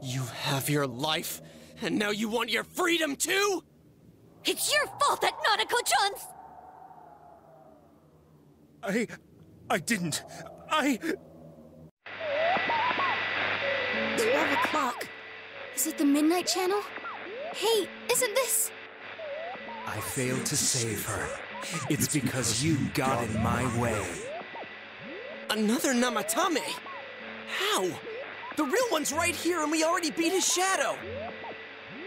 You have your life, and now you want your freedom too? It's your fault that Nanako-chan's... I didn't. 12 o'clock. Is it the Midnight Channel? Hey, isn't this... I failed to save her. It's because you got in my way. Another Namatame? How? The real one's right here and we already beat his shadow!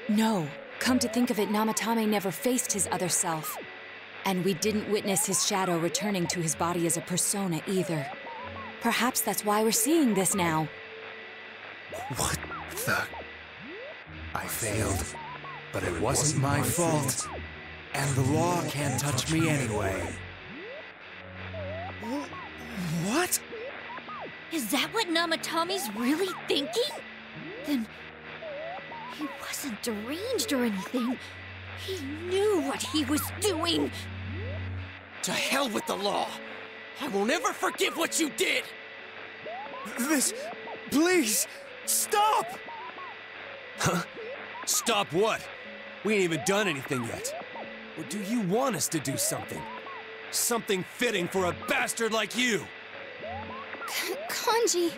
No. Come to think of it, Namatame never faced his other self. And we didn't witness his shadow returning to his body as a persona either. Perhaps that's why we're seeing this now. What the... I failed, but it wasn't my fault. And the law can't touch me anyway. What? Is that what Namatame's really thinking? Then... he wasn't deranged or anything. He knew what he was doing! To hell with the law! I won't ever forgive what you did! This... please! Stop! Huh? Stop what? We ain't even done anything yet. Or do you want us to do something? Something fitting for a bastard like you! Kanji...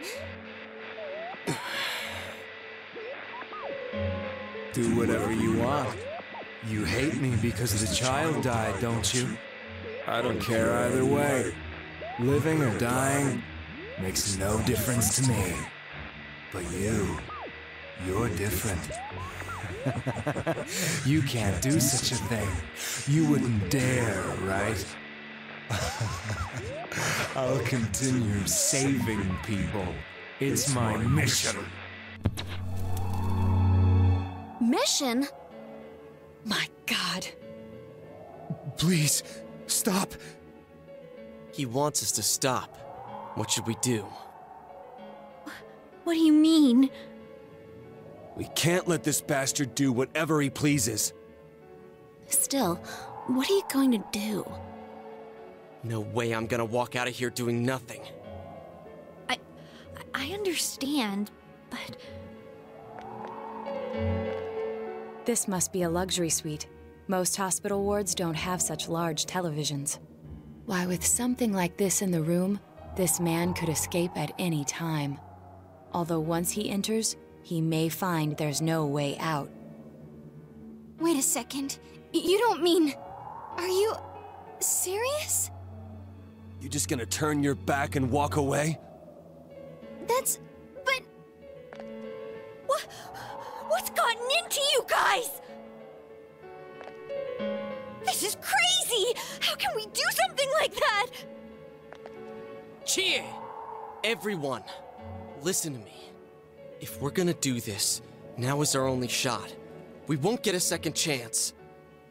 Do whatever you want. You hate me because the child died, don't you? I don't care either way. Living or dying makes no difference to me. But you're different. You can't do such a thing. You wouldn't dare, right? I'll continue saving people. It's my mission. Mission? My God. Please, stop. He wants us to stop. What should we do? What do you mean? We can't let this bastard do whatever he pleases. Still, what are you going to do? No way I'm gonna walk out of here doing nothing. I understand, but... This must be a luxury suite. Most hospital wards don't have such large televisions. Why, with something like this in the room, this man could escape at any time. Although once he enters, he may find there's no way out. Wait a second. You don't mean... Are you... serious? You just gonna turn your back and walk away? That's... but... What's gotten into you guys? This is crazy! How can we do something like that? Chie! Everyone, listen to me. If we're gonna do this, now is our only shot. We won't get a second chance.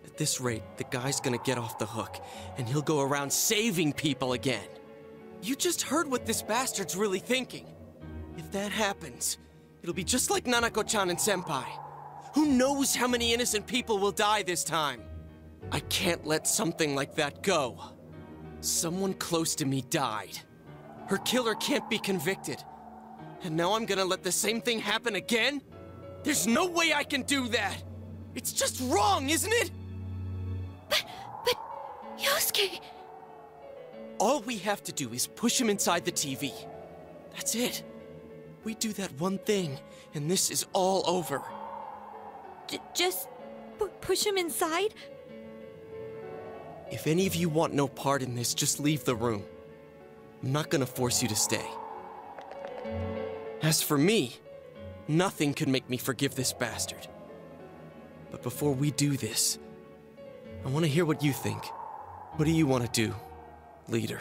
At this rate, the guy's gonna get off the hook, and he'll go around saving people again. You just heard what this bastard's really thinking. If that happens, it'll be just like Nanako-chan and Senpai. Who knows how many innocent people will die this time? I can't let something like that go. Someone close to me died. Her killer can't be convicted. And now I'm gonna let the same thing happen again? There's no way I can do that! It's just wrong, isn't it? But... Yosuke... All we have to do is push him inside the TV. That's it. We do that one thing, and this is all over. Just... push him inside? If any of you want no part in this, just leave the room. I'm not gonna force you to stay. As for me, nothing could make me forgive this bastard. But before we do this, I want to hear what you think. What do you want to do, leader?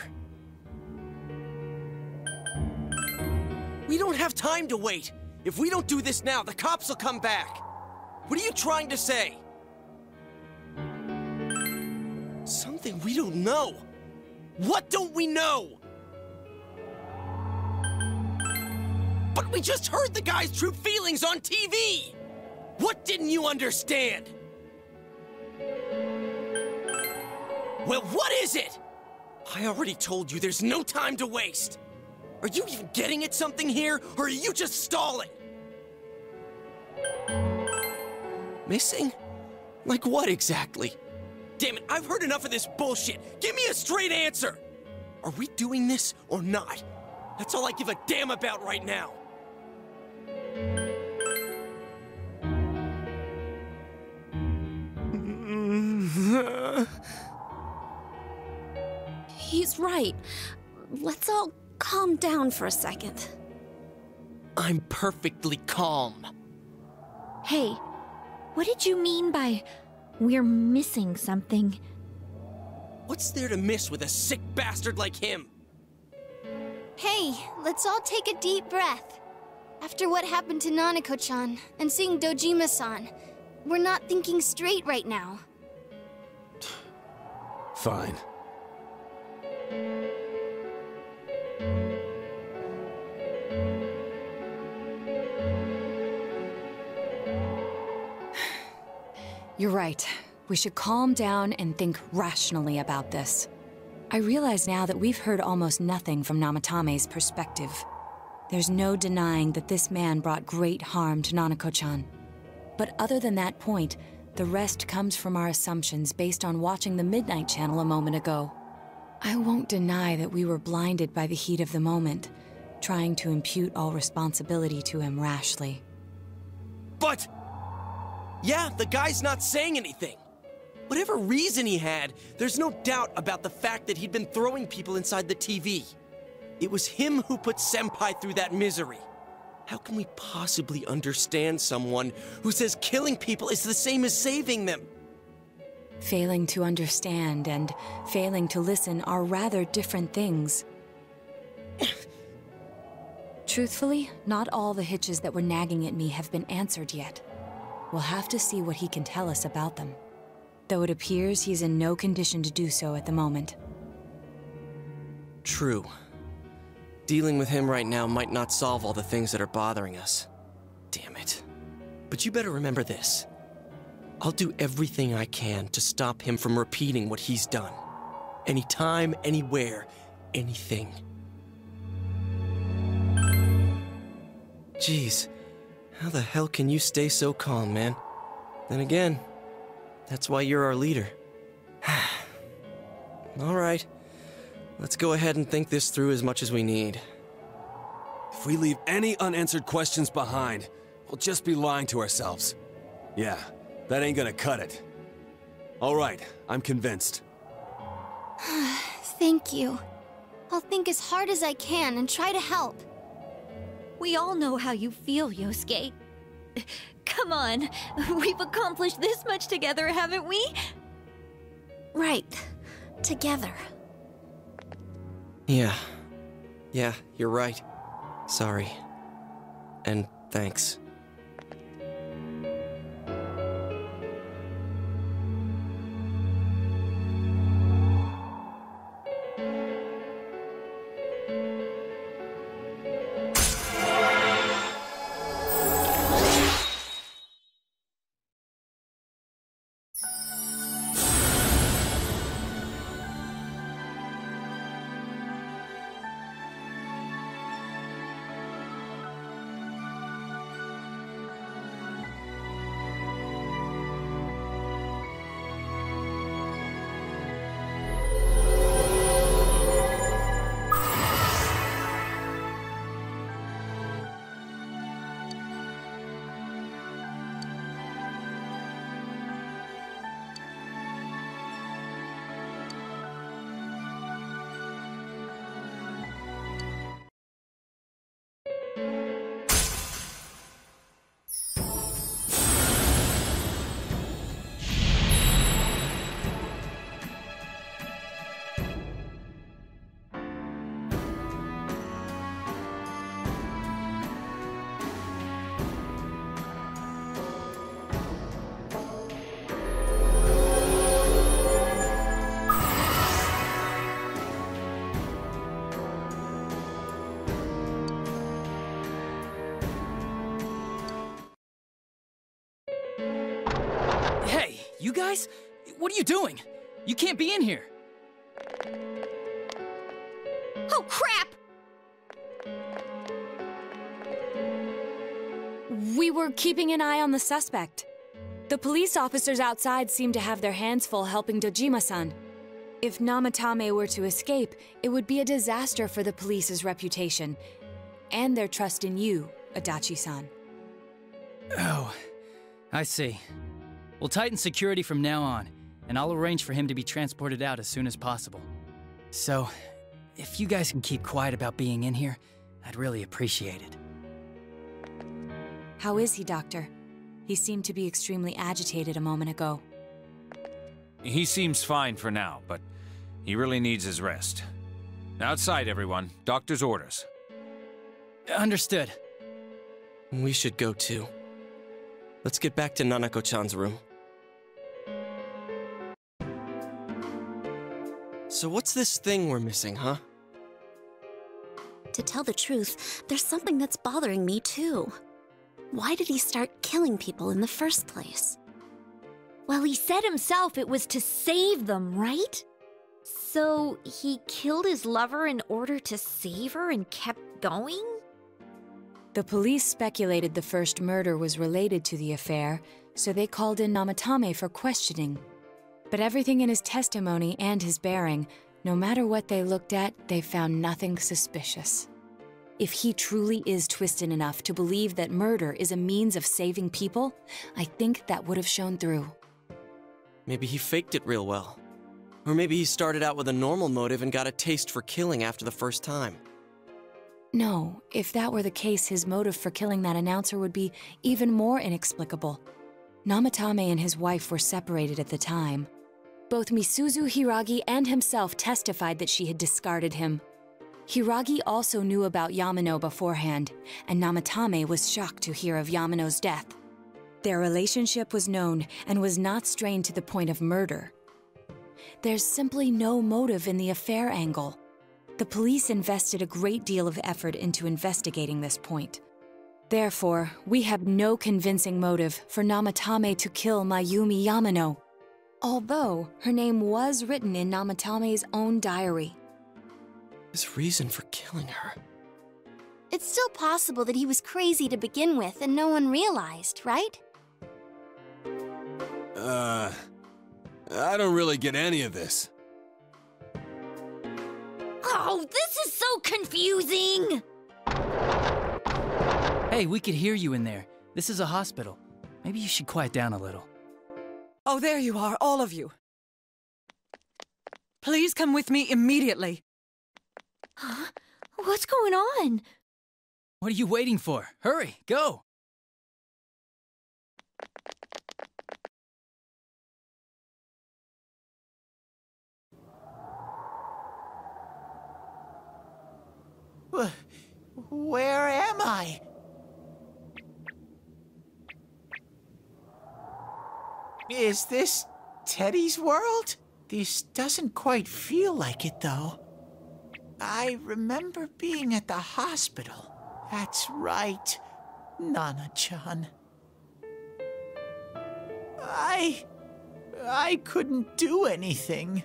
We don't have time to wait! If we don't do this now, the cops will come back! What are you trying to say? Something we don't know! What don't we know? But we just heard the guy's true feelings on TV! What didn't you understand? Well, what is it? I already told you there's no time to waste. Are you even getting at something here, or are you just stalling? Missing? Like what exactly? Damn it, I've heard enough of this bullshit. Give me a straight answer. Are we doing this or not? That's all I give a damn about right now. He's right. Let's all calm down for a second. I'm perfectly calm. Hey, what did you mean by we're missing something? What's there to miss with a sick bastard like him? Hey, let's all take a deep breath. After what happened to Nanako-chan and seeing Dojima-san, we're not thinking straight right now. Fine. You're right. We should calm down and think rationally about this. I realize now that we've heard almost nothing from Namatame's perspective. There's no denying that this man brought great harm to Nanako-chan. But other than that point, the rest comes from our assumptions based on watching the Midnight Channel a moment ago. I won't deny that we were blinded by the heat of the moment, trying to impute all responsibility to him rashly. But... yeah, the guy's not saying anything. Whatever reason he had, there's no doubt about the fact that he'd been throwing people inside the TV. It was him who put Senpai through that misery. How can we possibly understand someone who says killing people is the same as saving them? Failing to understand and failing to listen are rather different things. Truthfully, not all the hitches that were nagging at me have been answered yet. We'll have to see what he can tell us about them. Though it appears he's in no condition to do so at the moment. True. Dealing with him right now might not solve all the things that are bothering us. Damn it. But you better remember this. I'll do everything I can to stop him from repeating what he's done. Anytime, anywhere, anything. Jeez, how the hell can you stay so calm, man? Then again, that's why you're our leader. All right, let's go ahead and think this through as much as we need. If we leave any unanswered questions behind, we'll just be lying to ourselves. Yeah, that ain't gonna cut it. All right, I'm convinced. Thank you. I'll think as hard as I can and try to help. We all know how you feel, Yosuke. Come on, we've accomplished this much together, haven't we? Right. Together. Yeah, you're right. Sorry. And thanks. Hey, you guys? What are you doing? You can't be in here. Oh, crap! We were keeping an eye on the suspect. The police officers outside seem to have their hands full helping Dojima-san. If Namatame were to escape, it would be a disaster for the police's reputation, and their trust in you, Adachi-san. Oh, I see. We'll tighten security from now on, and I'll arrange for him to be transported out as soon as possible. So, if you guys can keep quiet about being in here, I'd really appreciate it. How is he, Doctor? He seemed to be extremely agitated a moment ago. He seems fine for now, but he really needs his rest. Outside, everyone. Doctor's orders. Understood. We should go too. Let's get back to Nanako-chan's room. So what's this thing we're missing, huh? To tell the truth, there's something that's bothering me too. Why did he start killing people in the first place? Well, he said himself it was to save them, right? So he killed his lover in order to save her and kept going? The police speculated the first murder was related to the affair, so they called in Namatame for questioning. But everything in his testimony and his bearing, no matter what they looked at, they found nothing suspicious. If he truly is twisted enough to believe that murder is a means of saving people, I think that would have shown through. Maybe he faked it real well. Or maybe he started out with a normal motive and got a taste for killing after the first time. No, if that were the case, his motive for killing that announcer would be even more inexplicable. Namatame and his wife were separated at the time. Both Misuzu Hiragi and himself testified that she had discarded him. Hiragi also knew about Yamano beforehand, and Namatame was shocked to hear of Yamano's death. Their relationship was known and was not strained to the point of murder. There's simply no motive in the affair angle. The police invested a great deal of effort into investigating this point. Therefore, we have no convincing motive for Namatame to kill Mayumi Yamano, although her name was written in Namatame's own diary. His reason for killing her. It's still possible that he was crazy to begin with and no one realized, right? I don't really get any of this. Oh, this is so confusing! Hey, we could hear you in there. This is a hospital. Maybe you should quiet down a little. Oh, there you are, all of you. Please come with me immediately. Huh? What's going on? What are you waiting for? Hurry, go! Where am I? Is this Teddy's world? This doesn't quite feel like it, though. I remember being at the hospital. That's right, Nana-chan. I couldn't do anything.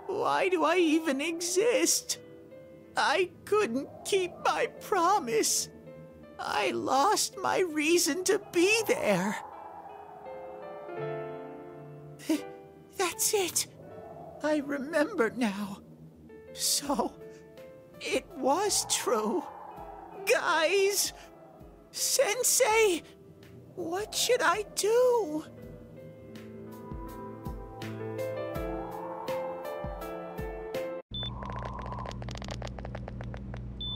Why do I even exist? I couldn't keep my promise. I lost my reason to be there. That's it. I remember now. So, it was true. Guys! Sensei! What should I do?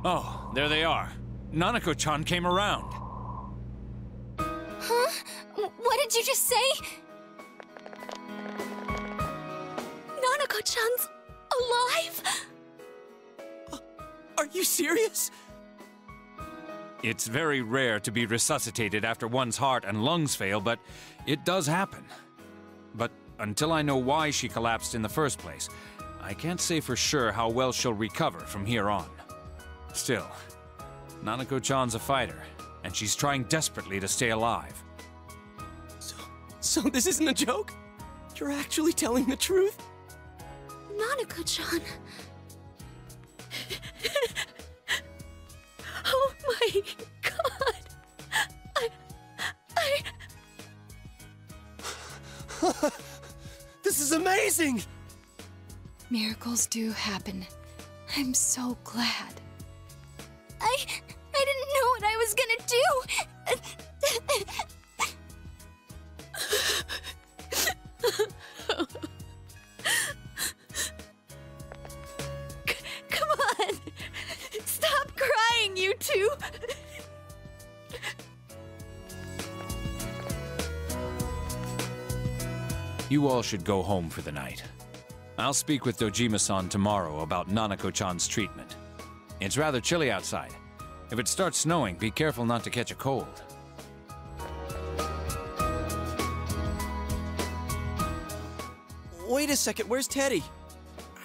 Oh, there they are. Nanako-chan came around. Huh? What did you just say? Nanako-chan's alive? Are you serious? It's very rare to be resuscitated after one's heart and lungs fail, but it does happen. But until I know why she collapsed in the first place, I can't say for sure how well she'll recover from here on. Still, Nanako-chan's a fighter, and she's trying desperately to stay alive. So this isn't a joke? You're actually telling the truth? Nanako-chan. Oh my god! This is amazing! Miracles do happen. I'm so glad. I didn't know what I was gonna do. Come on! Stop crying, you two! You all should go home for the night. I'll speak with Dojima-san tomorrow about Nanako-chan's treatment. It's rather chilly outside. If it starts snowing, be careful not to catch a cold. Wait a second, where's Teddy?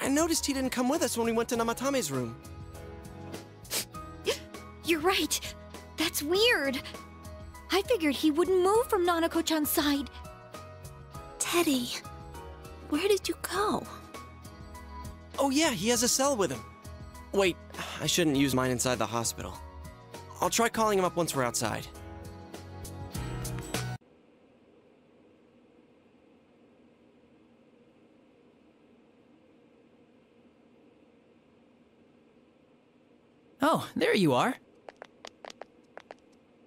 I noticed he didn't come with us when we went to Namatame's room. You're right. That's weird. I figured he wouldn't move from Nanako-chan's side. Teddy, where did you go? Oh yeah, he has a cell with him. Wait, I shouldn't use mine inside the hospital. I'll try calling him up once we're outside. Oh, there you are.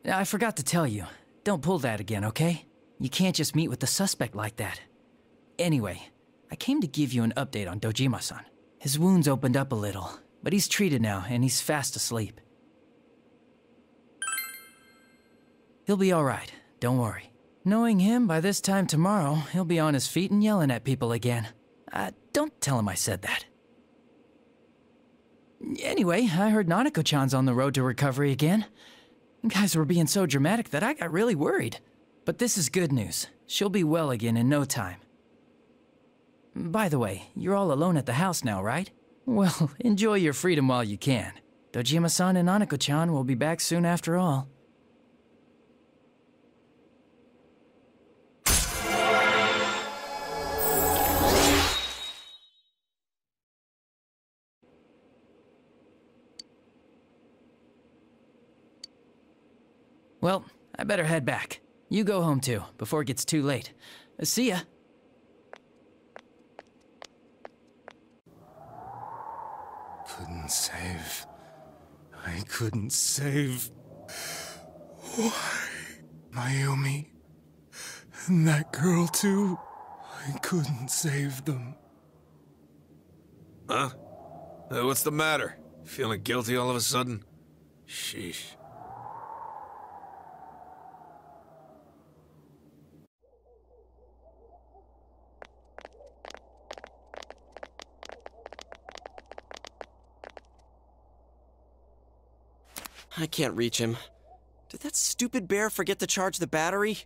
I forgot to tell you. Don't pull that again, okay? You can't just meet with the suspect like that. Anyway, I came to give you an update on Dojima-san. His wounds opened up a little, but he's treated now and he's fast asleep. He'll be alright, don't worry. Knowing him, by this time tomorrow, he'll be on his feet and yelling at people again. Don't tell him I said that. Anyway, I heard Nanako-chan's on the road to recovery again. You guys were being so dramatic that I got really worried. But this is good news. She'll be well again in no time. By the way, you're all alone at the house now, right? Well, enjoy your freedom while you can. Dojima-san and Nanako-chan will be back soon after all. Well, I better head back. You go home too, before it gets too late. See ya. Couldn't save. I couldn't save. Why? Mayumi. And that girl too. I couldn't save them. Huh? What's the matter? Feeling guilty all of a sudden? Sheesh. I can't reach him. Did that stupid bear forget to charge the battery?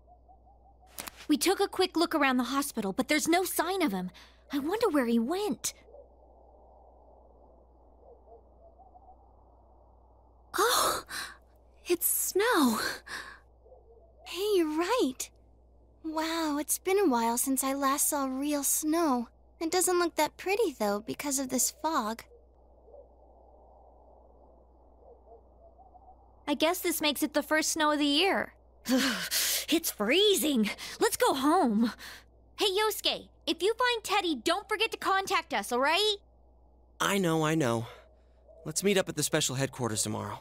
We took a quick look around the hospital, but there's no sign of him. I wonder where he went. Oh, it's snow. Hey, you're right. Wow, it's been a while since I last saw real snow. It doesn't look that pretty, though, because of this fog. I guess this makes it the first snow of the year. It's freezing. Let's go home. Hey, Yosuke, if you find Teddy, don't forget to contact us, all right? I know. Let's meet up at the special headquarters tomorrow.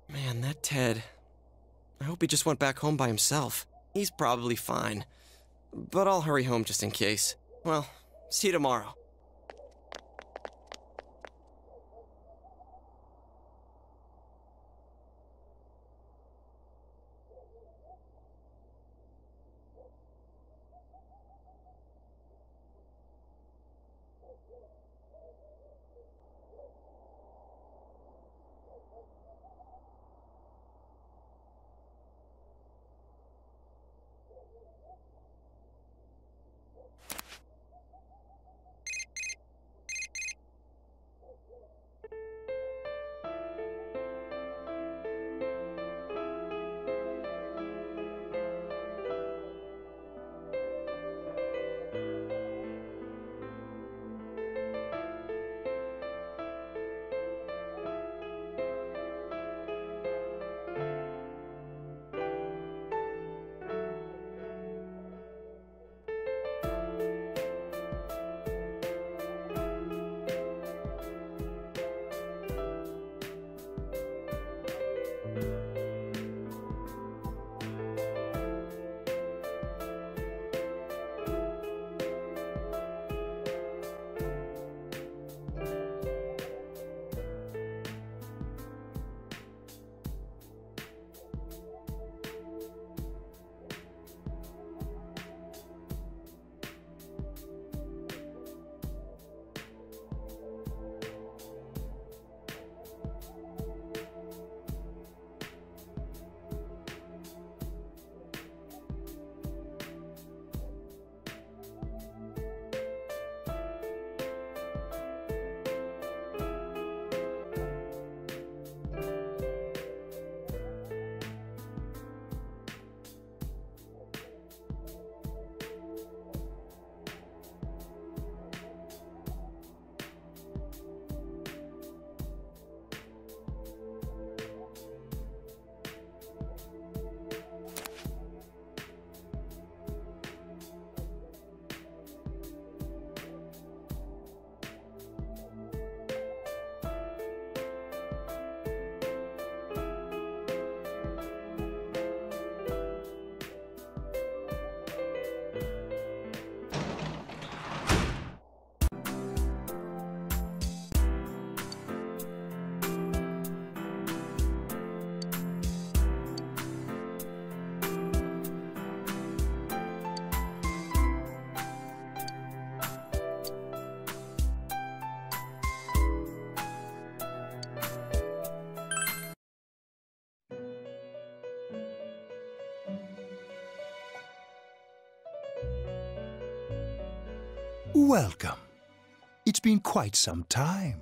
Man, that Ted. I hope he just went back home by himself. He's probably fine. But I'll hurry home just in case. Well, see you tomorrow. Welcome. It's been quite some time.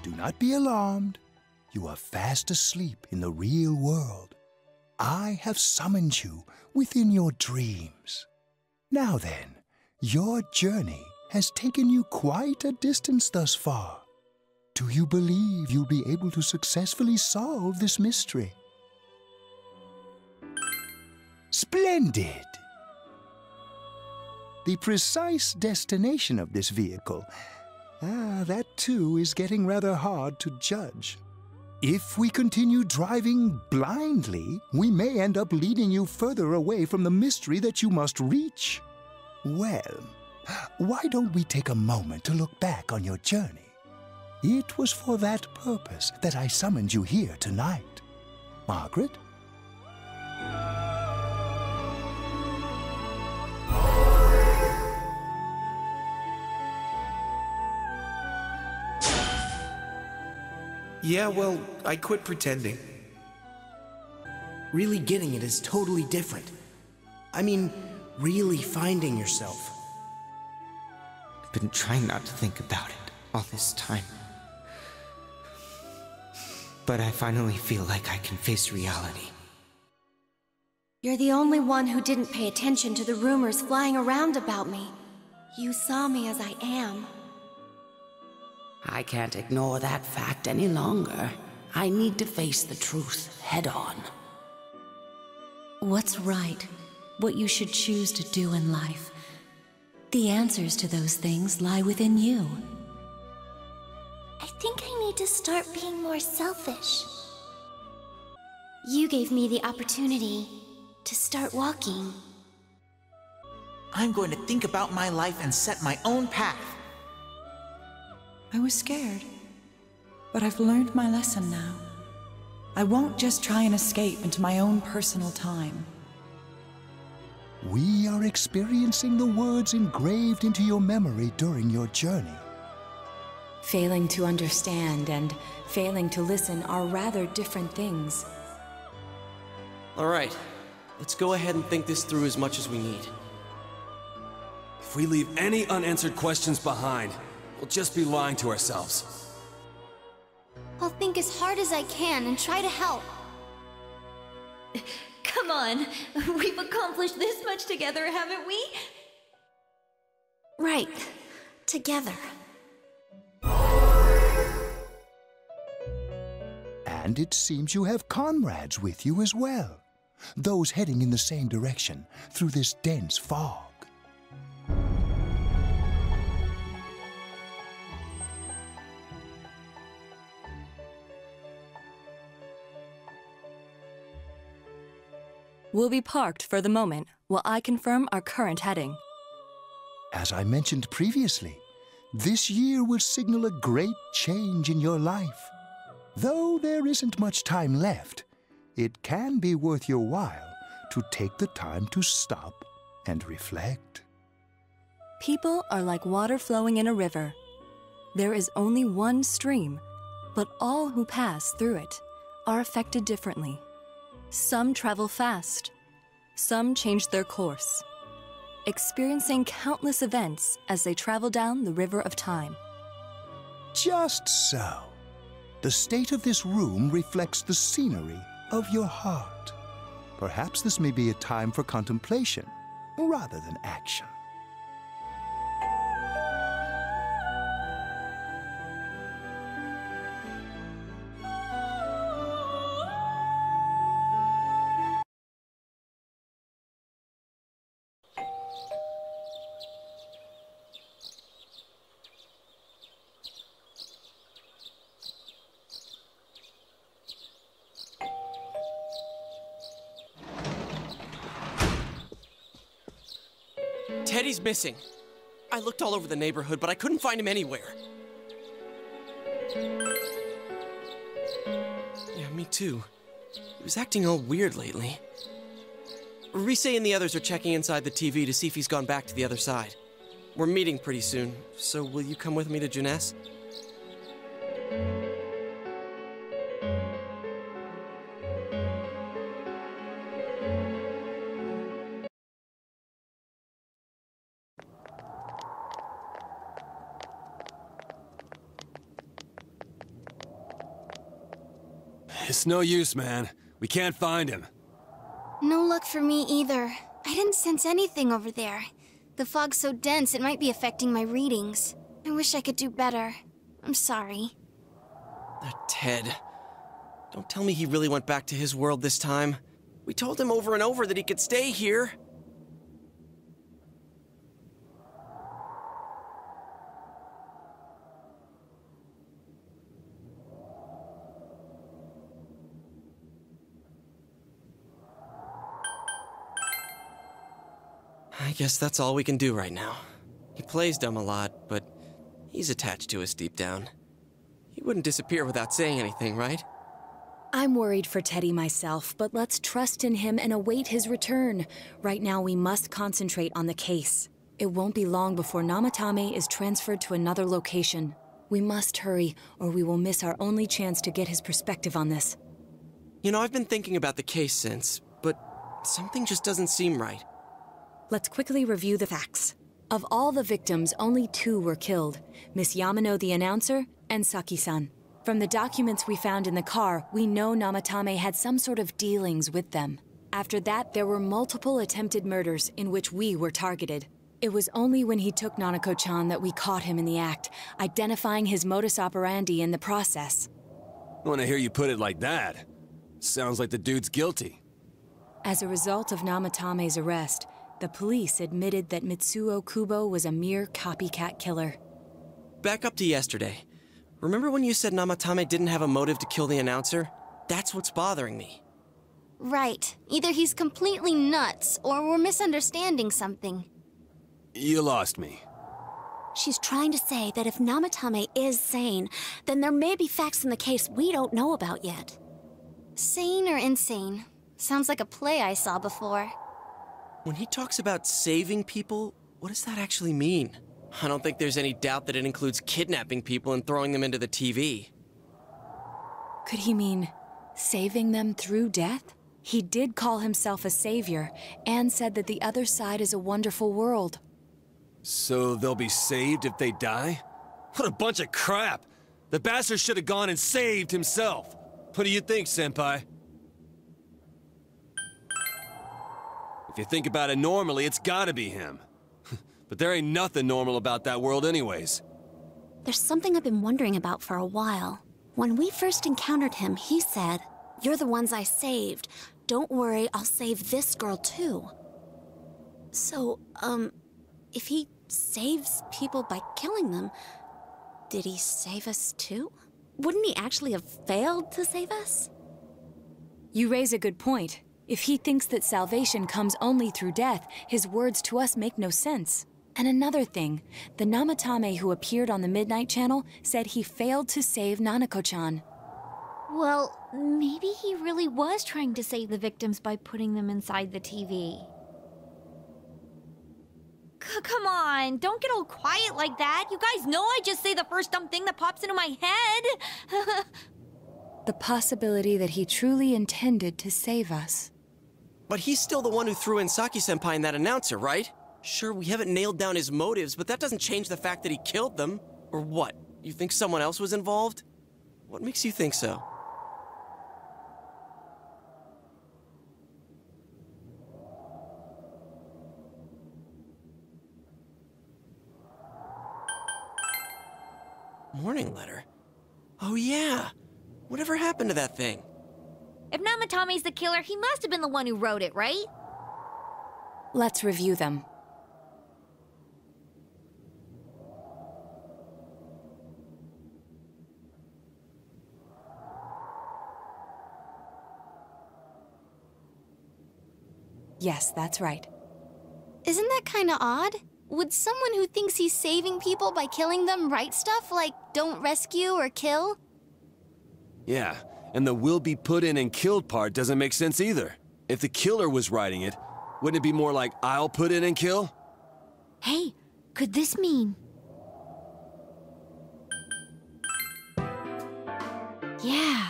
Do not be alarmed. You are fast asleep in the real world. I have summoned you within your dreams. Now then, your journey has taken you quite a distance thus far. Do you believe you'll be able to successfully solve this mystery? Splendid! The precise destination of this vehicle, that too is getting rather hard to judge. If we continue driving blindly, we may end up leading you further away from the mystery that you must reach. Well, why don't we take a moment to look back on your journey? It was for that purpose that I summoned you here tonight. Margaret? Yeah, well, I quit pretending. Really getting it is totally different. I mean, really finding yourself. I've been trying not to think about it all this time. But I finally feel like I can face reality. You're the only one who didn't pay attention to the rumors flying around about me. You saw me as I am. I can't ignore that fact any longer. I need to face the truth head on. What's right? What you should choose to do in life? The answers to those things lie within you. I think I need to start being more selfish. You gave me the opportunity to start walking. I'm going to think about my life and set my own path. I was scared, but I've learned my lesson now. I won't just try and escape into my own personal time. We are experiencing the words engraved into your memory during your journey. Failing to understand and failing to listen are rather different things. All right, let's go ahead and think this through as much as we need. If we leave any unanswered questions behind, we'll just be lying to ourselves. I'll think as hard as I can and try to help. Come on, we've accomplished this much together, haven't we? Right. Together. And it seems you have comrades with you as well. Those heading in the same direction through this dense fog. We'll be parked for the moment while I confirm our current heading. As I mentioned previously, this year will signal a great change in your life. Though there isn't much time left, it can be worth your while to take the time to stop and reflect. People are like water flowing in a river. There is only one stream, but all who pass through it are affected differently. Some travel fast, some change their course, experiencing countless events as they travel down the river of time. Just so. The state of this room reflects the scenery of your heart. Perhaps this may be a time for contemplation rather than action. Teddy's missing. I looked all over the neighborhood, but I couldn't find him anywhere. Yeah, me too. He was acting all weird lately. Rise and the others are checking inside the TV to see if he's gone back to the other side. We're meeting pretty soon, so will you come with me to Juness? It's no use, man. We can't find him. No luck for me either. I didn't sense anything over there. The fog's so dense it might be affecting my readings. I wish I could do better. I'm sorry. Ted. Don't tell me he really went back to his world this time. We told him over and over that he could stay here. I guess that's all we can do right now. He plays dumb a lot, but he's attached to us deep down. He wouldn't disappear without saying anything, right? I'm worried for Teddy myself, but let's trust in him and await his return. Right now, we must concentrate on the case. It won't be long before Namatame is transferred to another location. We must hurry, or we will miss our only chance to get his perspective on this. You know, I've been thinking about the case since, but something just doesn't seem right. Let's quickly review the facts. Of all the victims, only 2 were killed. Miss Yamano the announcer, and Saki-san. From the documents we found in the car, we know Namatame had some sort of dealings with them. After that, there were multiple attempted murders in which we were targeted. It was only when he took Nanako-chan that we caught him in the act, identifying his modus operandi in the process. When I hear you put it like that, sounds like the dude's guilty. As a result of Namatame's arrest, the police admitted that Mitsuo Kubo was a mere copycat killer. Back up to yesterday. Remember when you said Namatame didn't have a motive to kill the announcer? That's what's bothering me. Right. Either he's completely nuts, or we're misunderstanding something. You lost me. She's trying to say that if Namatame is sane, then there may be facts in the case we don't know about yet. Sane or insane? Sounds like a play I saw before. When he talks about saving people, what does that actually mean? I don't think there's any doubt that it includes kidnapping people and throwing them into the TV. Could he mean saving them through death? He did call himself a savior, and said that the other side is a wonderful world. So they'll be saved if they die? What a bunch of crap! The bastard should have gone and saved himself. What do you think, Senpai? If you think about it normally, it's gotta be him. But there ain't nothing normal about that world anyways. There's something I've been wondering about for a while. When we first encountered him, he said, "You're the ones I saved. Don't worry, I'll save this girl too." So, if he saves people by killing them, did he save us too? Wouldn't he actually have failed to save us? You raise a good point. If he thinks that salvation comes only through death, his words to us make no sense. And another thing, the Namatame who appeared on the Midnight Channel said he failed to save Nanako-chan. Well, maybe he really was trying to save the victims by putting them inside the TV. Come on, don't get all quiet like that. You guys know I just say the first dumb thing that pops into my head. The possibility that he truly intended to save us. But he's still the one who threw in Saki-senpai and that announcer, right? Sure, we haven't nailed down his motives, but that doesn't change the fact that he killed them. Or what? You think someone else was involved? What makes you think so? Morning letter? Oh yeah! Whatever happened to that thing? If Namatame's the killer, he must have been the one who wrote it, right? Let's review them. Yes, that's right. Isn't that kinda odd? Would someone who thinks he's saving people by killing them write stuff like, "Don't rescue or kill"? Yeah, and the "will be put in and killed" part doesn't make sense either. If the killer was writing it, wouldn't it be more like, "I'll put in and kill"? Hey, could this mean... Yeah,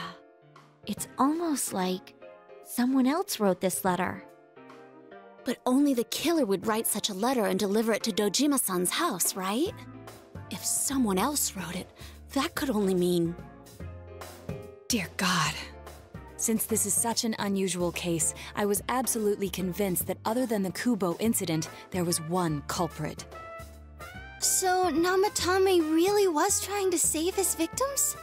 it's almost like someone else wrote this letter. But only the killer would write such a letter and deliver it to Dojima-san's house, right? If someone else wrote it, that could only mean... Dear God, Since this is such an unusual case, I was absolutely convinced that other than the Kubo incident, there was one culprit. So, Namatame really was trying to save his victims?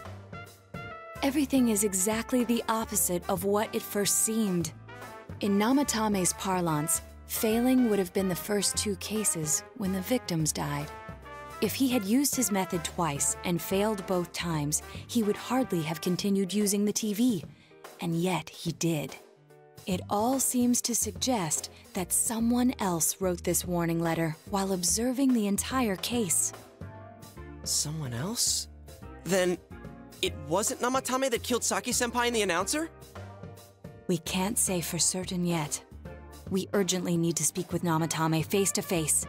Everything is exactly the opposite of what it first seemed. In Namatame's parlance, failing would have been the first 2 cases when the victims died. If he had used his method twice and failed both times, he would hardly have continued using the TV. And yet he did. It all seems to suggest that someone else wrote this warning letter while observing the entire case. Someone else? Then it wasn't Namatame that killed Saki-senpai and the announcer? We can't say for certain yet. We urgently need to speak with Namatame face to face.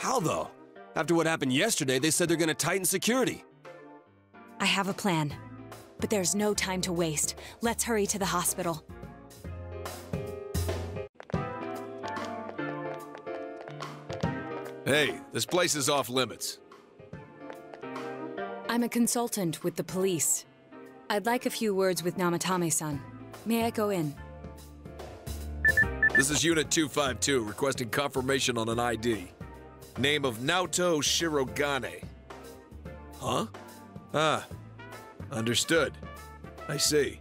How though? After what happened yesterday, they said they're gonna tighten security. I have a plan, but there's no time to waste. Let's hurry to the hospital. Hey, this place is off limits. I'm a consultant with the police. I'd like a few words with Namatame-san. May I go in? This is Unit 252, requesting confirmation on an ID. Name of Naoto Shirogane. Huh? Ah, understood. I see.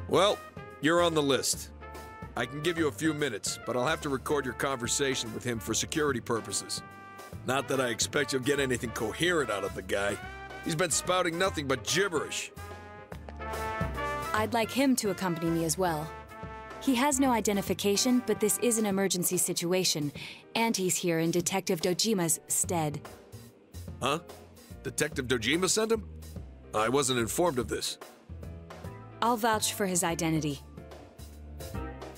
Well, you're on the list. I can give you a few minutes, but I'll have to record your conversation with him for security purposes. Not that I expect you'll get anything coherent out of the guy. He's been spouting nothing but gibberish. I'd like him to accompany me as well. He has no identification, but this is an emergency situation, and he's here in Detective Dojima's stead. Huh? Detective Dojima sent him? I wasn't informed of this. I'll vouch for his identity.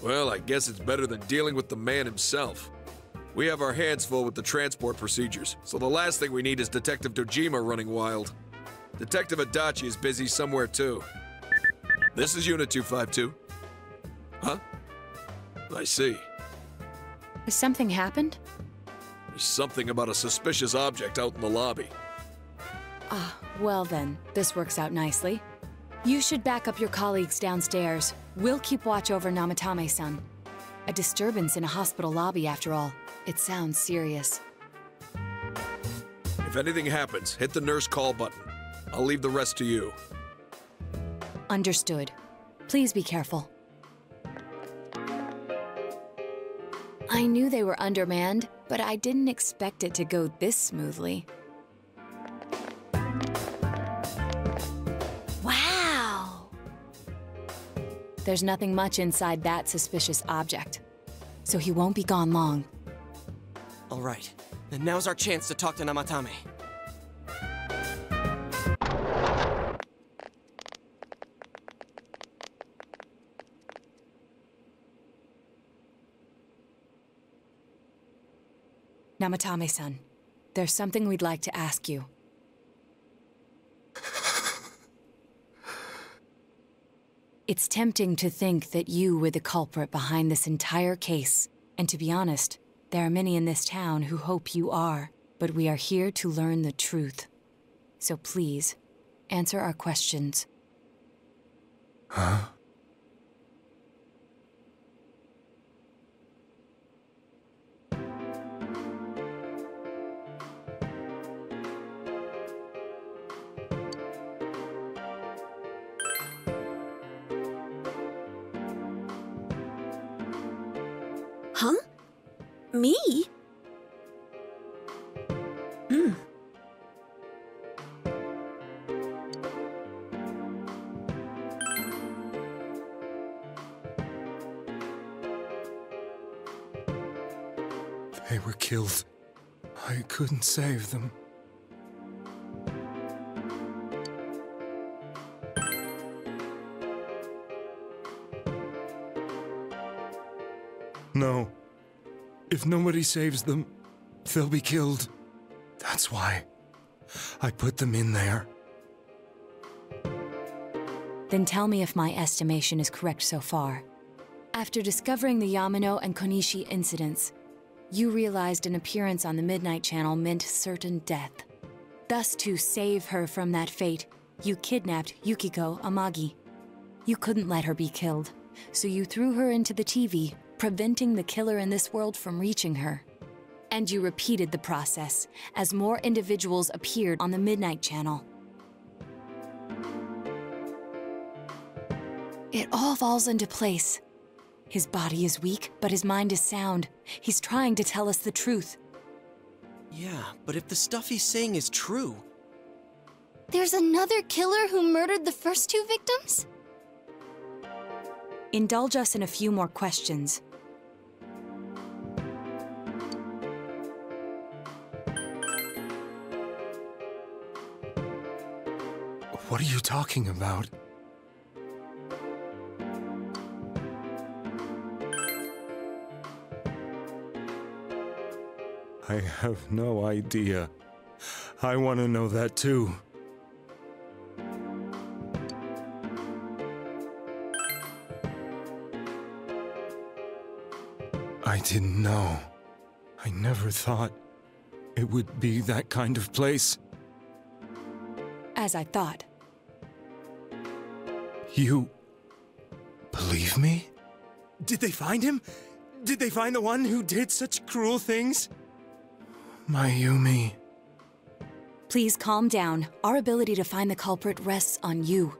Well, I guess it's better than dealing with the man himself. We have our hands full with the transport procedures, so the last thing we need is Detective Dojima running wild. Detective Adachi is busy somewhere too. This is Unit 252. Huh? I see. Has something happened? There's something about a suspicious object out in the lobby. Ah, well then, this works out nicely. You should back up your colleagues downstairs. We'll keep watch over Namatame-san. A disturbance in a hospital lobby, after all. It sounds serious. If anything happens, hit the nurse call button. I'll leave the rest to you. Understood. Please be careful. I knew they were undermanned, but I didn't expect it to go this smoothly. Wow! There's nothing much inside that suspicious object, so he won't be gone long. All right, then now's our chance to talk to Namatame. Namatame-san, there's something we'd like to ask you. It's tempting to think that you were the culprit behind this entire case, and to be honest, there are many in this town who hope you are, but we are here to learn the truth. So please, answer our questions. Huh? Huh? Me? They were killed. I couldn't save them. No. If nobody saves them, they'll be killed. That's why I put them in there. Then tell me if my estimation is correct so far. After discovering the Yamano and Konishi incidents, you realized an appearance on the Midnight Channel meant certain death. Thus, to save her from that fate, you kidnapped Yukiko Amagi. You couldn't let her be killed, so you threw her into the TV, preventing the killer in this world from reaching her. And you repeated the process as more individuals appeared on the Midnight Channel. It all falls into place. His body is weak, but his mind is sound. He's trying to tell us the truth. Yeah, but if the stuff he's saying is true... There's another killer who murdered the first two victims? Indulge us in a few more questions. What are you talking about? I have no idea. I want to know that too. I didn't know. I never thought it would be that kind of place. As I thought. You believe me? Did they find him? Did they find the one who did such cruel things? Mayumi. Please calm down. Our ability to find the culprit rests on you.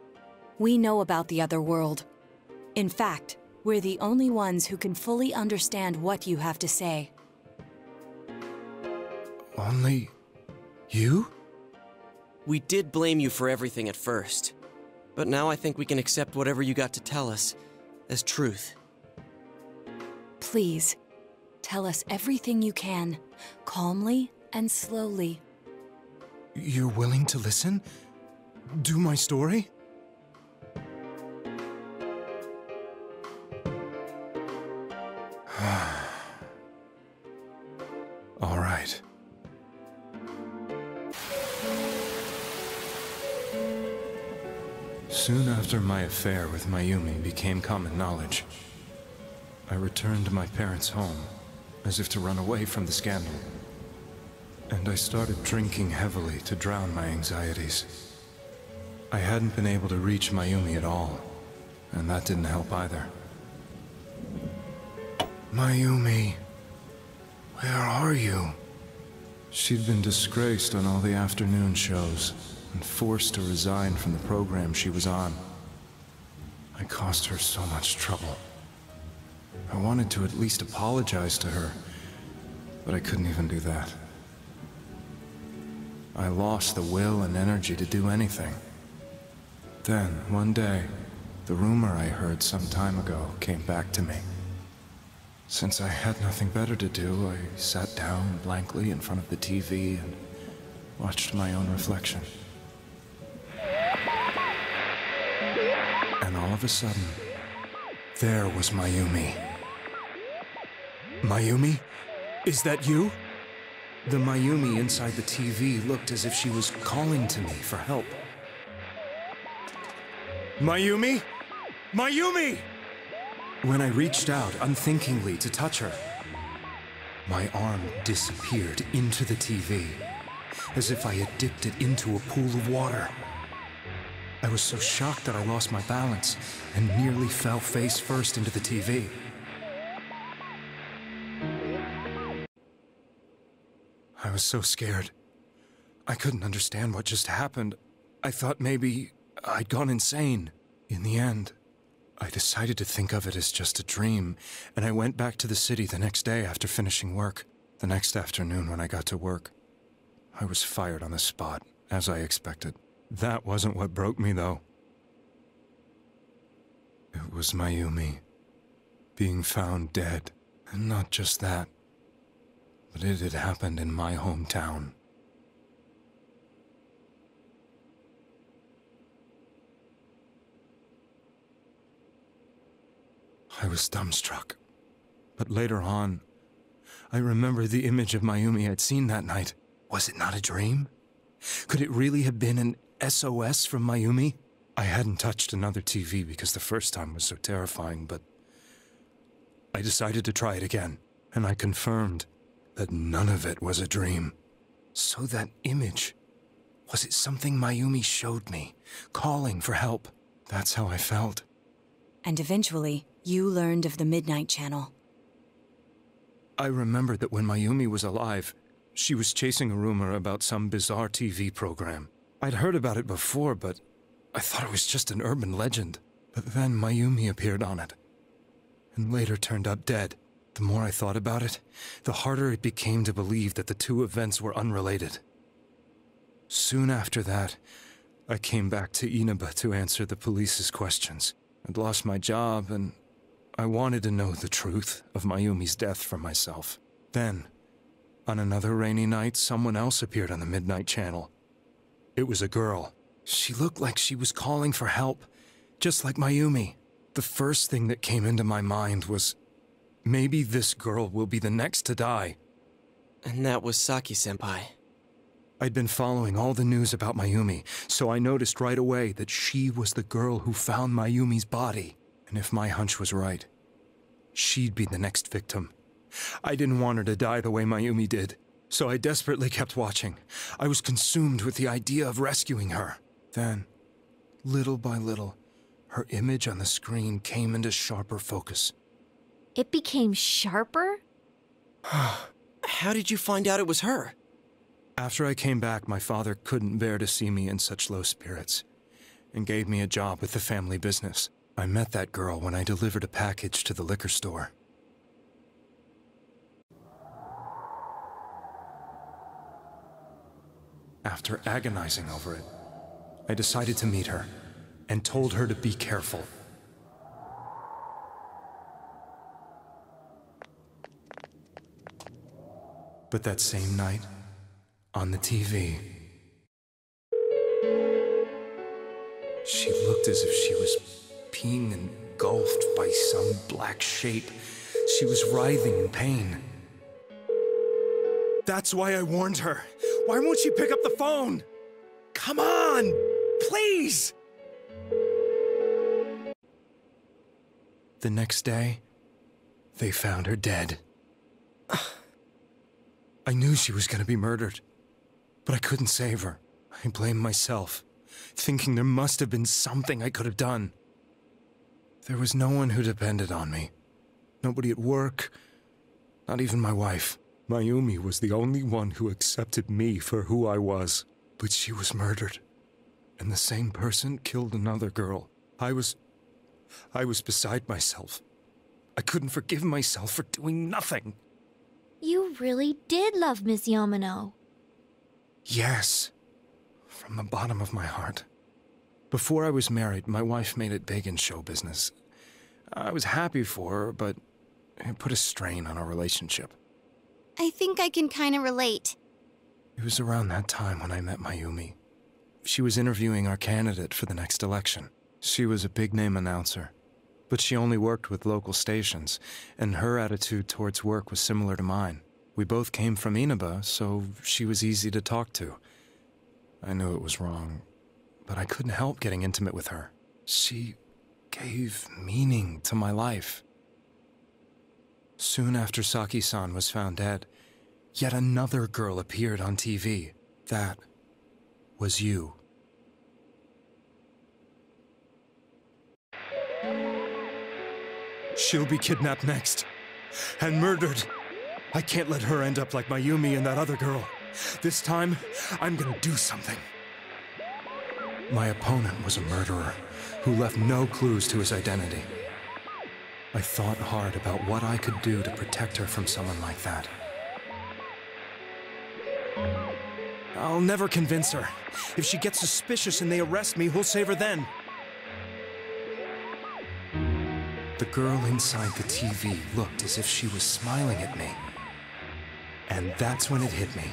We know about the other world. In fact, we're the only ones who can fully understand what you have to say. Only you? We did blame you for everything at first, but now I think we can accept whatever you got to tell us as truth. Please, tell us everything you can, calmly and slowly. You're willing to listen? Do my story? All right. Soon after my affair with Mayumi became common knowledge, I returned to my parents' home, as if to run away from the scandal. And I started drinking heavily to drown my anxieties. I hadn't been able to reach Mayumi at all, and that didn't help either. Mayumi, where are you? She'd been disgraced on all the afternoon shows, and forced to resign from the program she was on. I caused her so much trouble. I wanted to at least apologize to her, but I couldn't even do that. I lost the will and energy to do anything. Then, one day, the rumor I heard some time ago came back to me. Since I had nothing better to do, I sat down blankly in front of the TV and watched my own reflection. And all of a sudden, there was Mayumi. Mayumi? Is that you? The Mayumi inside the TV looked as if she was calling to me for help. Mayumi? Mayumi! When I reached out unthinkingly to touch her, my arm disappeared into the TV, as if I had dipped it into a pool of water. I was so shocked that I lost my balance and nearly fell face first into the TV. I was so scared. I couldn't understand what just happened. I thought maybe I'd gone insane. In the end, I decided to think of it as just a dream, and I went back to the city the next day after finishing work. The next afternoon when I got to work, I was fired on the spot, as I expected. That wasn't what broke me, though. It was Mayumi being found dead. And not just that, but it had happened in my hometown. I was dumbstruck. But later on, I remembered the image of Mayumi I'd seen that night. Was it not a dream? Could it really have been an SOS from Mayumi? I hadn't touched another TV because the first time was so terrifying, but I decided to try it again, and I confirmed that none of it was a dream. So that image, was it something Mayumi showed me, calling for help? That's how I felt. And eventually, you learned of the Midnight Channel. I remembered that when Mayumi was alive, she was chasing a rumor about some bizarre TV program. I'd heard about it before, but I thought it was just an urban legend. But then Mayumi appeared on it, and later turned up dead. The more I thought about it, the harder it became to believe that the two events were unrelated. Soon after that, I came back to Inaba to answer the police's questions. I'd lost my job, and I wanted to know the truth of Mayumi's death for myself. Then, on another rainy night, someone else appeared on the Midnight Channel. It was a girl. She looked like she was calling for help, just like Mayumi. The first thing that came into my mind was, maybe this girl will be the next to die. And that was Saki-senpai. I'd been following all the news about Mayumi, so I noticed right away that she was the girl who found Mayumi's body. And if my hunch was right, she'd be the next victim. I didn't want her to die the way Mayumi did, so I desperately kept watching. I was consumed with the idea of rescuing her. Then, little by little, her image on the screen came into sharper focus. It became sharper? How did you find out it was her? After I came back, my father couldn't bear to see me in such low spirits, and gave me a job with the family business. I met that girl when I delivered a package to the liquor store. After agonizing over it, I decided to meet her, and told her to be careful. But that same night, on the TV, she looked as if she was being engulfed by some black shape. She was writhing in pain. That's why I warned her. Why won't she pick up the phone? Come on, please! The next day, they found her dead. I knew she was going to be murdered, but I couldn't save her. I blamed myself, thinking there must have been something I could have done. There was no one who depended on me. Nobody at work, not even my wife. Mayumi was the only one who accepted me for who I was. But she was murdered, and the same person killed another girl. I was beside myself. I couldn't forgive myself for doing nothing. You really did love Miss Yamano. Yes, from the bottom of my heart. Before I was married, my wife made it big in show business. I was happy for her, but it put a strain on our relationship. I think I can kind of relate. It was around that time when I met Mayumi. She was interviewing our candidate for the next election. She was a big-name announcer, but she only worked with local stations, and her attitude towards work was similar to mine. We both came from Inaba, so she was easy to talk to. I knew it was wrong, but I couldn't help getting intimate with her. She gave meaning to my life. Soon after Saki-san was found dead, yet another girl appeared on TV. That was you. She'll be kidnapped next, and murdered. I can't let her end up like Mayumi and that other girl. This time, I'm gonna do something. My opponent was a murderer who left no clues to his identity. I thought hard about what I could do to protect her from someone like that. I'll never convince her. If she gets suspicious and they arrest me, we'll save her then. The girl inside the TV looked as if she was smiling at me. And that's when it hit me.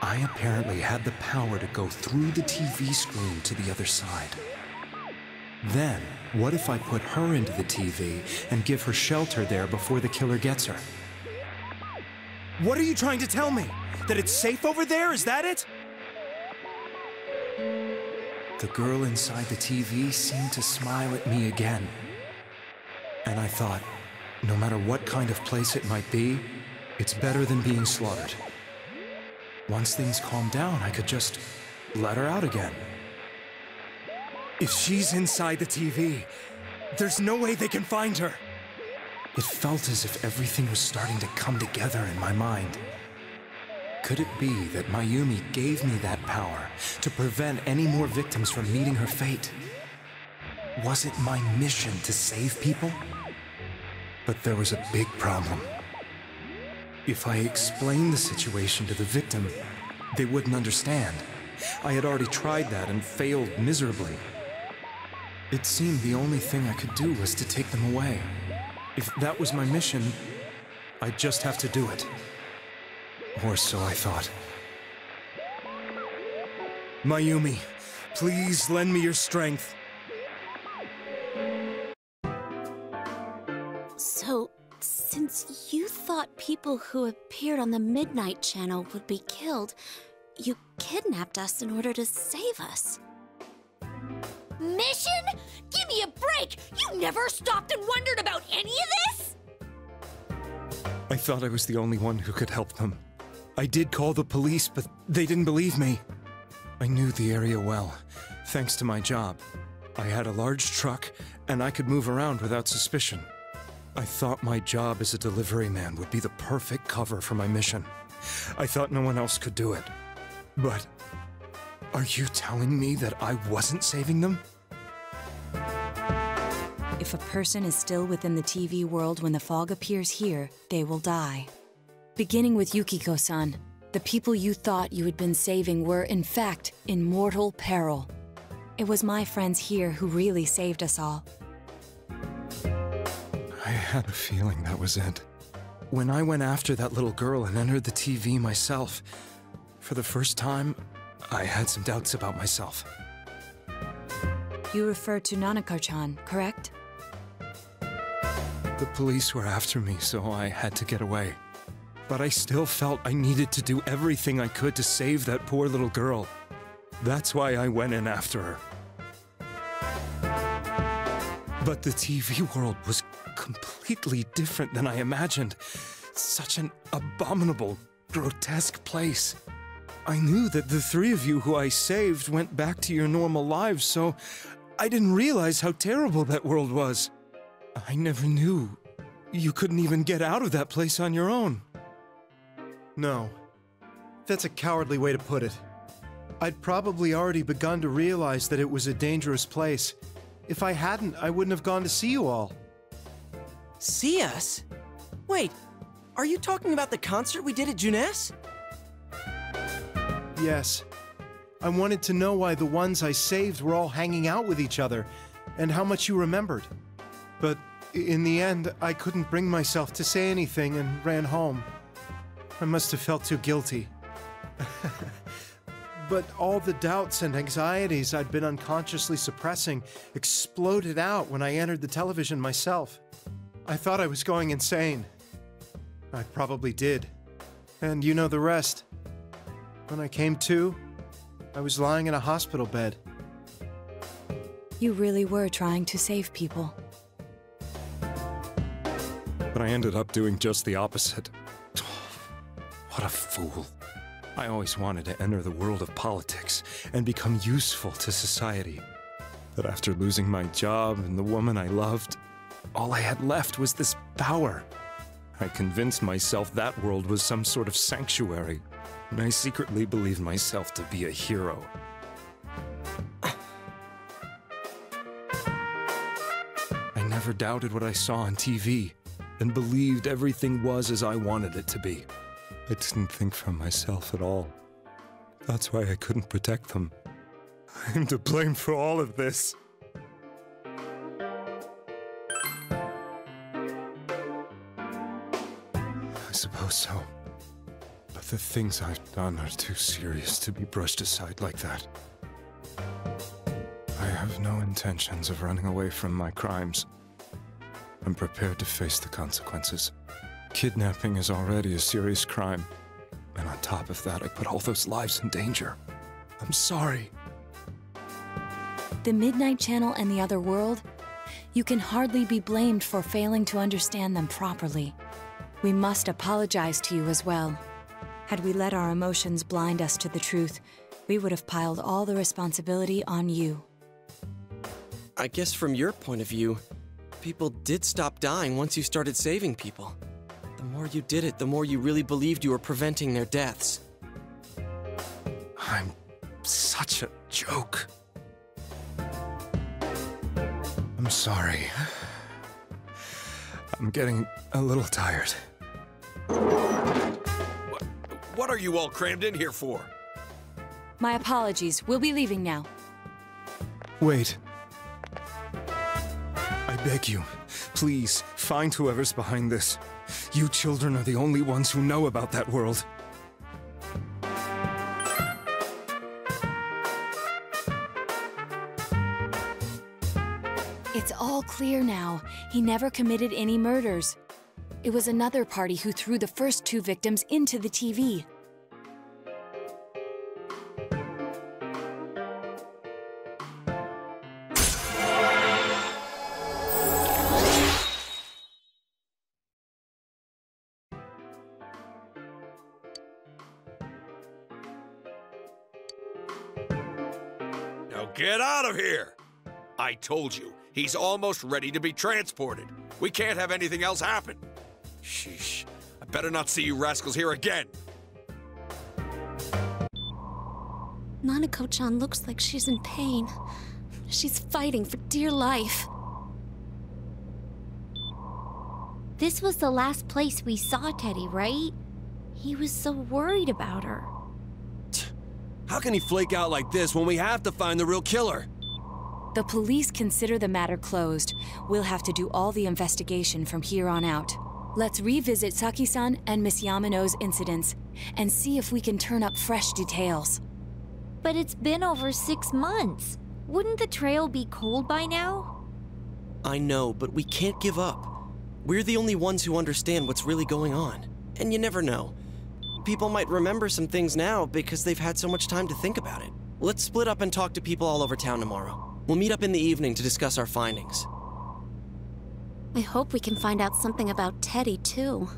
I apparently had the power to go through the TV screen to the other side. Then, what if I put her into the TV and give her shelter there before the killer gets her? What are you trying to tell me? That it's safe over there? Is that it? the girl inside the TV seemed to smile at me again. And I thought, no matter what kind of place it might be, it's better than being slaughtered. Once things calmed down, I could just let her out again. If she's inside the TV, there's no way they can find her. It felt as if everything was starting to come together in my mind. Could it be that Mayumi gave me that power to prevent any more victims from meeting her fate? Was it my mission to save people? But there was a big problem. If I explained the situation to the victim, they wouldn't understand. I had already tried that and failed miserably. It seemed the only thing I could do was to take them away. If that was my mission, I'd just have to do it. Or so I thought. Mayumi, please lend me your strength. So, since you thought people who appeared on the Midnight Channel would be killed, you kidnapped us in order to save us. Mission? Give me a break! You never stopped and wondered about any of this? I thought I was the only one who could help them. I did call the police, but they didn't believe me. I knew the area well, thanks to my job. I had a large truck, and I could move around without suspicion. I thought my job as a delivery man would be the perfect cover for my mission. I thought no one else could do it. But are you telling me that I wasn't saving them? If a person is still within the TV world when the fog appears here, they will die. Beginning with Yukiko-san, the people you thought you had been saving were, in fact, in mortal peril. It was my friends here who really saved us all. I had a feeling that was it. When I went after that little girl and entered the TV myself, for the first time, I had some doubts about myself. You refer to Nanako-chan, correct? The police were after me, so I had to get away. But I still felt I needed to do everything I could to save that poor little girl. That's why I went in after her. But the TV world was completely different than I imagined. Such an abominable, grotesque place. I knew that the three of you who I saved went back to your normal lives, so I didn't realize how terrible that world was. I never knew you couldn't even get out of that place on your own. No. That's a cowardly way to put it. I'd probably already begun to realize that it was a dangerous place. If I hadn't, I wouldn't have gone to see you all. See us? Wait, are you talking about the concert we did at Junes? Yes. I wanted to know why the ones I saved were all hanging out with each other, and how much you remembered. But in the end, I couldn't bring myself to say anything and ran home. I must have felt too guilty. But all the doubts and anxieties I'd been unconsciously suppressing exploded out when I entered the television myself. I thought I was going insane. I probably did. And you know the rest. When I came to, I was lying in a hospital bed. You really were trying to save people. But I ended up doing just the opposite. What a fool. I always wanted to enter the world of politics and become useful to society. But after losing my job and the woman I loved, all I had left was this power. I convinced myself that world was some sort of sanctuary, and I secretly believed myself to be a hero. I never doubted what I saw on TV, and believed everything was as I wanted it to be. I didn't think for myself at all. That's why I couldn't protect them. I'm to blame for all of this. I suppose so. But the things I've done are too serious to be brushed aside like that. I have no intentions of running away from my crimes. I'm prepared to face the consequences. Kidnapping is already a serious crime, and on top of that, I put all those lives in danger. I'm sorry. the Midnight Channel and the other world, you can hardly be blamed for failing to understand them properly. We must apologize to you as well. Had we let our emotions blind us to the truth, we would have piled all the responsibility on you. I guess from your point of view, people did stop dying once you started saving people. The more you did it, the more you really believed you were preventing their deaths. I'm such a joke. I'm sorry. I'm getting a little tired. What are you all crammed in here for? My apologies. We'll be leaving now. Wait. I beg you, please, find whoever's behind this. You children are the only ones who know about that world. It's all clear now. He never committed any murders. It was another party who threw the first 2 victims into the TV. Now get out of here! I told you, he's almost ready to be transported. We can't have anything else happen. Sheesh. I better not see you rascals here again. Nanako-chan looks like she's in pain. She's fighting for dear life. This was the last place we saw Teddy, right? He was so worried about her. How can he flake out like this when we have to find the real killer? The police consider the matter closed. We'll have to do all the investigation from here on out. Let's revisit Saki-san and Miss Yamano's incidents and see if we can turn up fresh details. But it's been over 6 months. Wouldn't the trail be cold by now? I know, but we can't give up. We're the only ones who understand what's really going on. And you never know. People might remember some things now because they've had so much time to think about it. Let's split up and talk to people all over town tomorrow. We'll meet up in the evening to discuss our findings. I hope we can find out something about Teddy, too.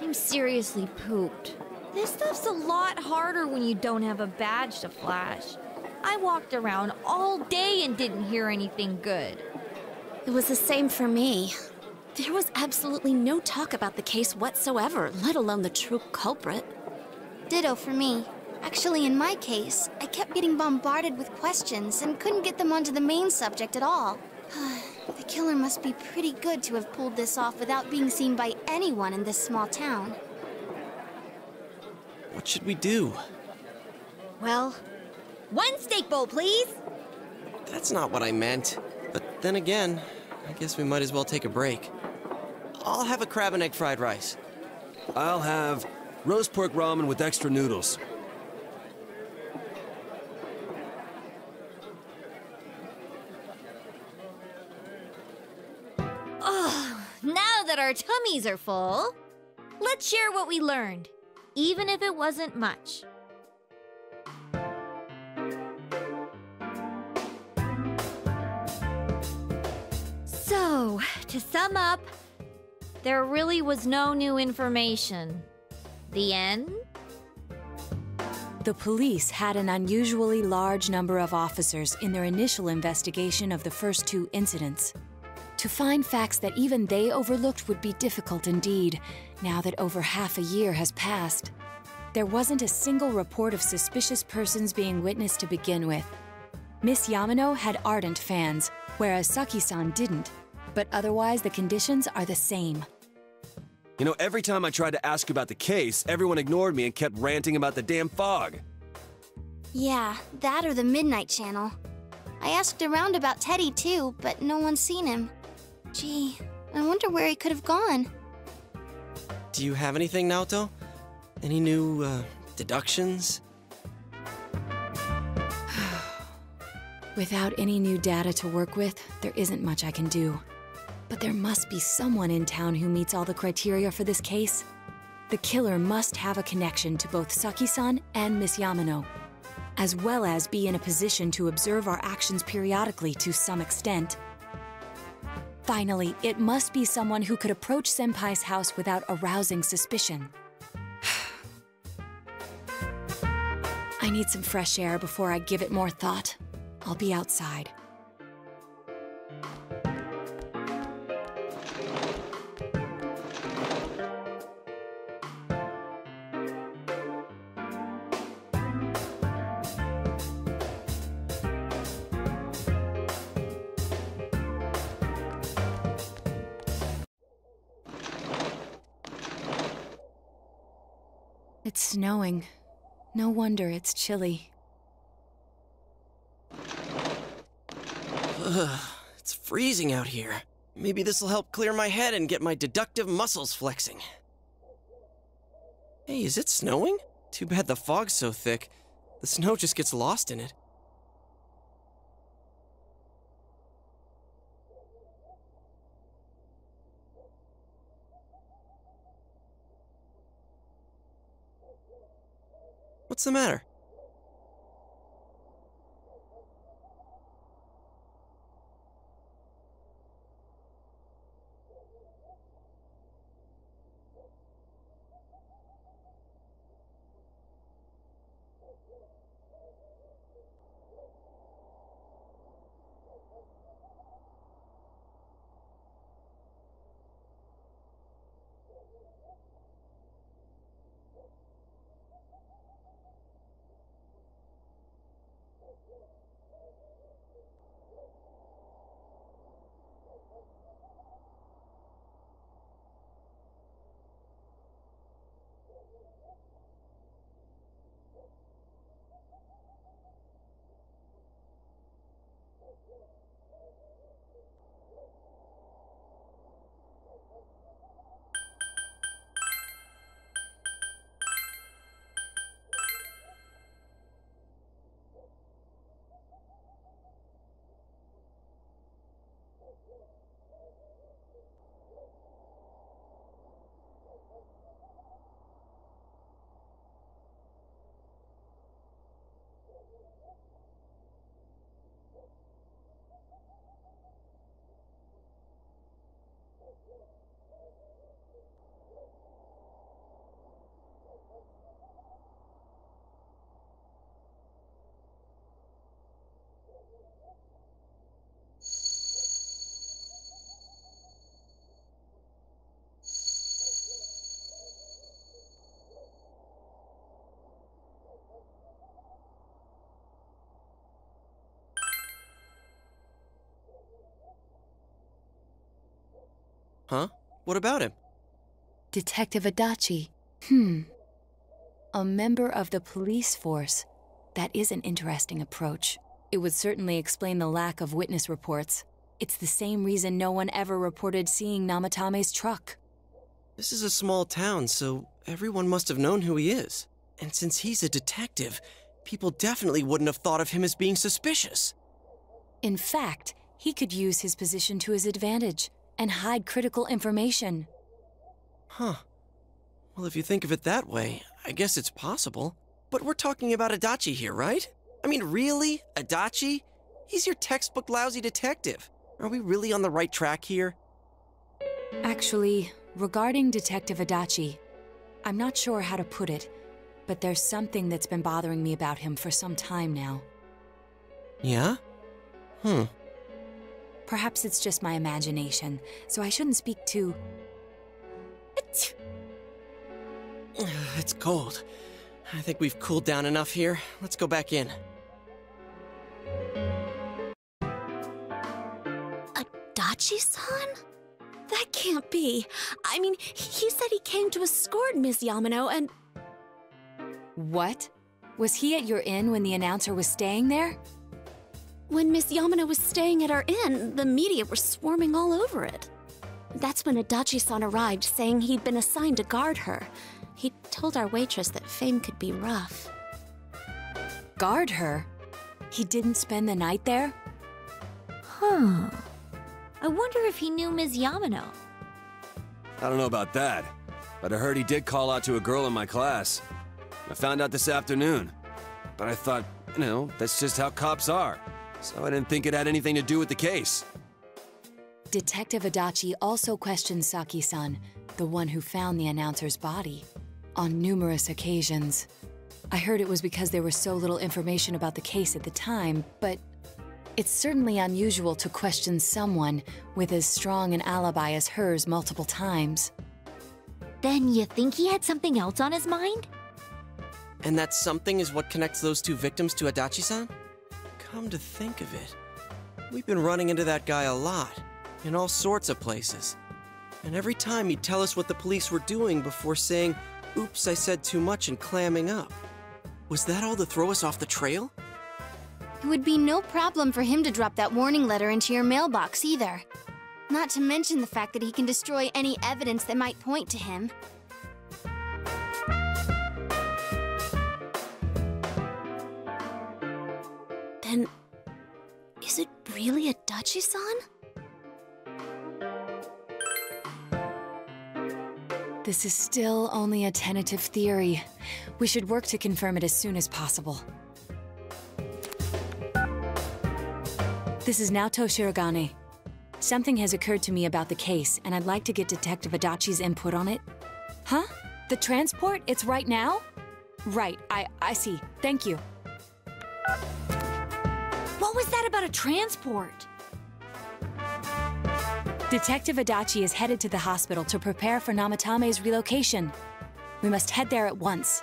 I'm seriously pooped. This stuff's a lot harder when you don't have a badge to flash. I walked around all day and didn't hear anything good. It was the same for me. There was absolutely no talk about the case whatsoever, let alone the true culprit. Ditto for me. Actually, in my case, I kept getting bombarded with questions and couldn't get them onto the main subject at all. The killer must be pretty good to have pulled this off without being seen by anyone in this small town. What should we do? Well, one steak bowl, please. That's not what I meant. But then again, I guess we might as well take a break. I'll have a crab and egg fried rice. I'll have roast pork ramen with extra noodles. Oh, now that our tummies are full, let's share what we learned, even if it wasn't much. So, to sum up, there really was no new information. The end? The police had an unusually large number of officers in their initial investigation of the first two incidents. To find facts that even they overlooked would be difficult indeed, now that over half a year has passed. There wasn't a single report of suspicious persons being witnessed to begin with. Miss Yamano had ardent fans, whereas Saki-san didn't. But otherwise, the conditions are the same. You know, every time I tried to ask about the case, everyone ignored me and kept ranting about the damn fog. Yeah, that or the Midnight Channel. I asked around about Teddy too, but no one's seen him. Gee, I wonder where he could have gone. Do you have anything, Naoto? Any new, deductions? Without any new data to work with, there isn't much I can do. But there must be someone in town who meets all the criteria for this case. The killer must have a connection to both Saki-san and Miss Yamano, as well as be in a position to observe our actions periodically to some extent. Finally, it must be someone who could approach Senpai's house without arousing suspicion. I need some fresh air before I give it more thought. I'll be outside. It's snowing. No wonder it's chilly. Ugh, it's freezing out here. Maybe this'll help clear my head and get my deductive muscles flexing. Hey, is it snowing? Too bad the fog's so thick. The snow just gets lost in it. What's the matter? What about him? Detective Adachi. A member of the police force. That is an interesting approach. It would certainly explain the lack of witness reports. It's the same reason no one ever reported seeing Namatame's truck. This is a small town, so everyone must have known who he is. And since he's a detective, people definitely wouldn't have thought of him as being suspicious. In fact, he could use his position to his advantage and hide critical information. Huh. Well, if you think of it that way, I guess it's possible. But we're talking about Adachi here, right? I mean, really? Adachi? He's your textbook lousy detective. Are we really on the right track here? Actually, regarding Detective Adachi, I'm not sure how to put it, but there's something that's been bothering me about him for some time now. Yeah? Perhaps it's just my imagination, so I shouldn't speak too... It's cold. I think we've cooled down enough here. Let's go back in. Adachi-san? That can't be. I mean, he said he came to escort Miss Yamano and... What? Was he at your inn when the announcer was staying there? When Miss Yamano was staying at our inn, the media were swarming all over it. That's when Adachi-san arrived, saying he'd been assigned to guard her. He told our waitress that fame could be rough. Guard her? He didn't spend the night there? Huh. I wonder if he knew Ms. Yamano. I don't know about that, but I heard he did call out to a girl in my class. I found out this afternoon. But I thought, that's just how cops are. So I didn't think it had anything to do with the case. Detective Adachi also questioned Saki-san, the one who found the announcer's body, on numerous occasions. I heard it was because there was so little information about the case at the time, but it's certainly unusual to question someone with as strong an alibi as hers multiple times. Then you think he had something else on his mind? And that something is what connects those two victims to Adachi-san? Come to think of it, we've been running into that guy a lot, in all sorts of places. And every time he'd tell us what the police were doing before saying, "Oops, I said too much," and clamming up. Was that all to throw us off the trail? It would be no problem for him to drop that warning letter into your mailbox either. Not to mention the fact that he can destroy any evidence that might point to him. Then, is it really Adachi-san? This is still only a tentative theory. We should work to confirm it as soon as possible. This is Naoto Shirogane. Something has occurred to me about the case, and I'd like to get Detective Adachi's input on it. Huh? The transport? It's right now? Right, I see. Thank you. What was that about a transport? Detective Adachi is headed to the hospital to prepare for Namatame's relocation. We must head there at once.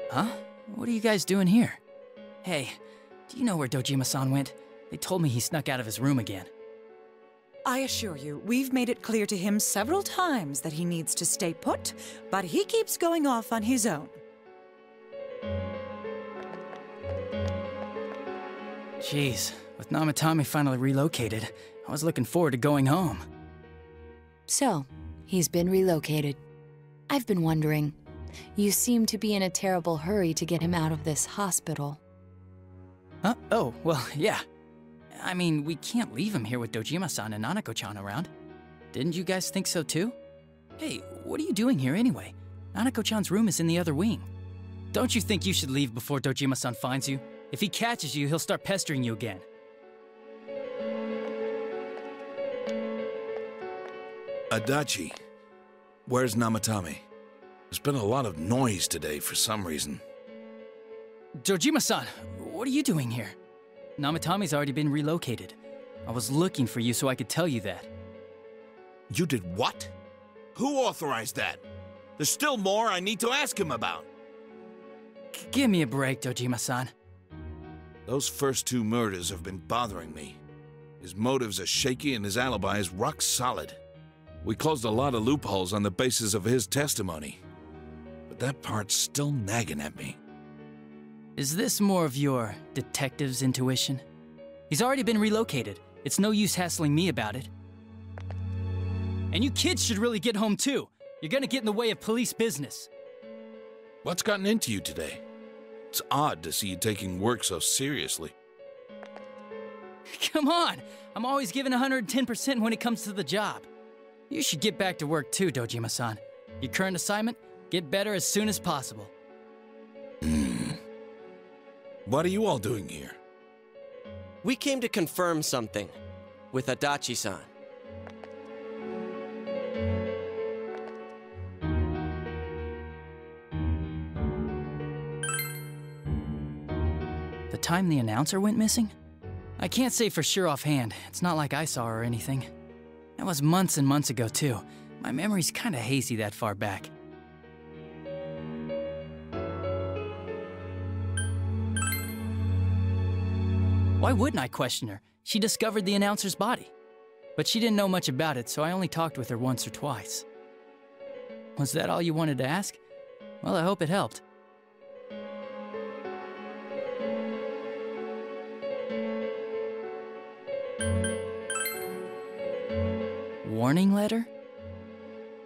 Huh? What are you guys doing here? Hey, do you know where Dojima-san went? They told me he snuck out of his room again. I assure you, we've made it clear to him several times that he needs to stay put, but he keeps going off on his own. Jeez, with Namatame finally relocated, I was looking forward to going home. So, he's been relocated. I've been wondering, you seem to be in a terrible hurry to get him out of this hospital. Huh? Oh, well, yeah. I mean, we can't leave him here with Dojima-san and Nanako-chan around. Didn't you guys think so too? Hey, what are you doing here anyway? Nanako-chan's room is in the other wing. Don't you think you should leave before Dojima-san finds you? If he catches you, he'll start pestering you again. Adachi, Where's Namatame? There's been a lot of noise today for some reason. Dojima-san, what are you doing here? Namatame's already been relocated. I was looking for you so I could tell you that. You did what? Who authorized that? There's still more I need to ask him about. Give me a break, Dojima-san. Those first 2 murders have been bothering me. His motives are shaky and his alibi is rock solid. We closed a lot of loopholes on the basis of his testimony. But that part's still nagging at me. Is this more of your detective's intuition? He's already been relocated. It's no use hassling me about it. And you kids should really get home too. You're gonna get in the way of police business. What's gotten into you today? It's odd to see you taking work so seriously. Come on! I'm always giving 110% when it comes to the job. You should get back to work too, Dojima-san. Your current assignment, get better as soon as possible. What are you all doing here? We came to confirm something with Adachi-san. The time the announcer went missing? I can't say for sure offhand. It's not like I saw her or anything. That was months and months ago, too. My memory's kinda hazy that far back. Why wouldn't I question her? She discovered the announcer's body. But she didn't know much about it, so I only talked with her once or twice. Was that all you wanted to ask? Well, I hope it helped. Warning letter?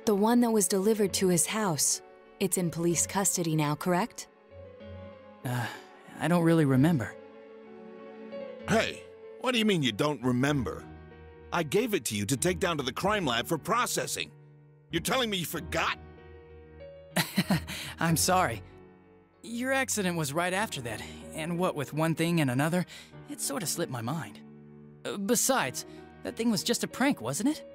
The one that was delivered to his house. It's in police custody now, correct? I don't really remember. Hey, what do you mean you don't remember? I gave it to you to take down to the crime lab for processing. You're telling me you forgot? I'm sorry. Your accident was right after that, and what with one thing and another, it sort of slipped my mind. Besides, that thing was just a prank, wasn't it?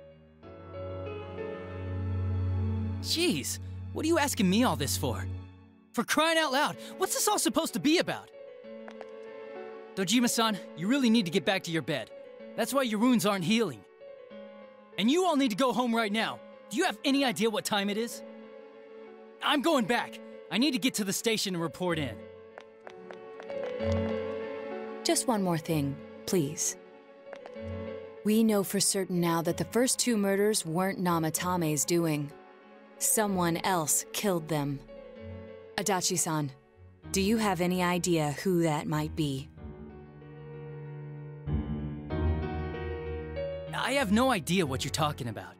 Jeez, what are you asking me all this for? For crying out loud, what's this all supposed to be about? Dojima-san, you really need to get back to your bed. That's why your wounds aren't healing. And you all need to go home right now. Do you have any idea what time it is? I'm going back. I need to get to the station and report in. Just one more thing, please. We know for certain now that the first 2 murders weren't Namatame's doing. Someone else killed them. Adachi-san, do you have any idea who that might be? I have no idea what you're talking about.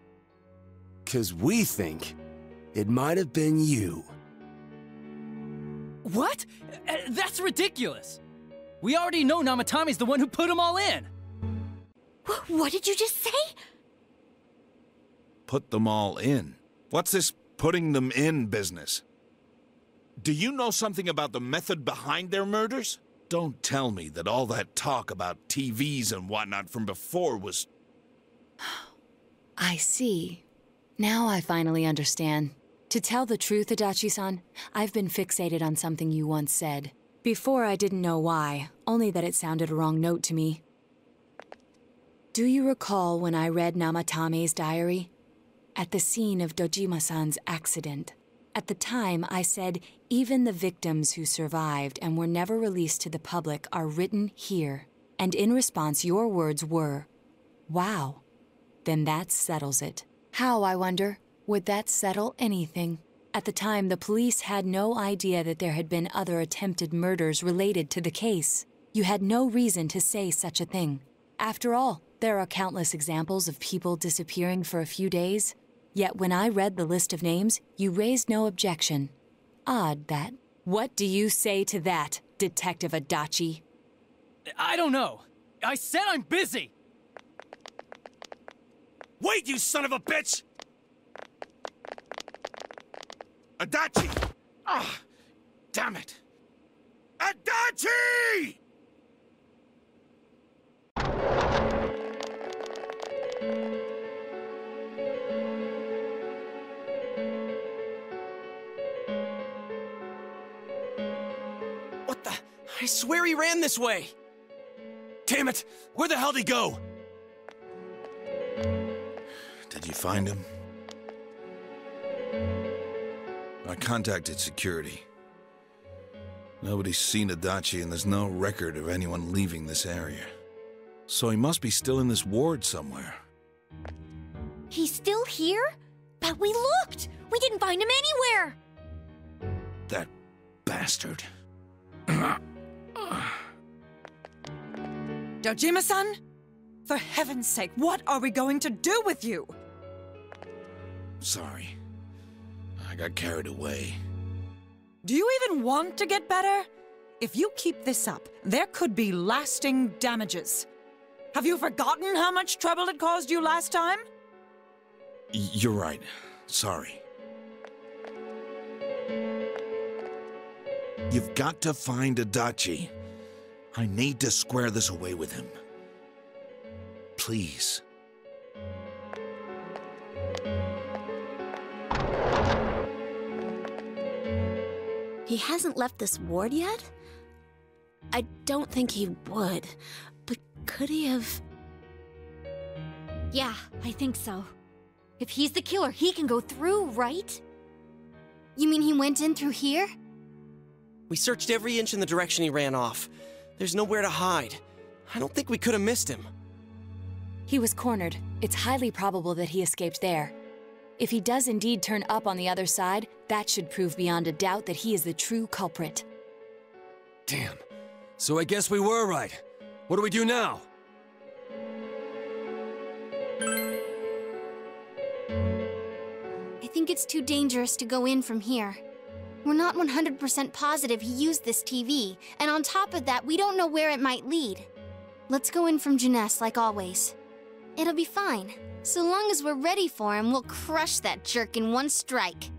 'Cause we think it might have been you. What? That's ridiculous! We already know Namatame's the one who put them all in! What did you just say? Put them all in? What's this putting them in business? Do you know something about the method behind their murders? Don't tell me that all that talk about TVs and whatnot from before was... I see. Now I finally understand. To tell the truth, Adachi-san, I've been fixated on something you once said. Before I didn't know why, only that it sounded a wrong note to me. Do you recall when I read Namatame's diary? At the scene of Dojima-san's accident. At the time, I said, even the victims who survived and were never released to the public are written here. And in response, your words were, wow. Then that settles it. How, I wonder, would that settle anything? At the time, the police had no idea that there had been other attempted murders related to the case. You had no reason to say such a thing. After all, there are countless examples of people disappearing for a few days. Yet when I read the list of names, you raised no objection. Odd that. What do you say to that, Detective Adachi? I don't know. I said I'm busy! Wait, you son of a bitch! Adachi! Ah, damn it! Adachi! I swear he ran this way! Damn it! Where the hell did he go? Did you find him? I contacted security. Nobody's seen Adachi, and there's no record of anyone leaving this area. So he must be still in this ward somewhere. He's still here? But we looked! We didn't find him anywhere! That bastard. Dojima-san? For heaven's sake, what are we going to do with you? Sorry. I got carried away. Do you even want to get better? If you keep this up, there could be lasting damages. Have you forgotten how much trouble it caused you last time? You're right. Sorry. You've got to find Adachi. I need to square this away with him. Please. He hasn't left this ward yet? I don't think he would, but could he have... Yeah, I think so. If he's the killer, he can go through, right? You mean he went in through here? We searched every inch in the direction he ran off. There's nowhere to hide. I don't think we could have missed him. He was cornered. It's highly probable that he escaped there. If he does indeed turn up on the other side, that should prove beyond a doubt that he is the true culprit. Damn. So I guess we were right. What do we do now? I think it's too dangerous to go in from here. We're not 100% positive he used this TV, and on top of that, we don't know where it might lead. Let's go in from Jeunesse like always. It'll be fine. So long as we're ready for him, we'll crush that jerk in one strike.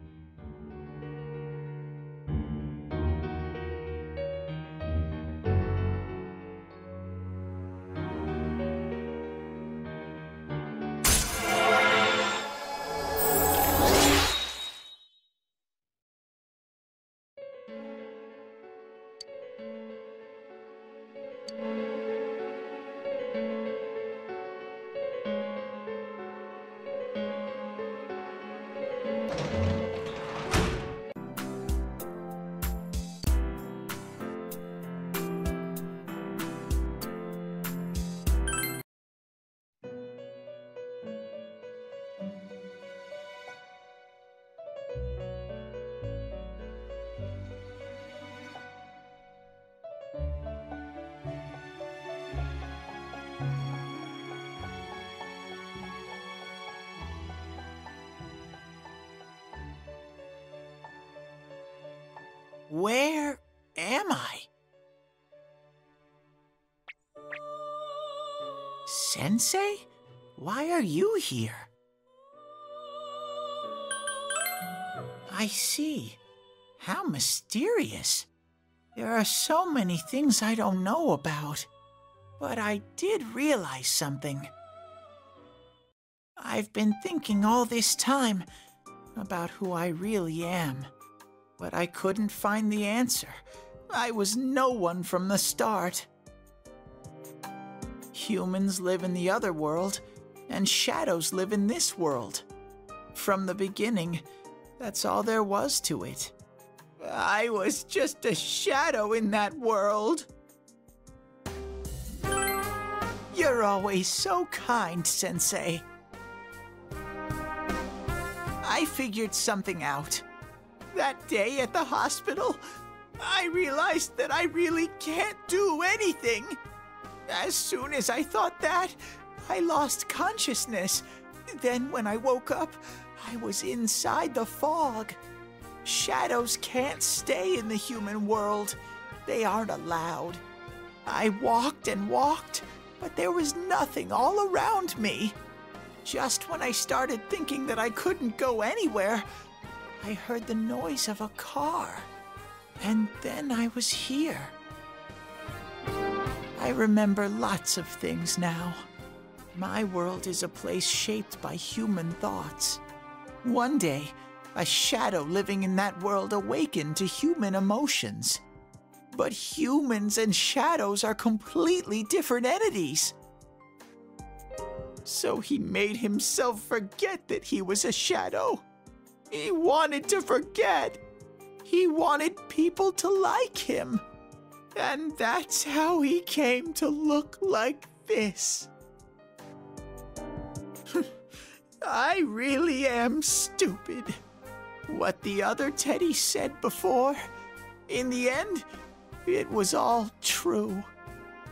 Where am I? Sensei? Why are you here? I see. How mysterious. There are so many things I don't know about. But I did realize something. I've been thinking all this time about who I really am. But I couldn't find the answer. I was no one from the start. Humans live in the other world, and shadows live in this world. From the beginning, that's all there was to it. I was just a shadow in that world. You're always so kind, Sensei. I figured something out. That day at the hospital, I realized that I really can't do anything. As soon as I thought that, I lost consciousness. Then when I woke up, I was inside the fog. Shadows can't stay in the human world. They aren't allowed. I walked and walked, but there was nothing all around me. Just when I started thinking that I couldn't go anywhere, I heard the noise of a car, and then I was here. I remember lots of things now. My world is a place shaped by human thoughts. One day, a shadow living in that world awakened to human emotions. But humans and shadows are completely different entities. So he made himself forget that he was a shadow. He wanted to forget. He wanted people to like him. And that's how he came to look like this. I really am stupid. What the other Teddy said before, in the end, it was all true.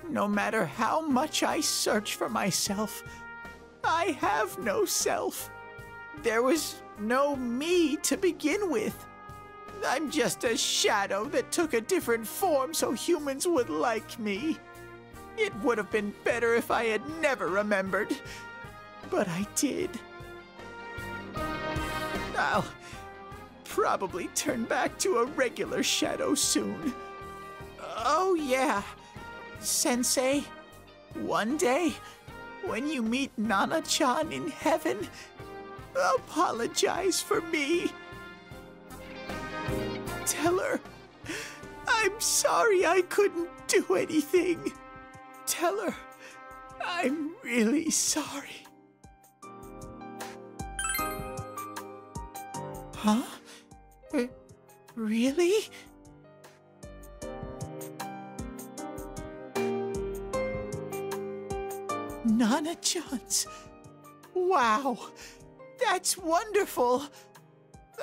No matter how much I search for myself, I have no self. There was no me to begin with. I'm just a shadow that took a different form so humans would like me. It would have been better if I had never remembered, but I did. I'll probably turn back to a regular shadow soon. Oh yeah, Sensei, one day, when you meet Nana-chan in heaven, apologize for me. Tell her, I'm sorry I couldn't do anything. Tell her, I'm really sorry. Huh? Really? Nana-chan's. Wow, that's wonderful.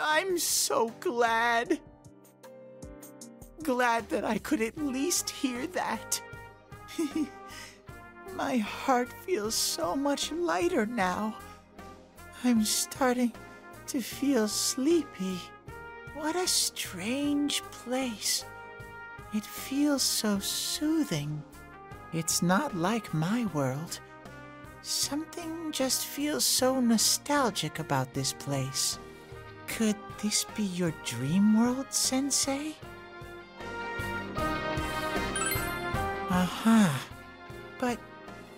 I'm so glad. Glad that I could at least hear that. My heart feels so much lighter now. I'm starting to feel sleepy. What a strange place. It feels so soothing. It's not like my world. Something just feels so nostalgic about this place. Could this be your dream world, Sensei? Uh-huh. But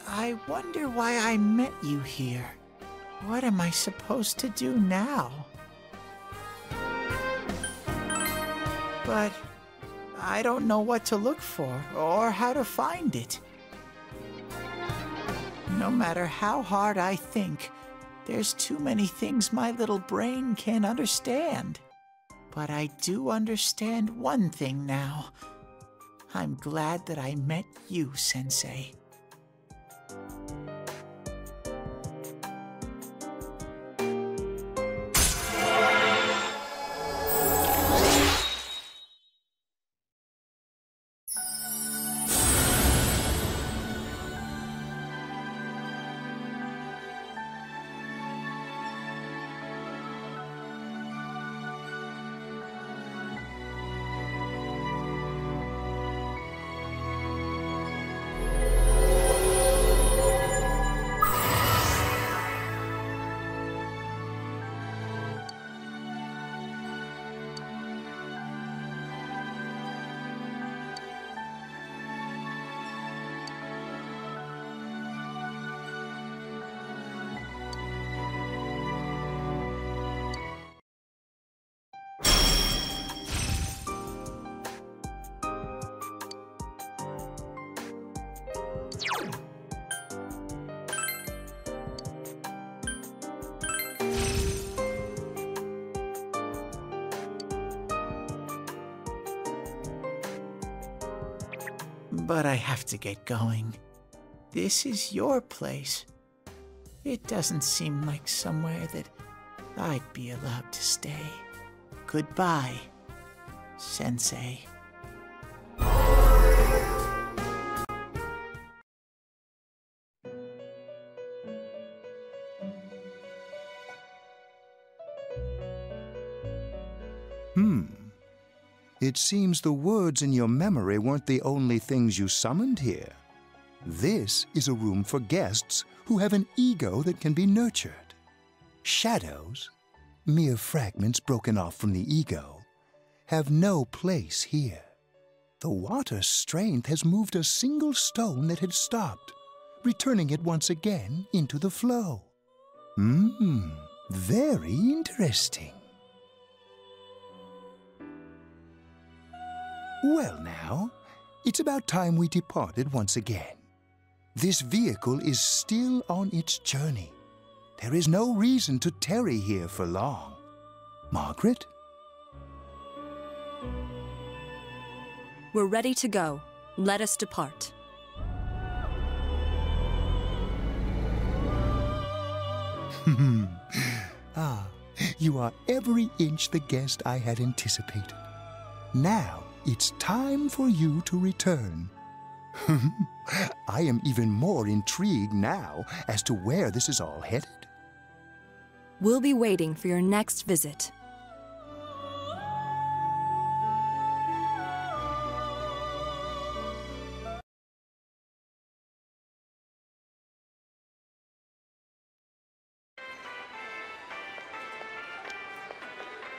I wonder why I met you here. What am I supposed to do now? But I don't know what to look for or how to find it. No matter how hard I think, there's too many things my little brain can't understand. But I do understand one thing now. I'm glad that I met you, Sensei. But I have to get going. This is your place. It doesn't seem like somewhere that I'd be allowed to stay. Goodbye, Sensei. It seems the words in your memory weren't the only things you summoned here. This is a room for guests who have an ego that can be nurtured. Shadows, mere fragments broken off from the ego, have no place here. The water's strength has moved a single stone that had stopped, returning it once again into the flow. Very interesting. Well now, it's about time we departed once again. This vehicle is still on its journey. There is no reason to tarry here for long. Margaret? We're ready to go. Let us depart. Ah, you are every inch the guest I had anticipated. Now it's time for you to return. I am even more intrigued now as to where this is all headed. We'll be waiting for your next visit.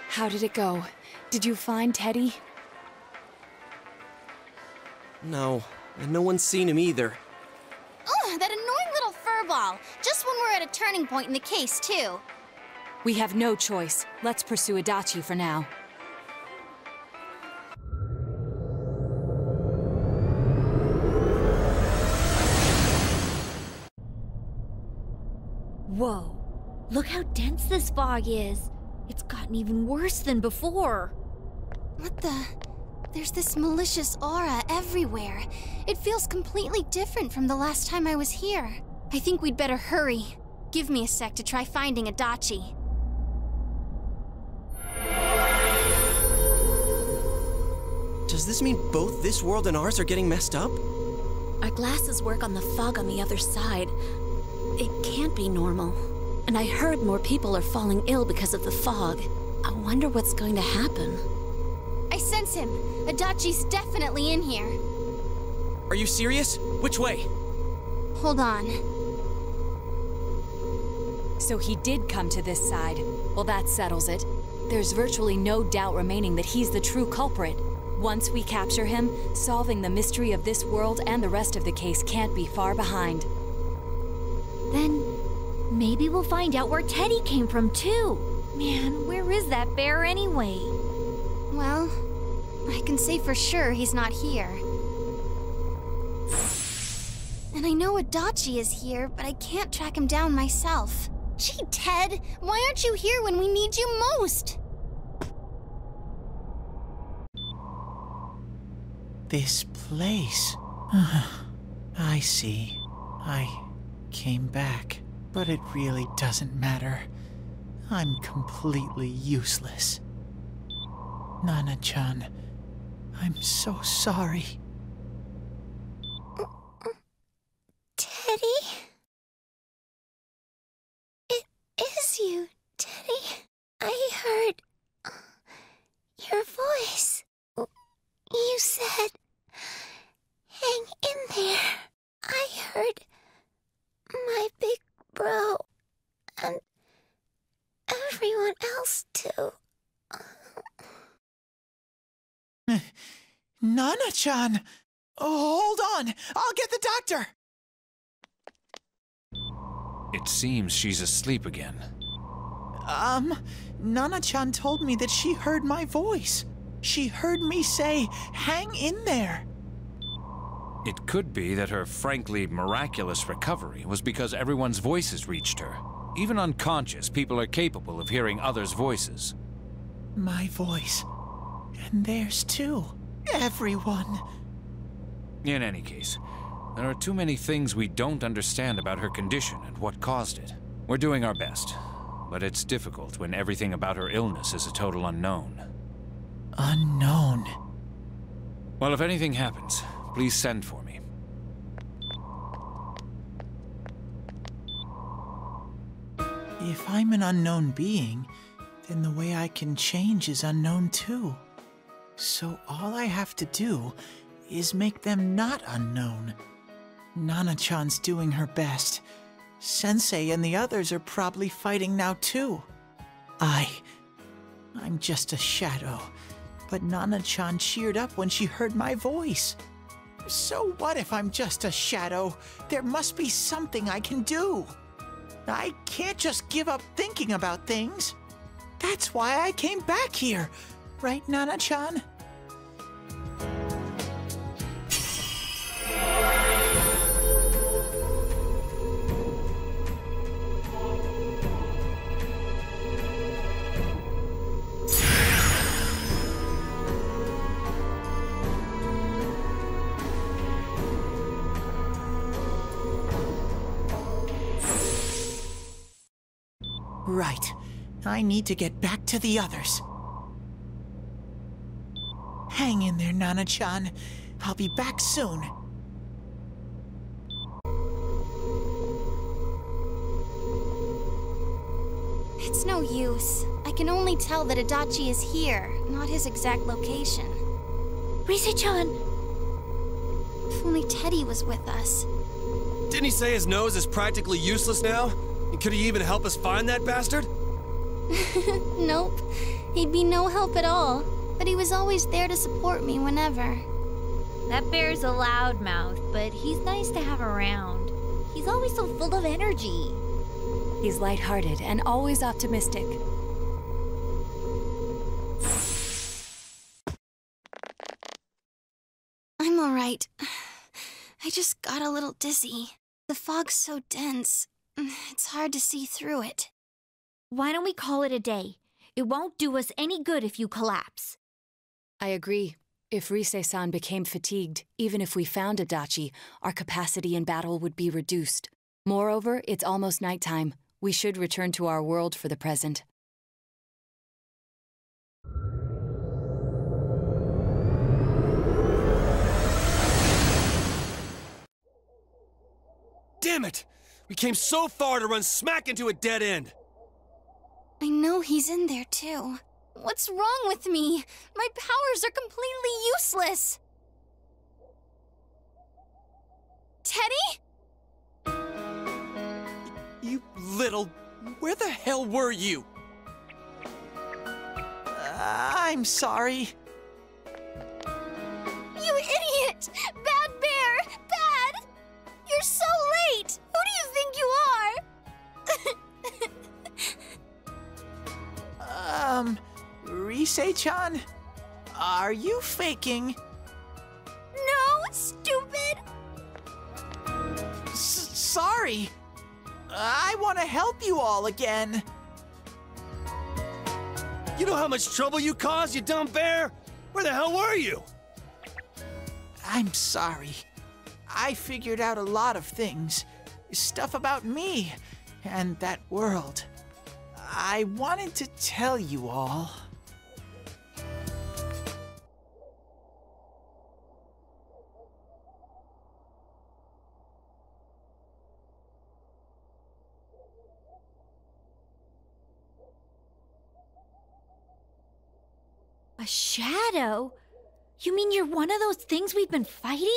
How did it go? Did you find Teddy? No, and no one's seen him either. Ugh, that annoying little furball. Just when we're at a turning point in the case, too. We have no choice. Let's pursue Adachi for now. Whoa. Look how dense this fog is. It's gotten even worse than before. What the? There's this malicious aura everywhere. It feels completely different from the last time I was here. I think we'd better hurry. Give me a sec to try finding Adachi. Does this mean both this world and ours are getting messed up? Our glasses work on the fog on the other side. It can't be normal. And I heard more people are falling ill because of the fog. I wonder what's going to happen. I sense him. Adachi's definitely in here. Are you serious? Which way? Hold on. So he did come to this side. Well, that settles it. There's virtually no doubt remaining that he's the true culprit. Once we capture him, solving the mystery of this world and the rest of the case can't be far behind. Then maybe we'll find out where Teddy came from, too. Man, where is that bear anyway? Well, I can say for sure he's not here. And I know Adachi is here, but I can't track him down myself. Gee, Ted, why aren't you here when we need you most? This place. I see. I came back, but it really doesn't matter. I'm completely useless. Nana-chan, I'm so sorry. Teddy? It is you, Teddy. I heard your voice. You said, hang in there. I heard my big bro and everyone else too. Nana-chan! Oh, hold on! I'll get the doctor! It seems she's asleep again. Nana-chan told me that she heard my voice. She heard me say, hang in there. It could be that her frankly miraculous recovery was because everyone's voices reached her. Even unconscious, people are capable of hearing others' voices. My voice. And theirs too. Everyone. In any case, there are too many things we don't understand about her condition and what caused it. We're doing our best, but it's difficult when everything about her illness is a total unknown. Unknown? Well, if anything happens, please send for me. If I'm an unknown being, then the way I can change is unknown too. So all I have to do is make them not unknown. Nana-chan's doing her best. Sensei and the others are probably fighting now too. I'm just a shadow. But Nana-chan cheered up when she heard my voice. So what if I'm just a shadow? There must be something I can do. I can't just give up thinking about things. That's why I came back here. Right, Nana-chan? Right. I need to get back to the others. Hang in there, Nana-chan. I'll be back soon. It's no use. I can only tell that Adachi is here, not his exact location. Rise-chan! If only Teddy was with us. Didn't he say his nose is practically useless now? And could he even help us find that bastard? Nope. He'd be no help at all. But he was always there to support me whenever. That bear's a loudmouth, but he's nice to have around. He's always so full of energy. He's lighthearted and always optimistic. I'm alright. I just got a little dizzy. The fog's so dense, it's hard to see through it. Why don't we call it a day? It won't do us any good if you collapse. I agree. If Rise-san became fatigued, even if we found Adachi, our capacity in battle would be reduced. Moreover, it's almost nighttime. We should return to our world for the present. Damn it! We came so far to run smack into a dead end! I know he's in there too. What's wrong with me? My powers are completely useless. Teddy? You little... Where the hell were you? I'm sorry. You idiot! Bad bear! Bad! You're so late! Who do you think you are? Rise-chan? Are you faking? No, stupid! Sorry. I want to help you all again. You know how much trouble you caused, you dumb bear? Where the hell were you? I'm sorry. I figured out a lot of things. Stuff about me and that world. I wanted to tell you all. A shadow? You mean you're one of those things we've been fighting?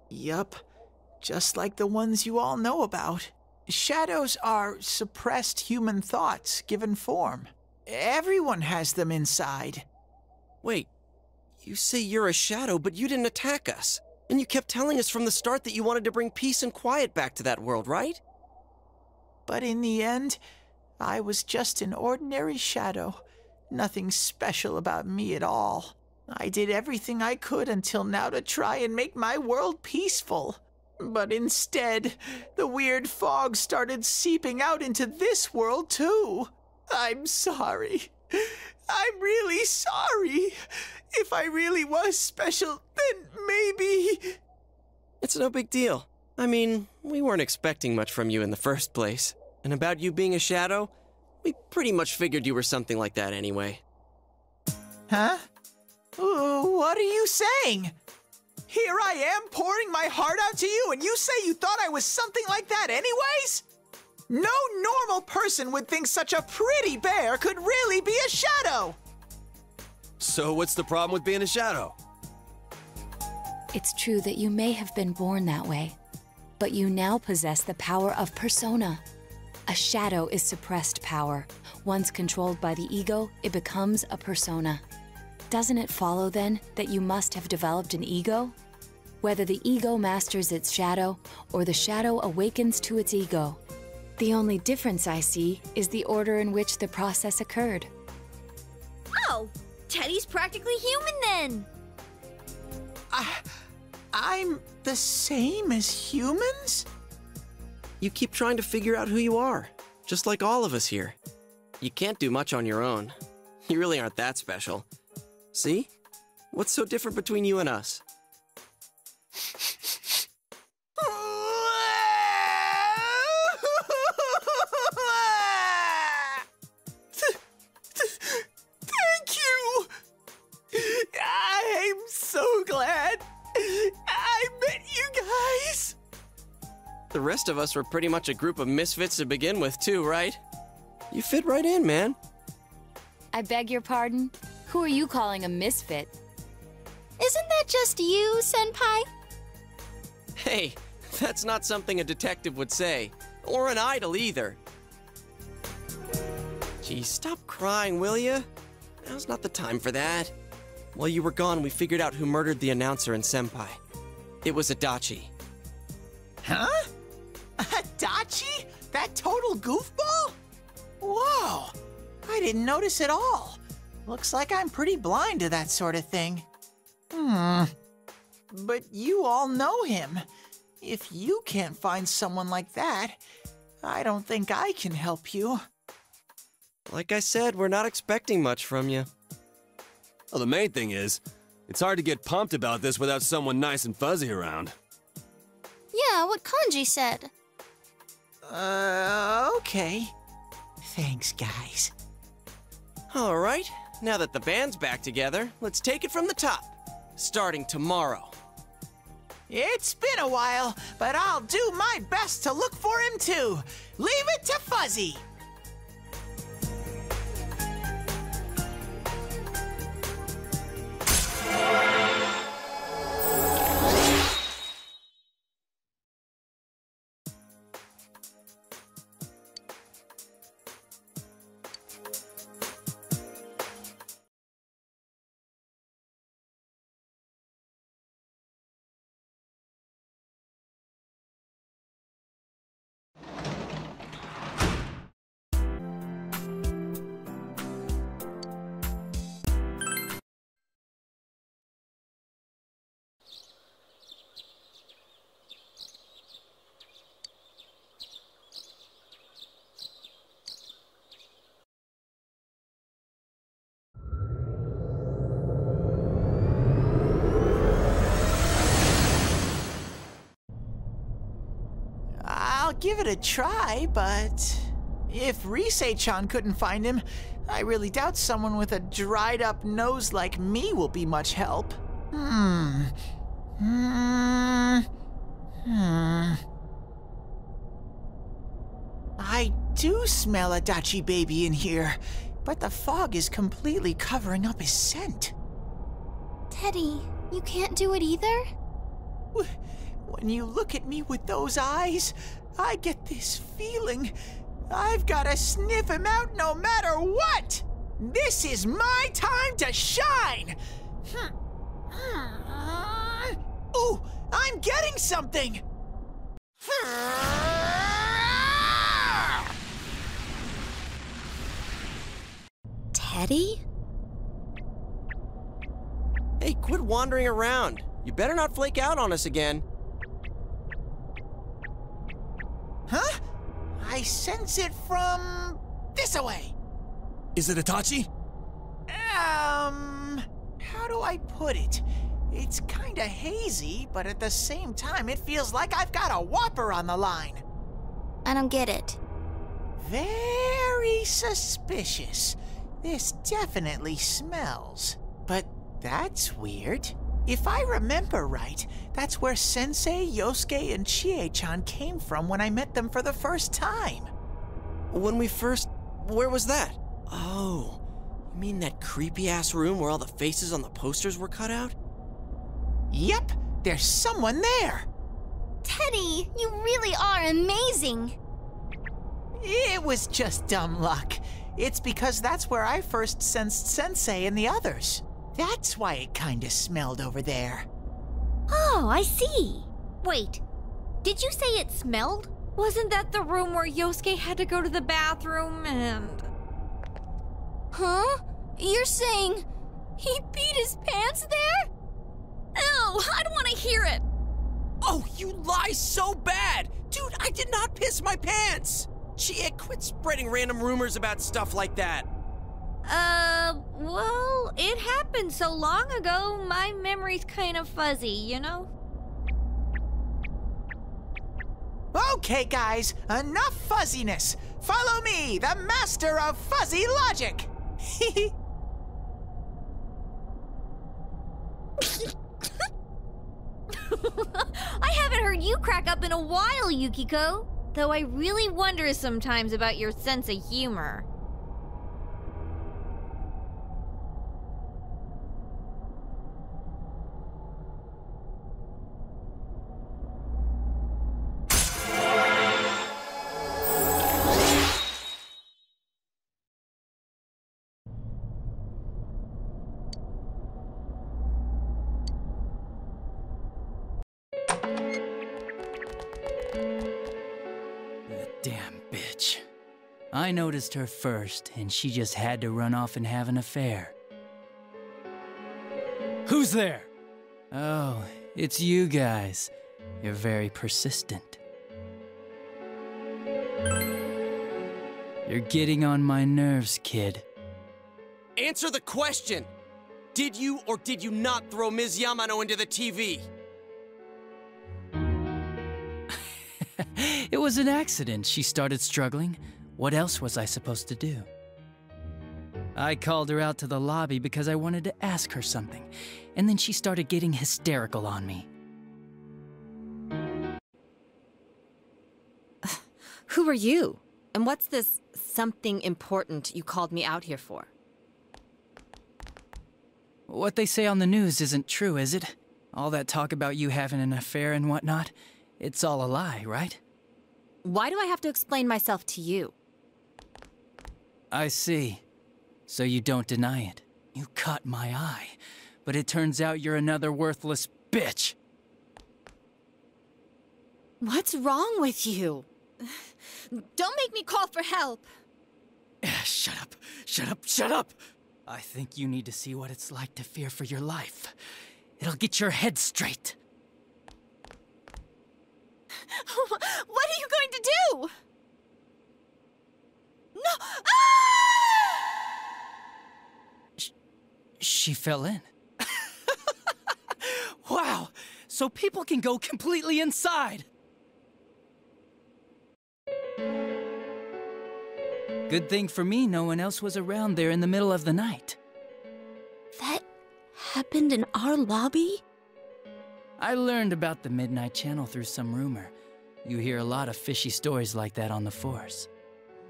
Yup. Just like the ones you all know about. Shadows are suppressed human thoughts given form. Everyone has them inside. Wait, you say you're a shadow, but you didn't attack us. And you kept telling us from the start that you wanted to bring peace and quiet back to that world, right? But in the end, I was just an ordinary shadow. Nothing special about me at all. I did everything I could until now to try and make my world peaceful. But instead, the weird fog started seeping out into this world too. I'm sorry. I'm really sorry. If I really was special, then maybe... It's no big deal. I mean, we weren't expecting much from you in the first place. And about you being a shadow, we pretty much figured you were something like that anyway. Huh? What are you saying? Here I am pouring my heart out to you, and you say you thought I was something like that anyways? No normal person would think such a pretty bear could really be a shadow! So what's the problem with being a shadow? It's true that you may have been born that way, but you now possess the power of persona. A shadow is suppressed power. Once controlled by the ego, it becomes a persona. Doesn't it follow, then, that you must have developed an ego? Whether the ego masters its shadow, or the shadow awakens to its ego. The only difference I see is the order in which the process occurred. Oh, Teddy's practically human then! I'm the same as humans? You keep trying to figure out who you are, just like all of us here. You can't do much on your own. You really aren't that special. See? What's so different between you and us? The rest of us were pretty much a group of misfits to begin with, too, right? You fit right in, man. I beg your pardon? Who are you calling a misfit? Isn't that just you, Senpai? Hey, that's not something a detective would say. Or an idol, either. Geez, stop crying, will ya? Now's not the time for that. While you were gone, we figured out who murdered the announcer and Senpai. It was Adachi. Huh? Adachi? That total goofball? Whoa! I didn't notice at all. Looks like I'm pretty blind to that sort of thing. But you all know him. If you can't find someone like that, I don't think I can help you. Like I said, we're not expecting much from you. Well, the main thing is, it's hard to get pumped about this without someone nice and fuzzy around. Yeah, what Kanji said. Okay. Thanks, guys. All right, now that the band's back together, let's take it from the top. Starting tomorrow. It's been a while, but I'll do my best to look for him too. Leave it to Fuzzy. I'll give it a try, but if Risei-chan couldn't find him, I really doubt someone with a dried-up nose like me will be much help. I do smell Adachi baby in here, but the fog is completely covering up his scent. Teddy, you can't do it either? When you look at me with those eyes, I get this feeling I've gotta sniff him out no matter what! This is my time to shine! Ooh, I'm getting something! Teddy? Hey, quit wandering around. You better not flake out on us again. Huh? I sense it from this-a-way. Is it Itachi? How do I put it? It's kinda hazy, but at the same time, it feels like I've got a whopper on the line. I don't get it. Very suspicious. This definitely smells. But that's weird. If I remember right, that's where Sensei, Yosuke, and Chie-chan came from when I met them for the first time. Where was that? Oh, you mean that creepy-ass room where all the faces on the posters were cut out? Yep, there's someone there. Teddy, you really are amazing. It was just dumb luck. It's because that's where I first sensed Sensei and the others. That's why it kinda smelled over there. Oh, I see. Wait, did you say it smelled? Wasn't that the room where Yosuke had to go to the bathroom and... Huh? You're saying he peed his pants there? Ew, I don't want to hear it. Oh, you lie so bad! Dude, I did not piss my pants! Chie, quit spreading random rumors about stuff like that. Well, it happened so long ago, my memory's kind of fuzzy, you know? Okay, guys, enough fuzziness. Follow me, the master of fuzzy logic. I haven't heard you crack up in a while, Yukiko. Though I really wonder sometimes about your sense of humor. Damn bitch. I noticed her first, and she just had to run off and have an affair. Who's there? Oh, it's you guys. You're very persistent. You're getting on my nerves, kid. Answer the question! Did you or did you not throw Ms. Yamano into the TV? It was an accident. She started struggling. What else was I supposed to do? I called her out to the lobby because I wanted to ask her something, and then she started getting hysterical on me. Who are you? And what's this something important you called me out here for? What they say on the news isn't true, is it? All that talk about you having an affair and whatnot, it's all a lie, right? Why do I have to explain myself to you? I see. So you don't deny it. You caught my eye. But it turns out you're another worthless bitch. What's wrong with you? Don't make me call for help. Shut up. Shut up. Shut up. I think you need to see what it's like to fear for your life. It'll get your head straight. What are you going to do? No! Ah! She fell in. Wow! So people can go completely inside! Good thing for me, no one else was around there in the middle of the night. That happened in our lobby? I learned about the Midnight Channel through some rumor. You hear a lot of fishy stories like that on the Force.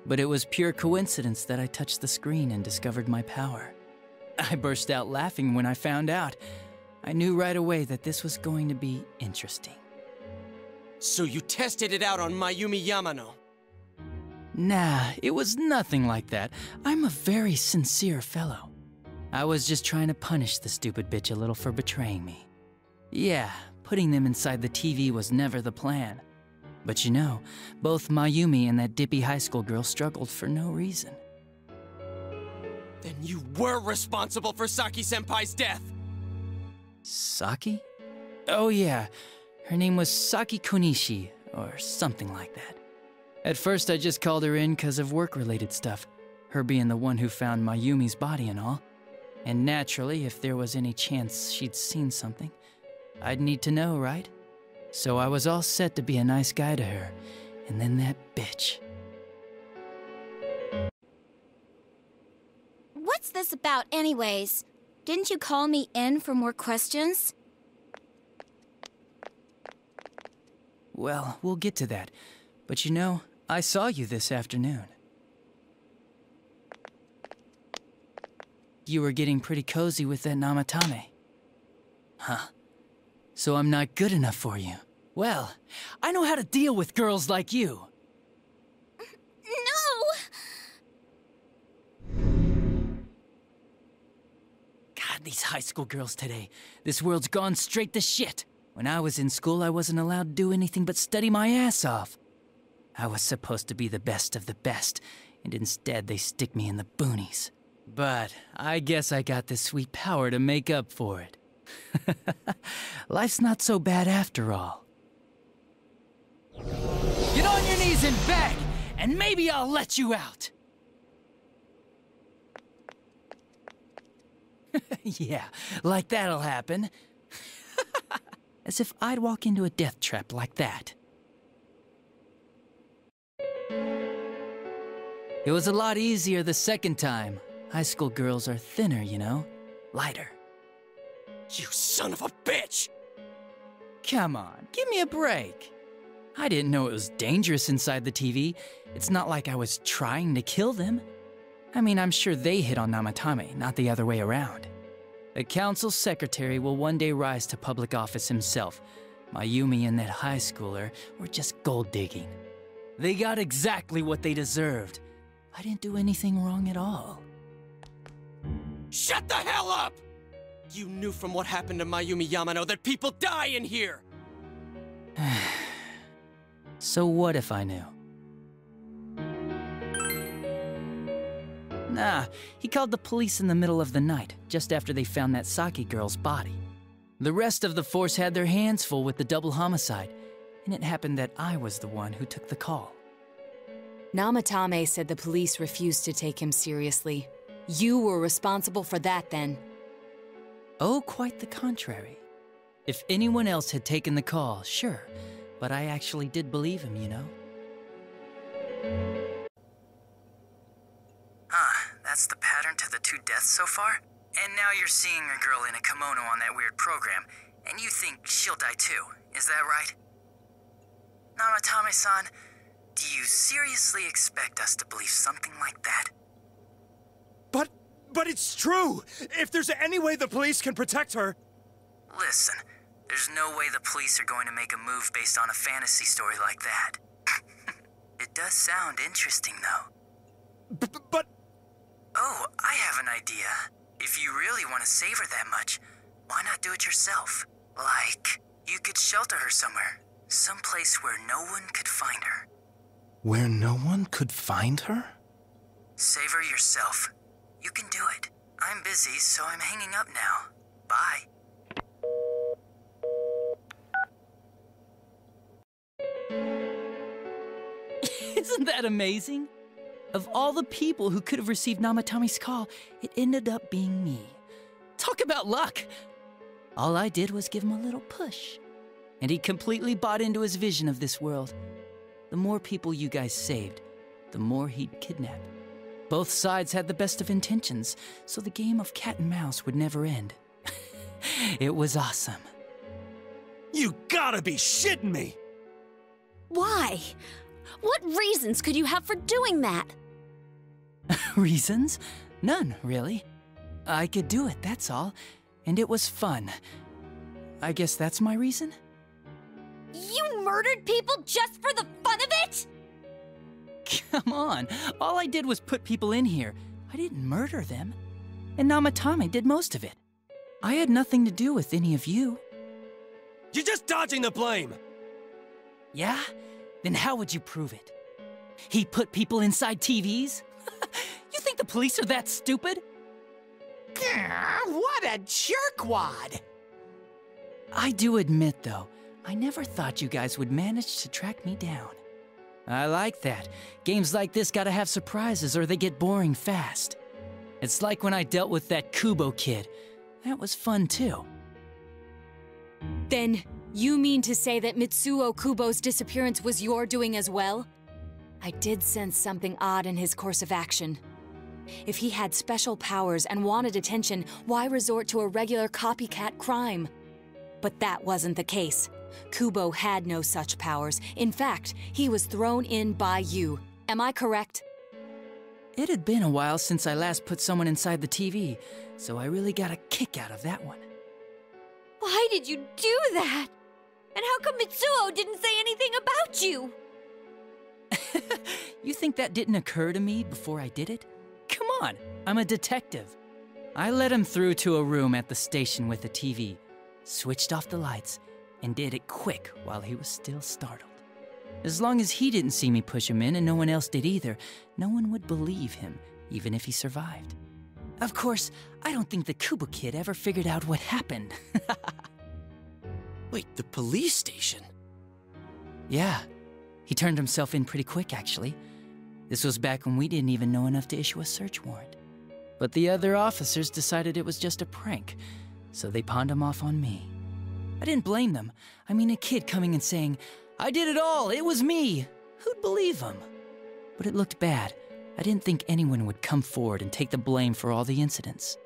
But it was pure coincidence that I touched the screen and discovered my power. I burst out laughing when I found out. I knew right away that this was going to be interesting. So you tested it out on Mayumi Yamano? Nah, it was nothing like that. I'm a very sincere fellow. I was just trying to punish the stupid bitch a little for betraying me. Yeah, putting them inside the TV was never the plan. But you know, both Mayumi and that dippy high school girl struggled for no reason. Then you were responsible for Saki-senpai's death! Saki? Oh yeah, her name was Saki Konishi, or something like that. At first I just called her in because of work-related stuff, her being the one who found Mayumi's body and all. And naturally, if there was any chance she'd seen something, I'd need to know, right? So I was all set to be a nice guy to her, and then that bitch. What's this about anyways? Didn't you call me in for more questions? Well, we'll get to that. But you know, I saw you this afternoon. You were getting pretty cozy with that Namatame. Huh? So I'm not good enough for you. Well, I know how to deal with girls like you. God, these high school girls today. This world's gone straight to shit. When I was in school, I wasn't allowed to do anything but study my ass off. I was supposed to be the best of the best, and instead they stick me in the boonies. But I guess I got this sweet power to make up for it. Life's not so bad after all. Get on your knees and beg, and maybe I'll let you out. Yeah, like that'll happen. As if I'd walk into a death trap like that. It was a lot easier the second time. High school girls are thinner, you know? Lighter. You son of a bitch! Come on, give me a break. I didn't know it was dangerous inside the TV. It's not like I was trying to kill them. I mean, I'm sure they hit on Namatame, not the other way around. The council secretary will one day rise to public office himself. Mayumi and that high schooler were just gold digging. They got exactly what they deserved. I didn't do anything wrong at all. Shut the hell up! You knew from what happened to Mayumi Yamano that people die in here! So what if I knew? Nah, he called the police in the middle of the night, just after they found that Saki girl's body. The rest of the force had their hands full with the double homicide, and it happened that I was the one who took the call. Namatame said the police refused to take him seriously. You were responsible for that then. Oh, quite the contrary. If anyone else had taken the call, sure, but I actually did believe him, you know? That's the pattern to the 2 deaths so far? And now you're seeing a girl in a kimono on that weird program, and you think she'll die too, is that right? Namatame-san, do you seriously expect us to believe something like that? But it's true! If there's any way the police can protect her... Listen, there's no way the police are going to make a move based on a fantasy story like that. It does sound interesting, though. But... Oh, I have an idea. If you really want to save her that much, why not do it yourself? Like, you could shelter her somewhere. Someplace where no one could find her. Where no one could find her? Save her yourself. You can do it. I'm busy, so I'm hanging up now. Bye. Isn't that amazing? Of all the people who could have received Namatame's call, it ended up being me. Talk about luck! All I did was give him a little push, and he completely bought into his vision of this world. The more people you guys saved, the more he'd kidnap. Both sides had the best of intentions, so the game of cat and mouse would never end. It was awesome. You gotta be shitting me! Why? What reasons could you have for doing that? Reasons? None, really. I could do it, that's all. And it was fun. I guess that's my reason? You murdered people just for the fun of it? Come on, all I did was put people in here. I didn't murder them. And Namatame did most of it. I had nothing to do with any of you. You're just dodging the blame! Yeah? Then how would you prove it? He put people inside TVs? You think the police are that stupid? What a jerkwad! I do admit, though, I never thought you guys would manage to track me down. I like that. Games like this gotta have surprises or they get boring fast. It's like when I dealt with that Kubo kid. That was fun, too. Then, you mean to say that Mitsuo Kubo's disappearance was your doing as well? I did sense something odd in his course of action. If he had special powers and wanted attention, why resort to a regular copycat crime? But that wasn't the case. Kubo had no such powers. In fact, he was thrown in by you. Am I correct? It had been a while since I last put someone inside the TV, so I really got a kick out of that one. Why did you do that? And how come Mitsuo didn't say anything about you? You think that didn't occur to me before I did it? Come on, I'm a detective. I let him through to a room at the station with a TV, switched off the lights, and did it quick while he was still startled. As long as he didn't see me push him in and no one else did either, no one would believe him, even if he survived. Of course, I don't think the Kubo kid ever figured out what happened. Wait, the police station? Yeah, he turned himself in pretty quick, actually. This was back when we didn't even know enough to issue a search warrant. But the other officers decided it was just a prank, so they pawned him off on me. I didn't blame them. I mean, a kid coming and saying, "I did it all, it was me." Who'd believe him? But it looked bad. I didn't think anyone would come forward and take the blame for all the incidents.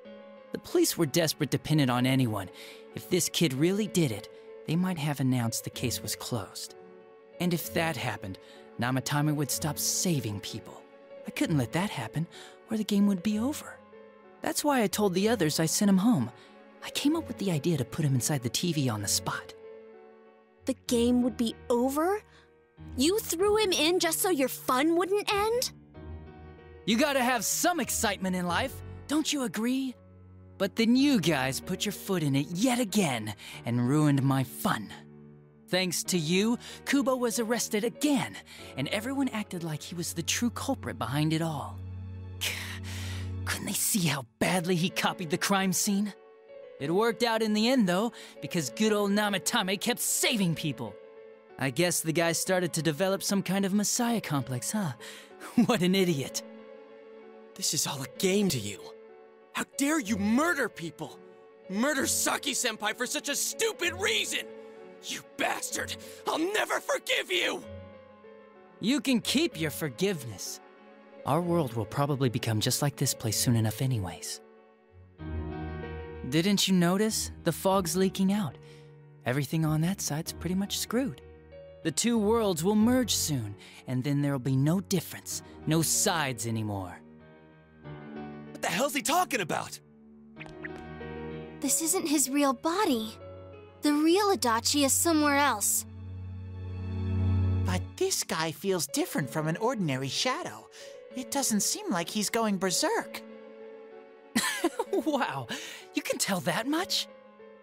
The police were desperate to pin it on anyone. If this kid really did it, they might have announced the case was closed. And if that happened, Namatame would stop saving people. I couldn't let that happen, or the game would be over. That's why I told the others I sent him home. I came up with the idea to put him inside the TV on the spot. The game would be over? You threw him in just so your fun wouldn't end? You gotta have some excitement in life, don't you agree? But then you guys put your foot in it yet again and ruined my fun. Thanks to you, Kubo was arrested again, and everyone acted like he was the true culprit behind it all. Couldn't they see how badly he copied the crime scene? It worked out in the end, though, because good old Namatame kept saving people. I guess the guy started to develop some kind of messiah complex, huh? What an idiot. This is all a game to you. How dare you murder people? Murder Saki-senpai for such a stupid reason! You bastard! I'll never forgive you! You can keep your forgiveness. Our world will probably become just like this place soon enough anyways. Didn't you notice? The fog's leaking out. Everything on that side's pretty much screwed. The two worlds will merge soon, and then there'll be no difference, no sides anymore. What the hell's he talking about? This isn't his real body. The real Adachi is somewhere else. But this guy feels different from an ordinary shadow. It doesn't seem like he's going berserk. Wow, you can tell that much?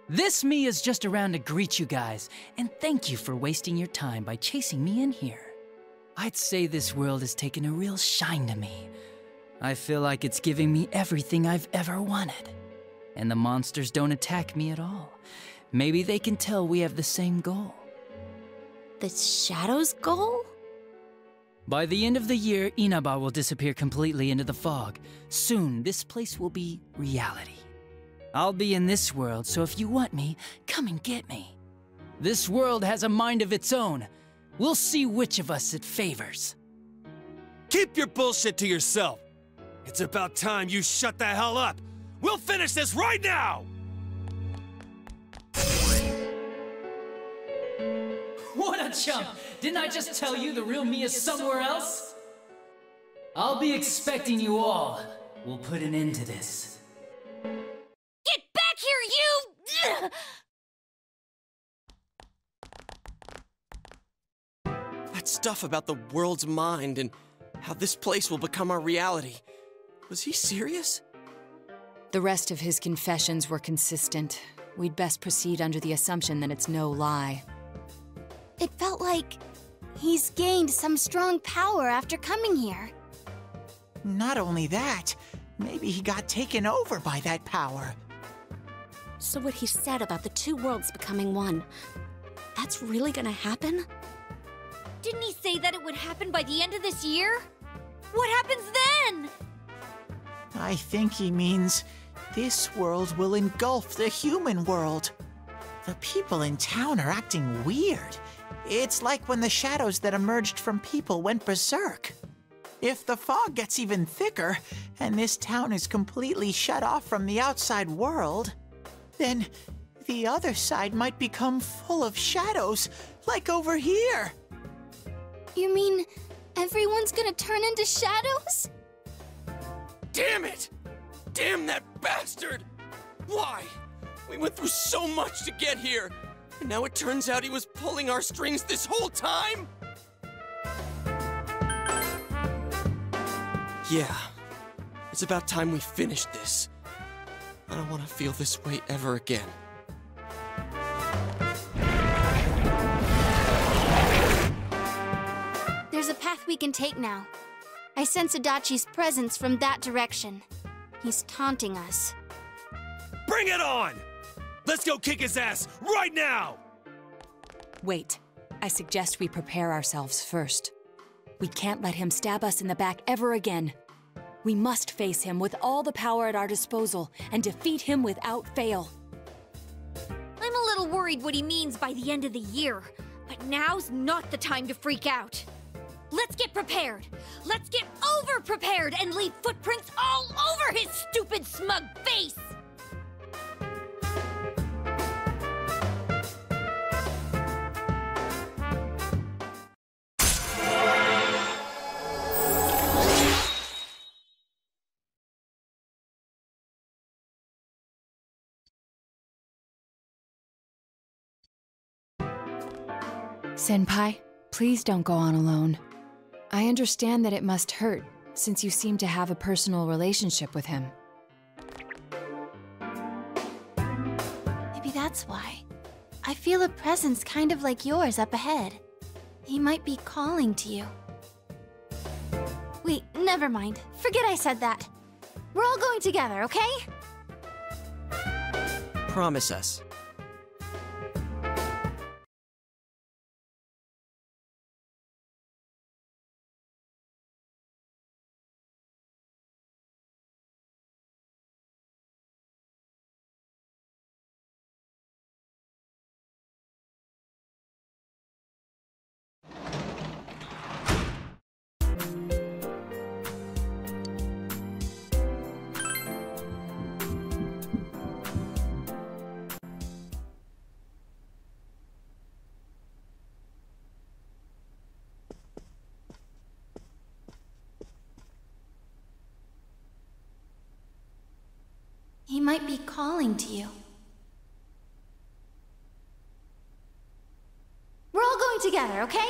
This me is just around to greet you guys, and thank you for wasting your time by chasing me in here. I'd say this world has taken a real shine to me. I feel like it's giving me everything I've ever wanted. And the monsters don't attack me at all. Maybe they can tell we have the same goal. The Shadow's goal? By the end of the year, Inaba will disappear completely into the fog. Soon, this place will be reality. I'll be in this world, so if you want me, come and get me. This world has a mind of its own. We'll see which of us it favors. Keep your bullshit to yourself. It's about time you shut the hell up. We'll finish this right now! What a chump! Didn't I just tell you the real me is somewhere else? I'll be expecting you all. We'll put an end to this. Get back here, you! That stuff about the world's mind and how this place will become our reality. Was he serious? The rest of his confessions were consistent. We'd best proceed under the assumption that it's no lie. It felt like he's gained some strong power after coming here. Not only that, maybe he got taken over by that power. So what he said about the two worlds becoming one, that's really gonna happen? Didn't he say that it would happen by the end of this year? What happens then? I think he means this world will engulf the human world. The people in town are acting weird. It's like when the shadows that emerged from people went berserk. If the fog gets even thicker, and this town is completely shut off from the outside world, then the other side might become full of shadows, like over here. You mean everyone's gonna turn into shadows? Damn it! Damn that bastard! Why? We went through so much to get here, and now it turns out he was pulling our strings this whole time? Yeah, it's about time we finished this. I don't want to feel this way ever again. There's a path we can take now. I sense Adachi's presence from that direction. He's taunting us. Bring it on! Let's go kick his ass right now! Wait. I suggest we prepare ourselves first. We can't let him stab us in the back ever again. We must face him with all the power at our disposal and defeat him without fail. I'm a little worried what he means by the end of the year, but now's not the time to freak out. Let's get prepared. Let's get over-prepared and leave footprints all over his stupid, smug face! Senpai, please don't go on alone. I understand that it must hurt, since you seem to have a personal relationship with him. Maybe that's why. I feel a presence kind of like yours up ahead. He might be calling to you. Wait, never mind. Forget I said that. We're all going together, okay? Promise us. He might be calling to you. We're all going together, okay?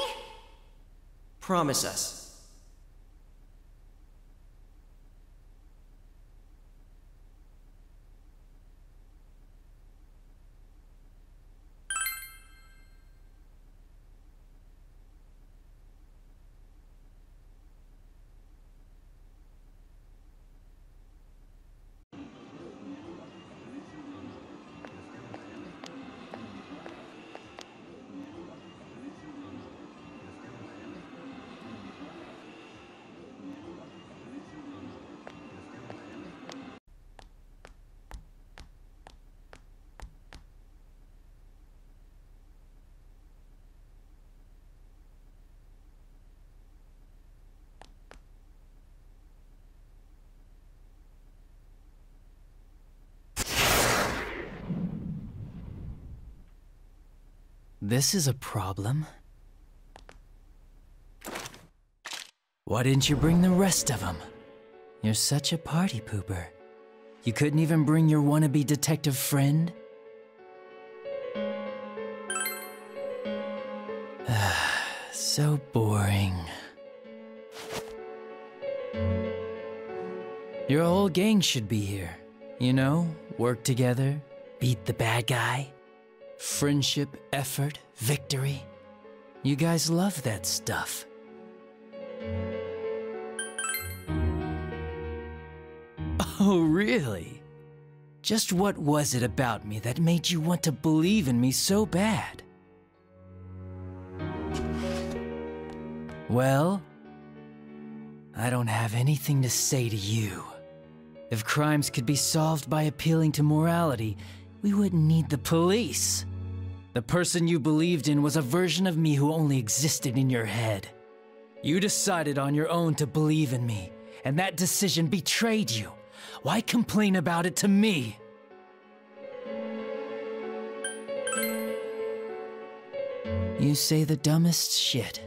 Promise us. This is a problem. Why didn't you bring the rest of them? You're such a party pooper. You couldn't even bring your wannabe detective friend? So boring. Your whole gang should be here. You know, work together, beat the bad guy. Friendship, effort, victory. You guys love that stuff. Oh, really? Just what was it about me that made you want to believe in me so bad? Well, I don't have anything to say to you. If crimes could be solved by appealing to morality, we wouldn't need the police. The person you believed in was a version of me who only existed in your head. You decided on your own to believe in me, and that decision betrayed you. Why complain about it to me? You say the dumbest shit.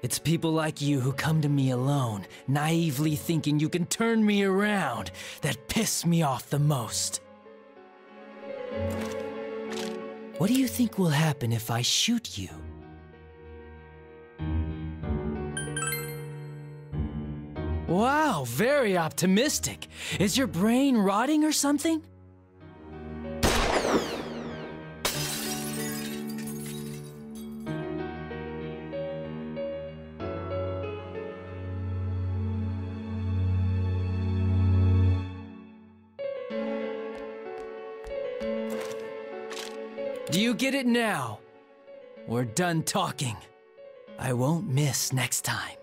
It's people like you who come to me alone, naively thinking you can turn me around, that piss me off the most. What do you think will happen if I shoot you? Wow, very optimistic. Is your brain rotting or something? Do you get it now? We're done talking. I won't miss next time.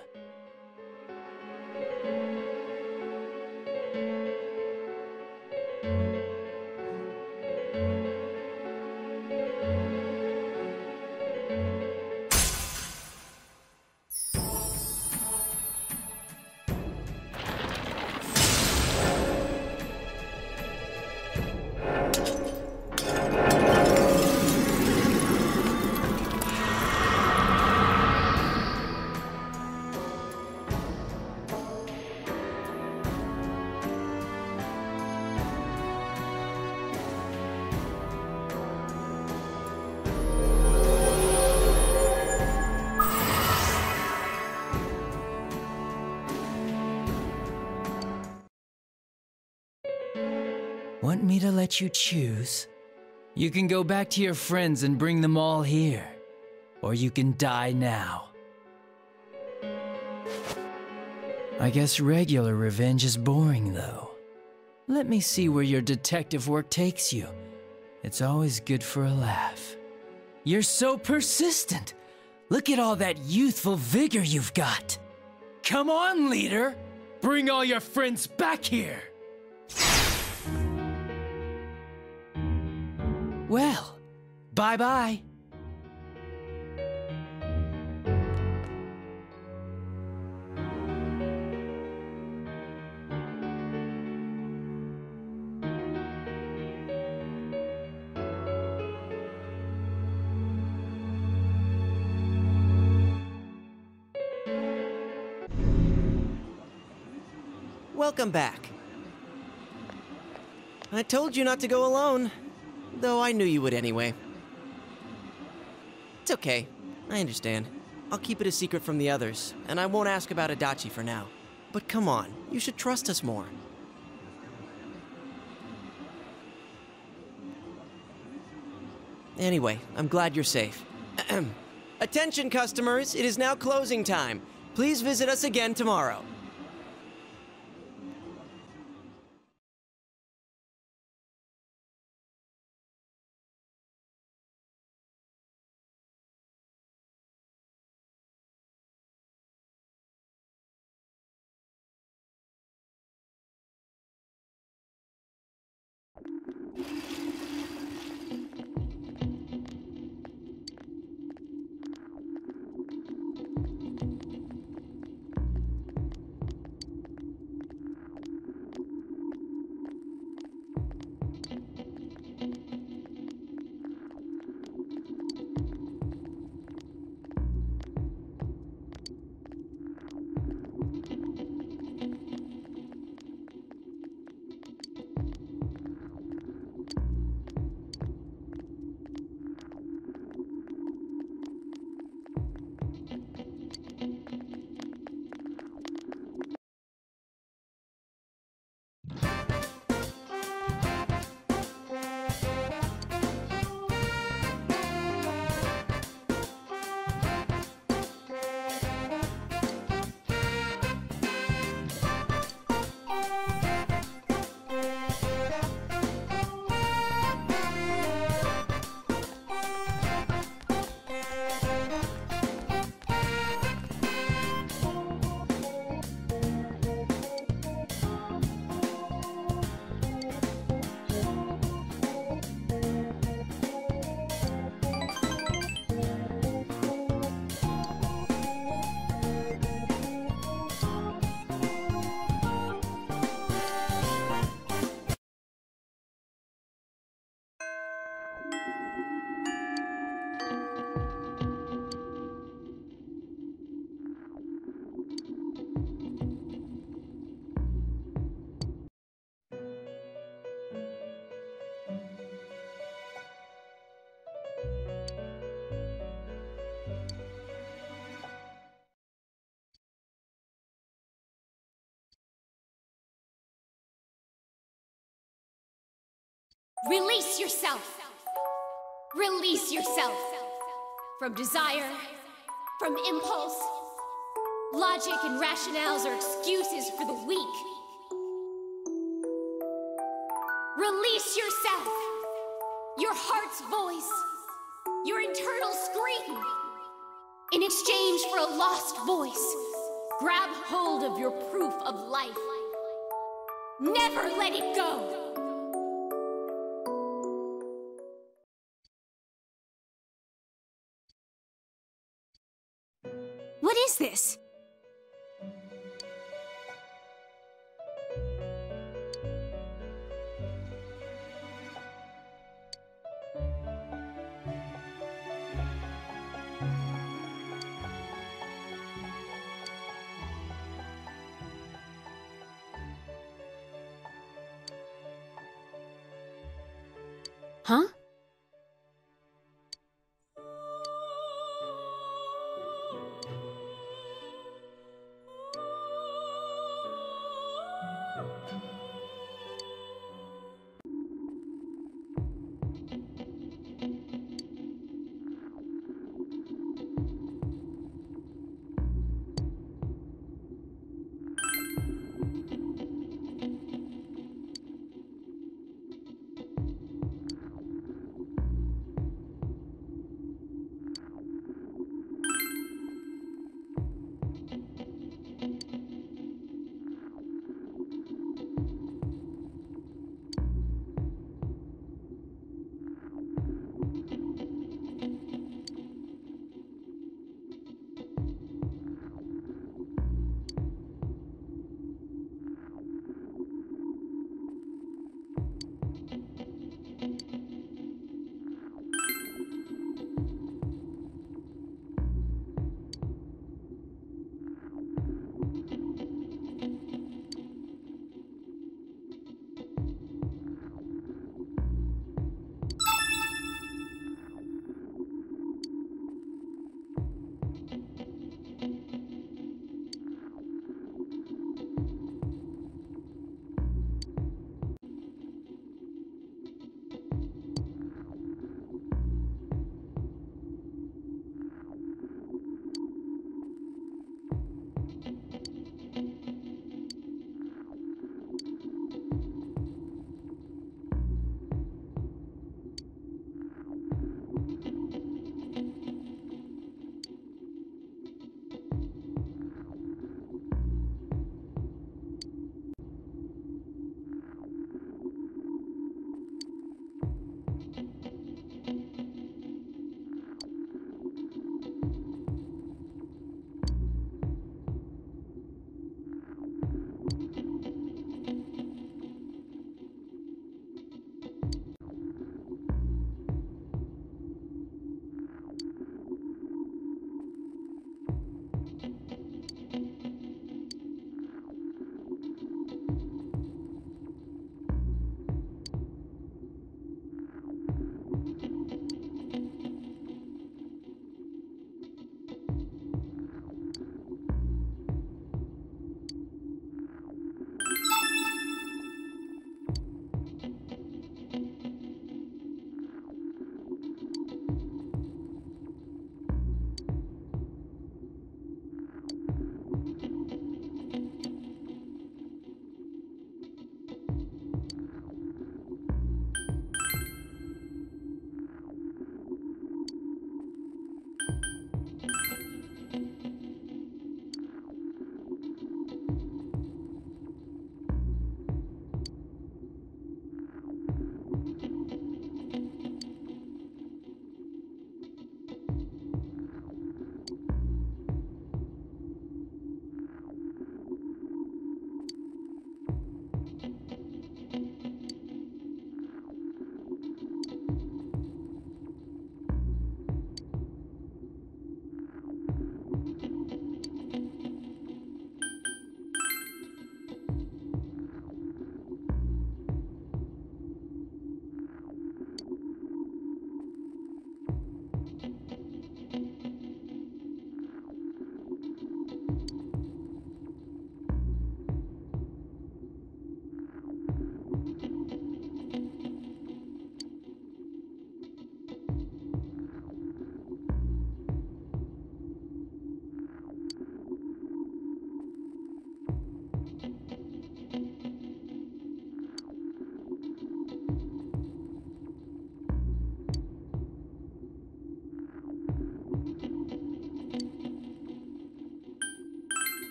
Want me to let you choose? You can go back to your friends and bring them all here. Or you can die now. I guess regular revenge is boring, though. Let me see where your detective work takes you. It's always good for a laugh. You're so persistent. Look at all that youthful vigor you've got. Come on, leader. Bring all your friends back here. Well, bye-bye. Welcome back. I told you not to go alone, though I knew you would anyway. It's okay. I understand. I'll keep it a secret from the others, and I won't ask about Adachi for now. But come on, you should trust us more. Anyway, I'm glad you're safe. Attention, customers, it is now closing time. Please visit us again tomorrow. Release yourself! Release yourself! From desire, from impulse. Logic and rationales are excuses for the weak. Release yourself! Your heart's voice, your internal scream. In exchange for a lost voice, grab hold of your proof of life. Never let it go! What is this? Huh?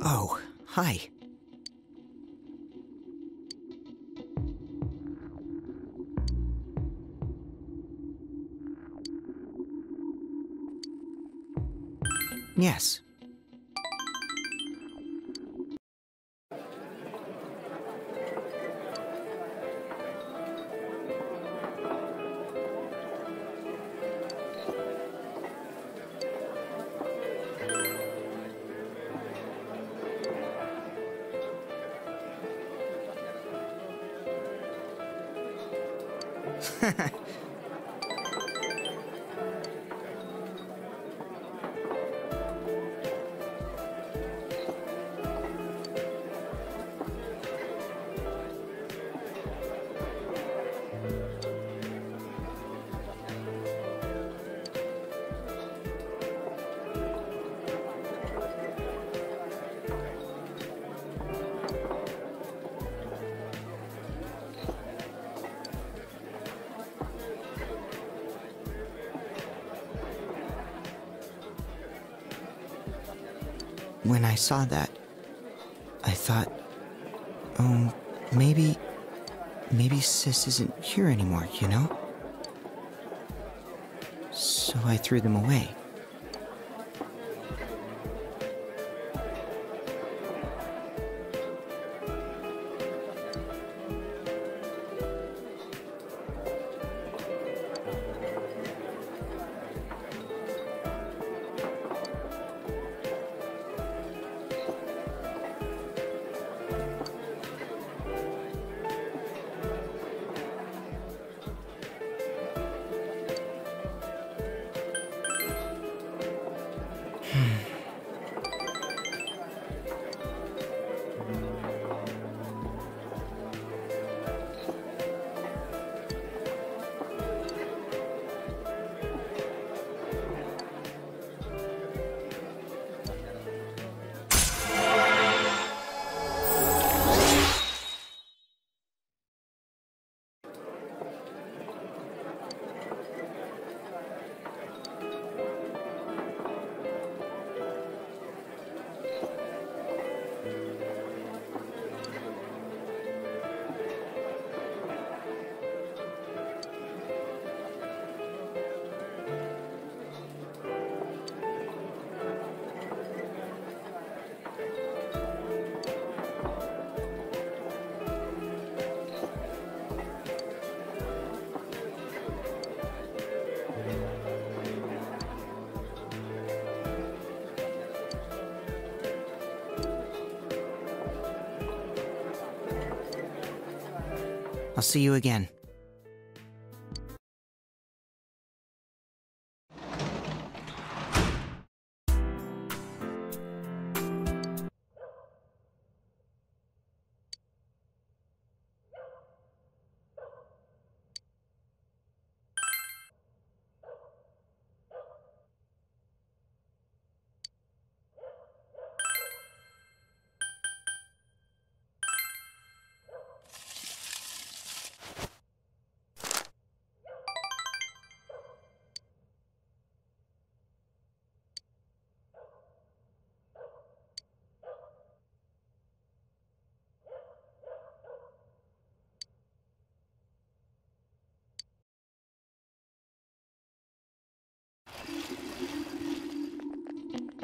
Oh, hi. Yes. When I saw that, I thought, oh, maybe Sis isn't here anymore, you know? So I threw them away. I'll see you again.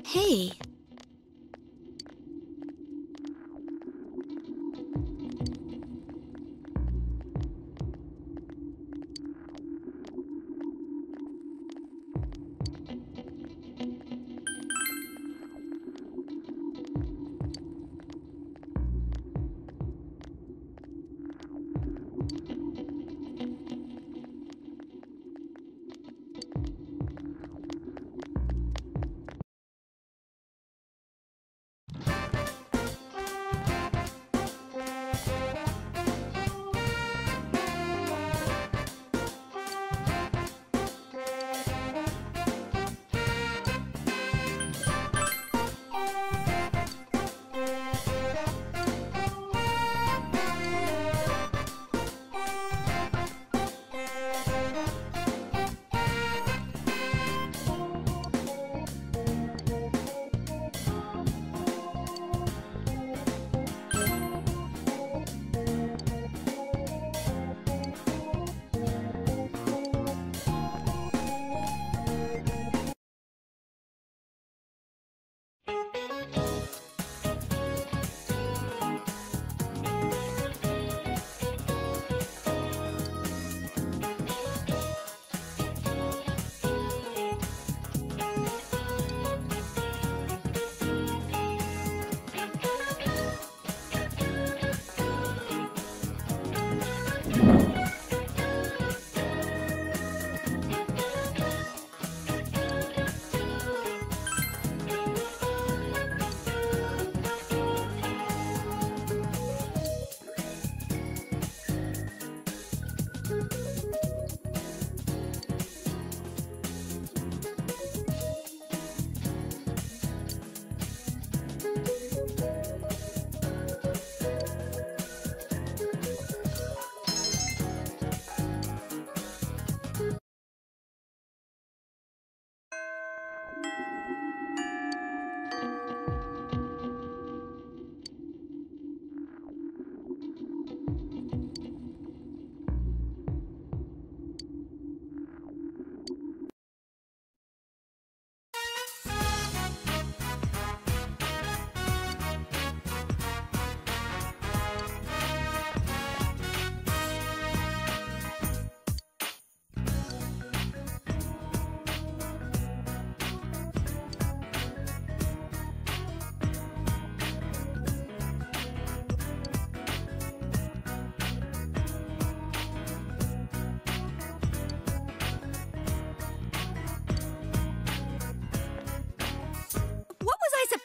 Hey.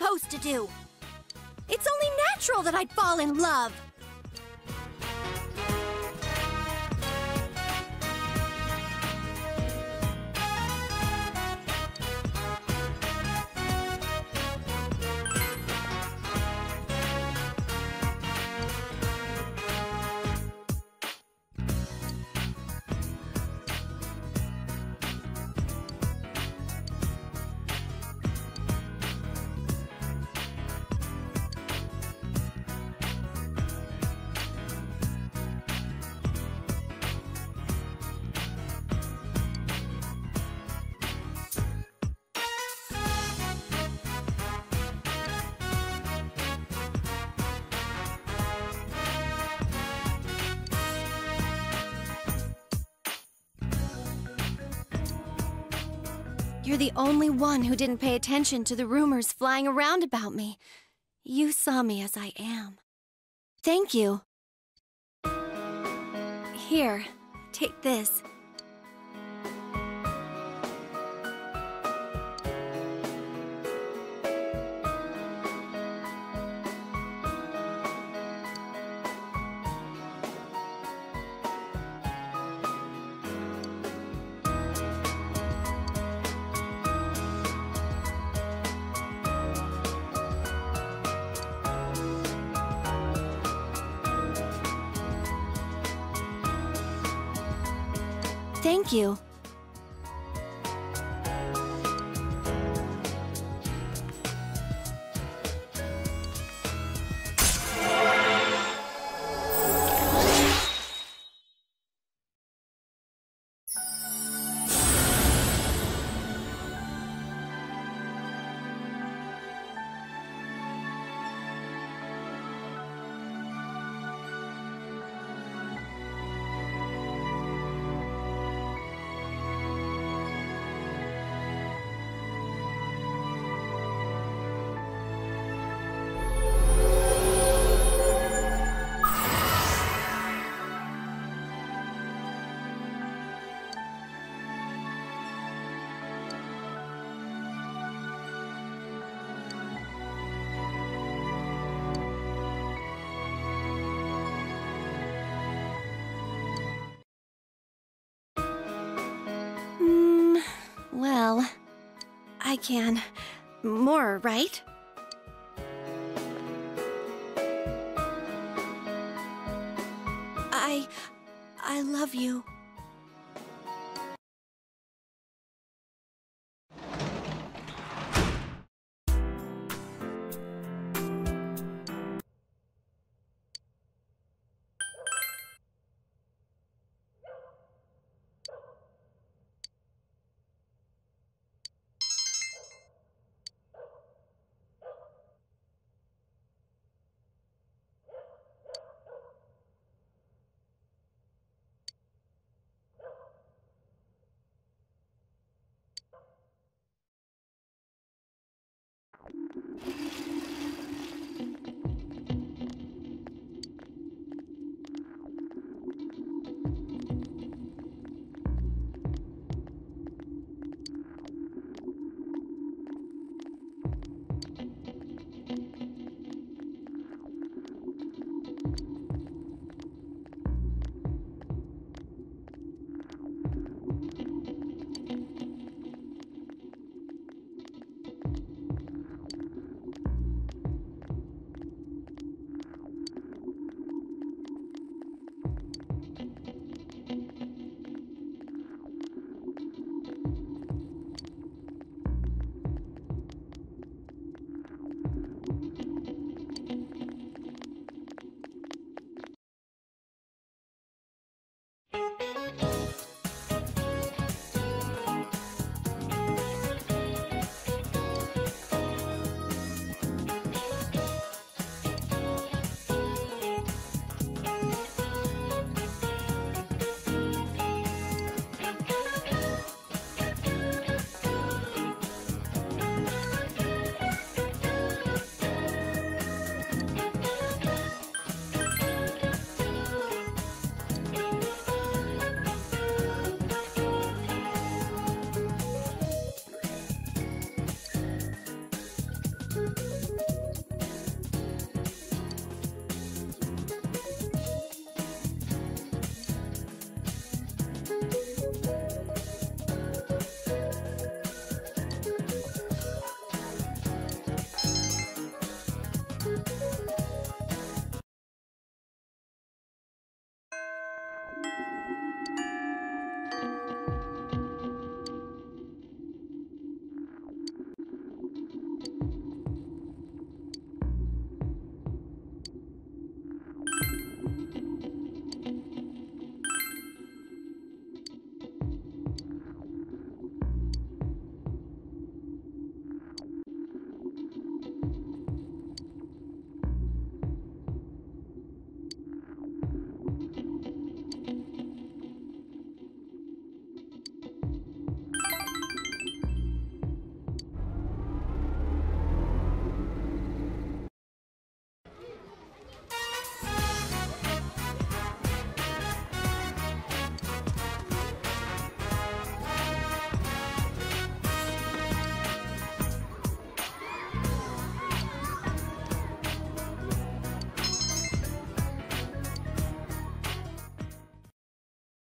supposed to do? It's only natural that I'd fall in love. You're the only one who didn't pay attention to the rumors flying around about me. You saw me as I am. Thank you. Here, take this. Thank you. Well, I can. More, right? I love you.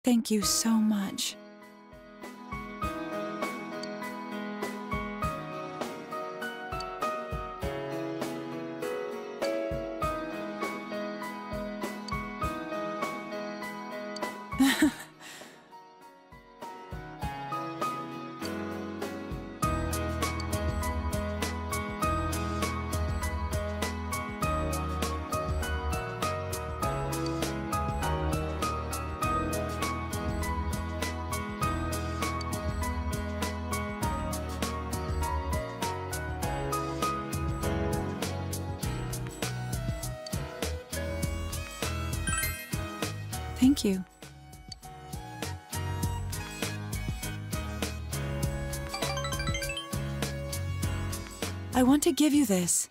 Thank you so much. Thank you. I want to give you this.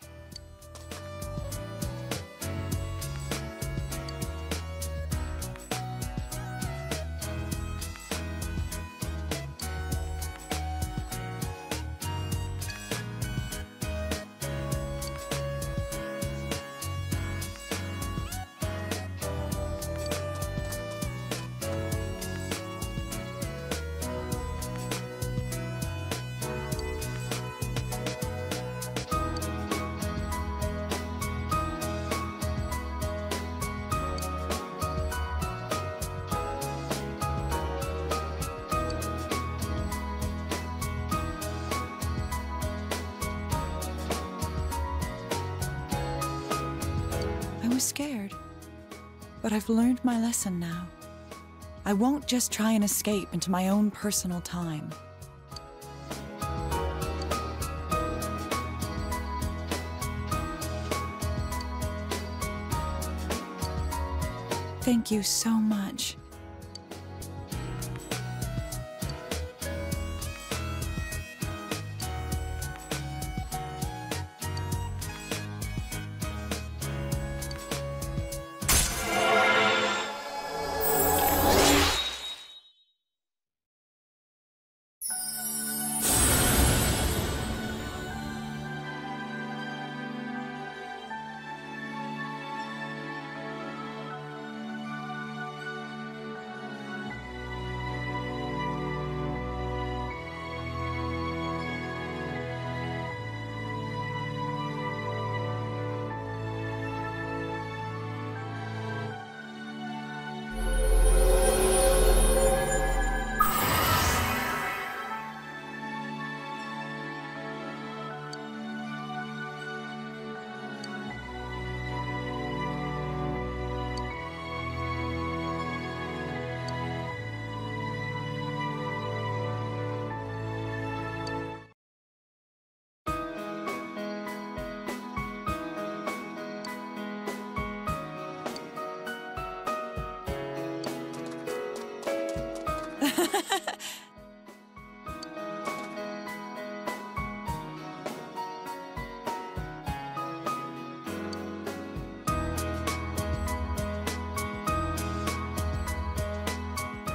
I was scared, but I've learned my lesson now. I won't just try and escape into my own personal time. Thank you so much.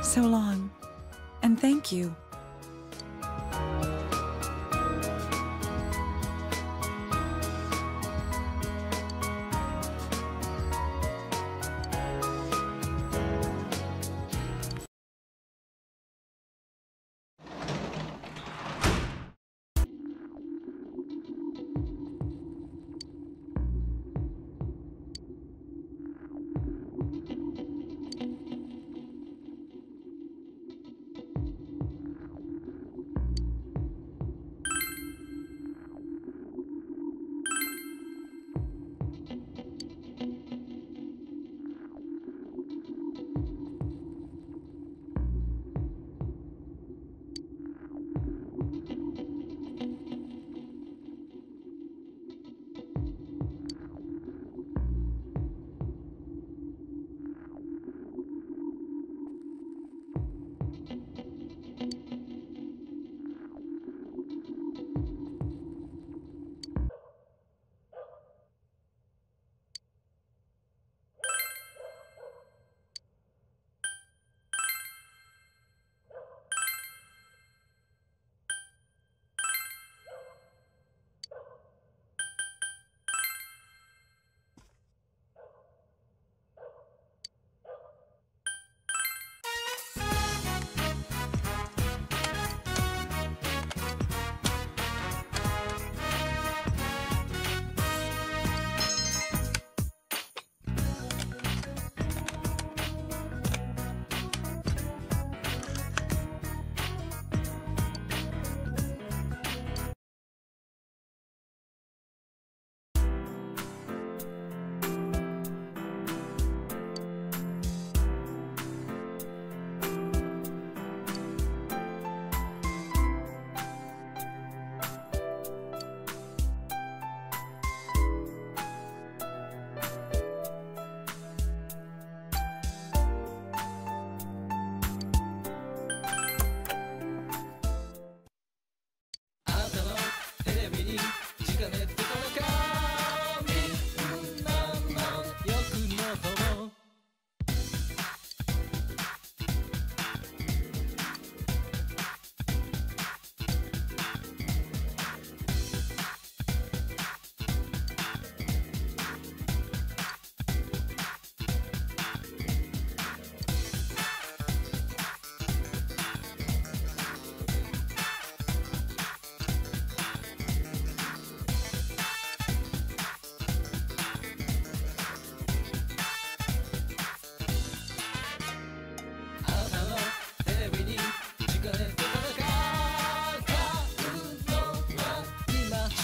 So long, and thank you.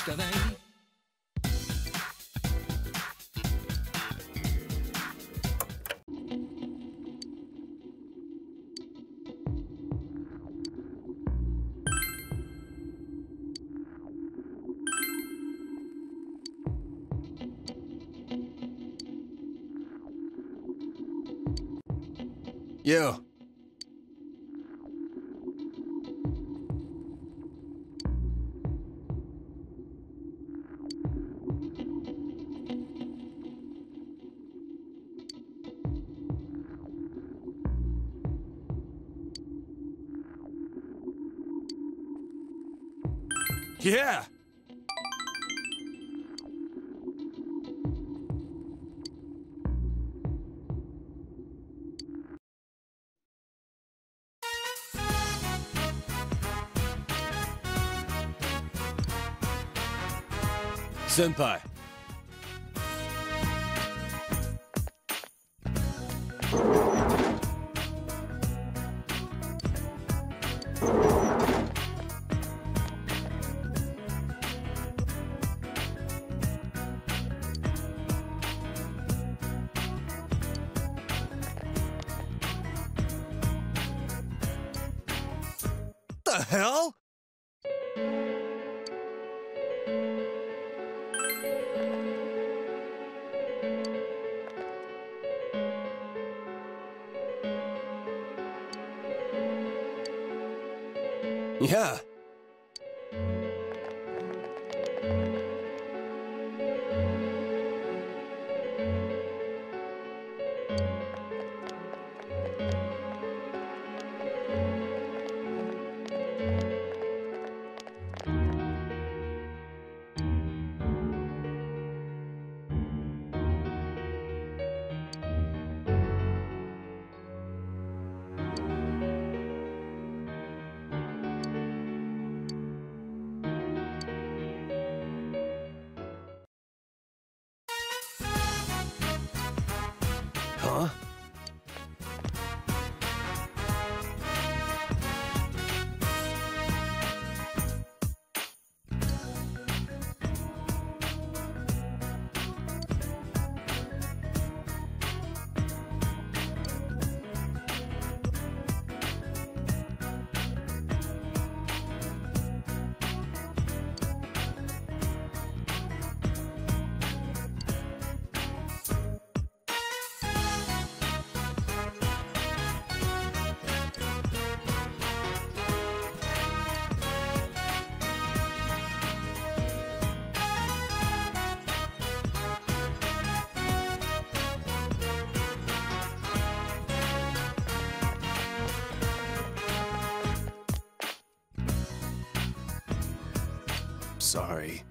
busca de ahí. Yo. Yeah. Senpai. The hell? Yeah. Huh? Sorry.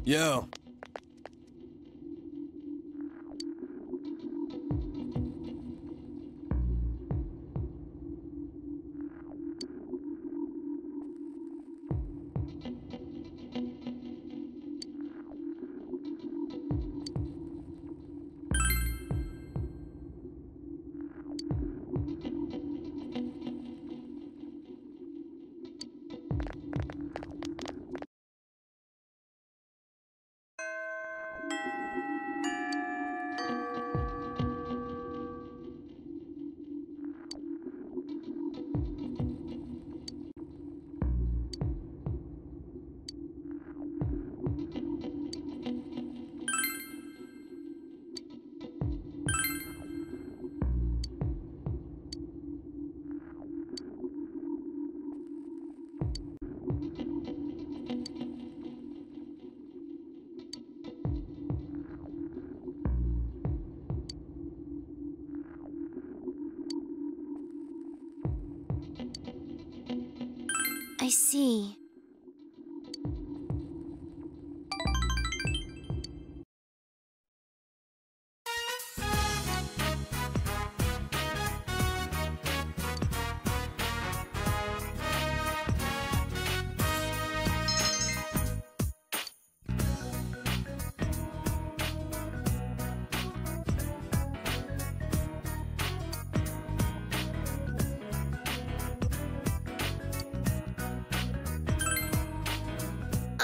Yo. I see.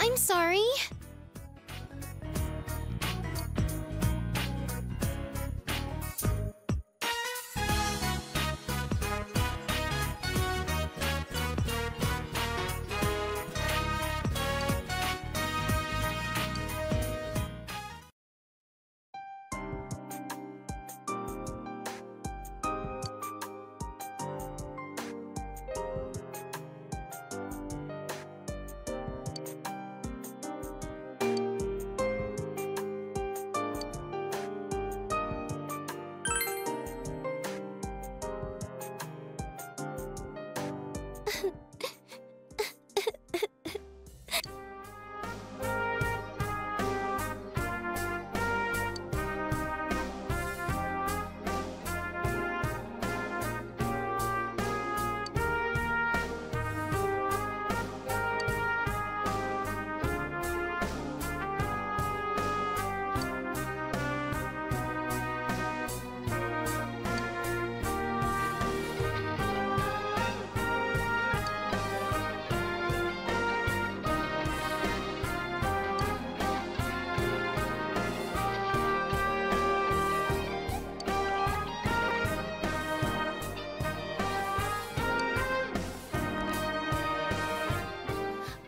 I'm sorry.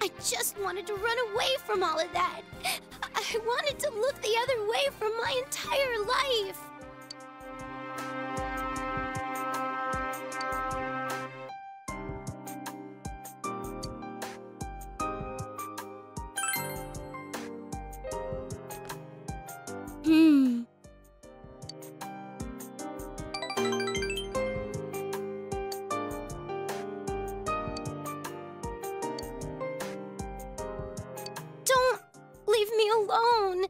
I just wanted to run away from all of that. I wanted to look the other way for my entire life. Don't leave me alone.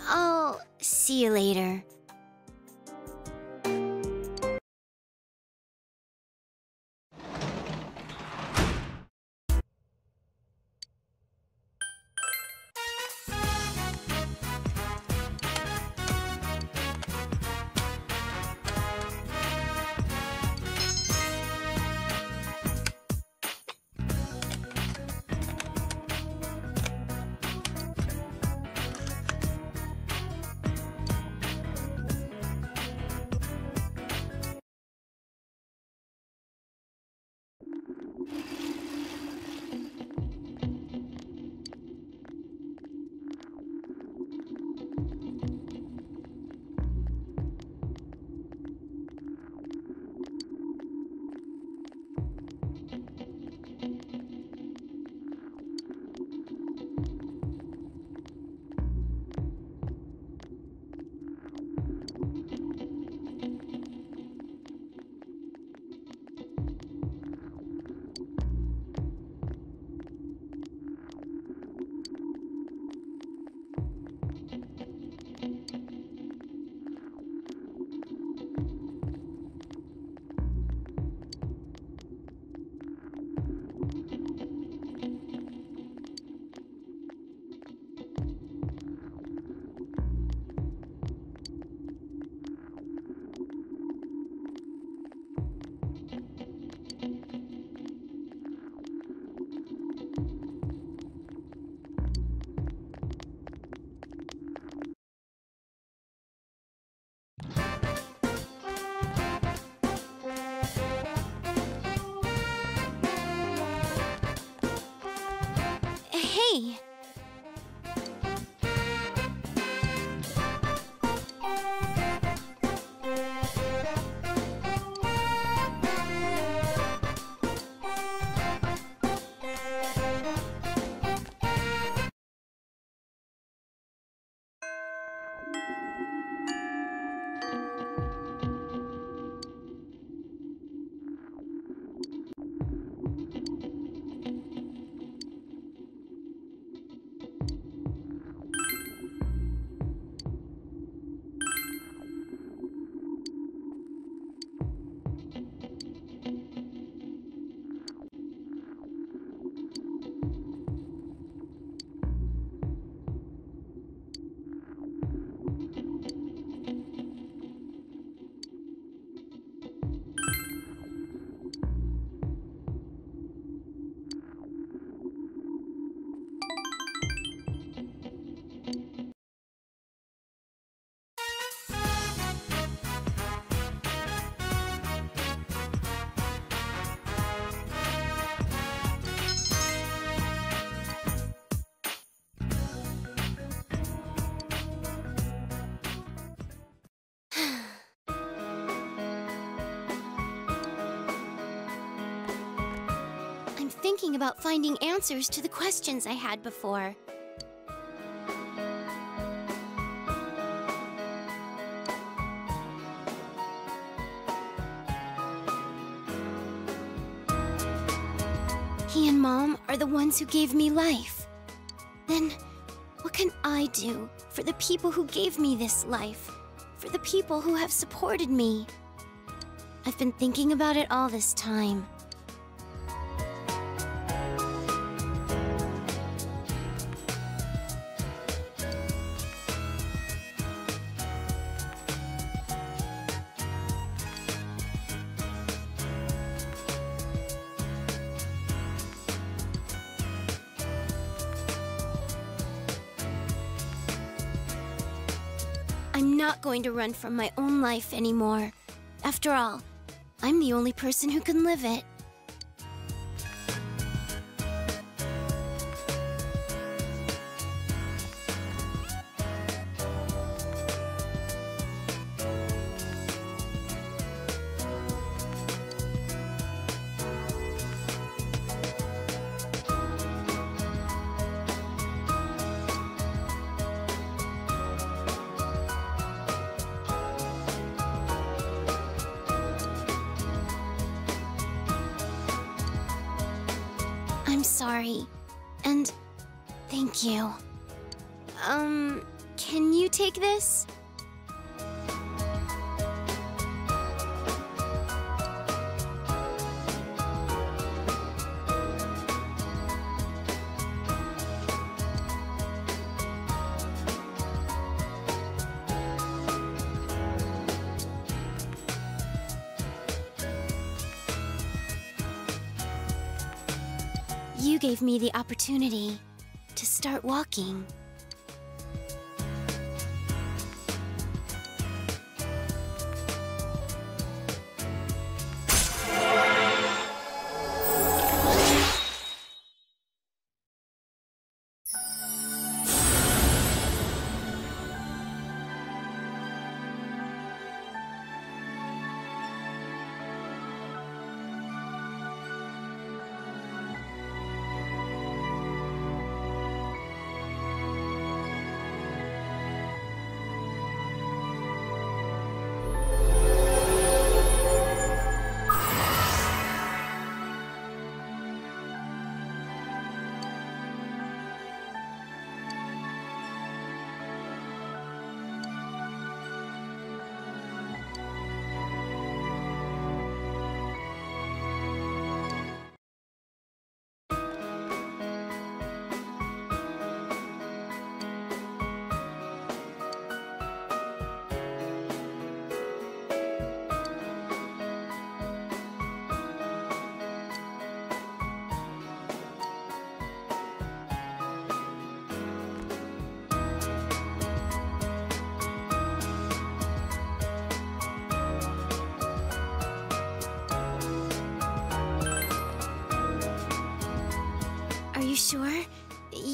I'll see you later. Hey! Thinking about finding answers to the questions I had before. He and Mom are the ones who gave me life. Then, what can I do for the people who gave me this life? For the people who have supported me? I've been thinking about it all this time. I'm not going to run from my own life anymore. After all, I'm the only person who can live it. I'm sorry. And thank you. Can you take this? You gave me the opportunity to start walking.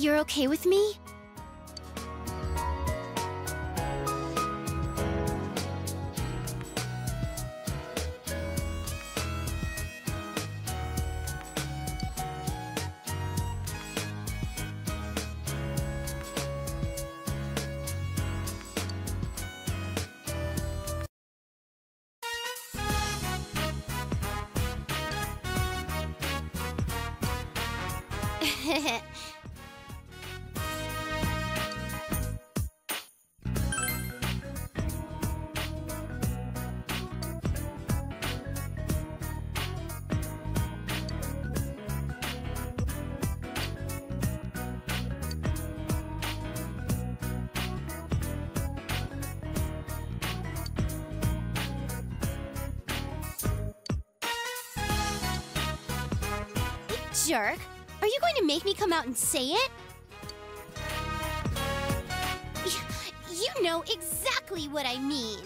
You're okay with me? Jerk, are you going to make me come out and say it? You know exactly what I mean.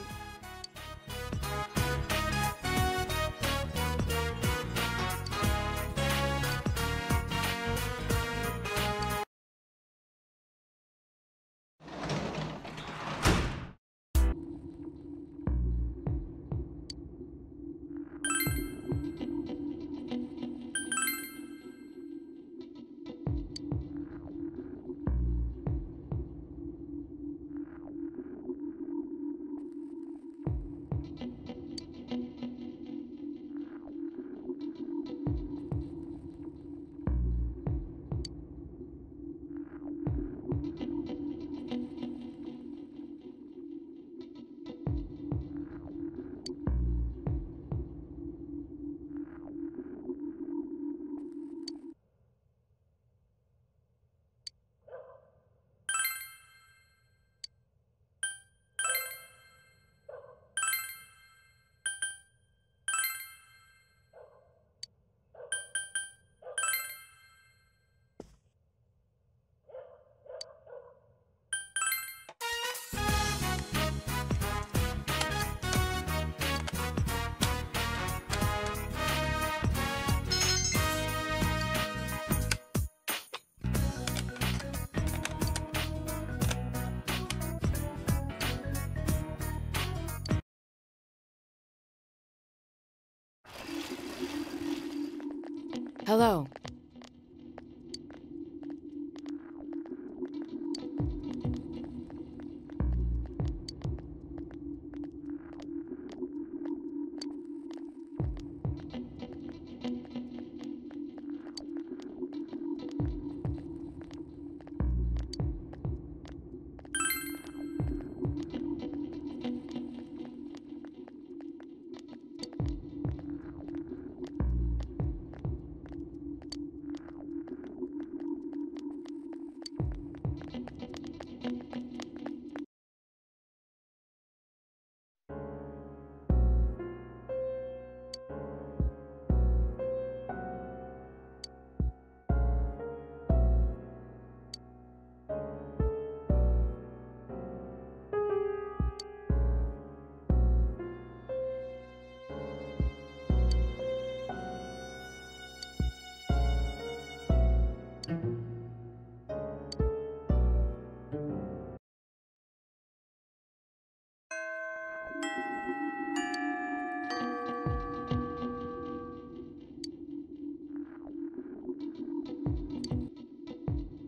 Hello.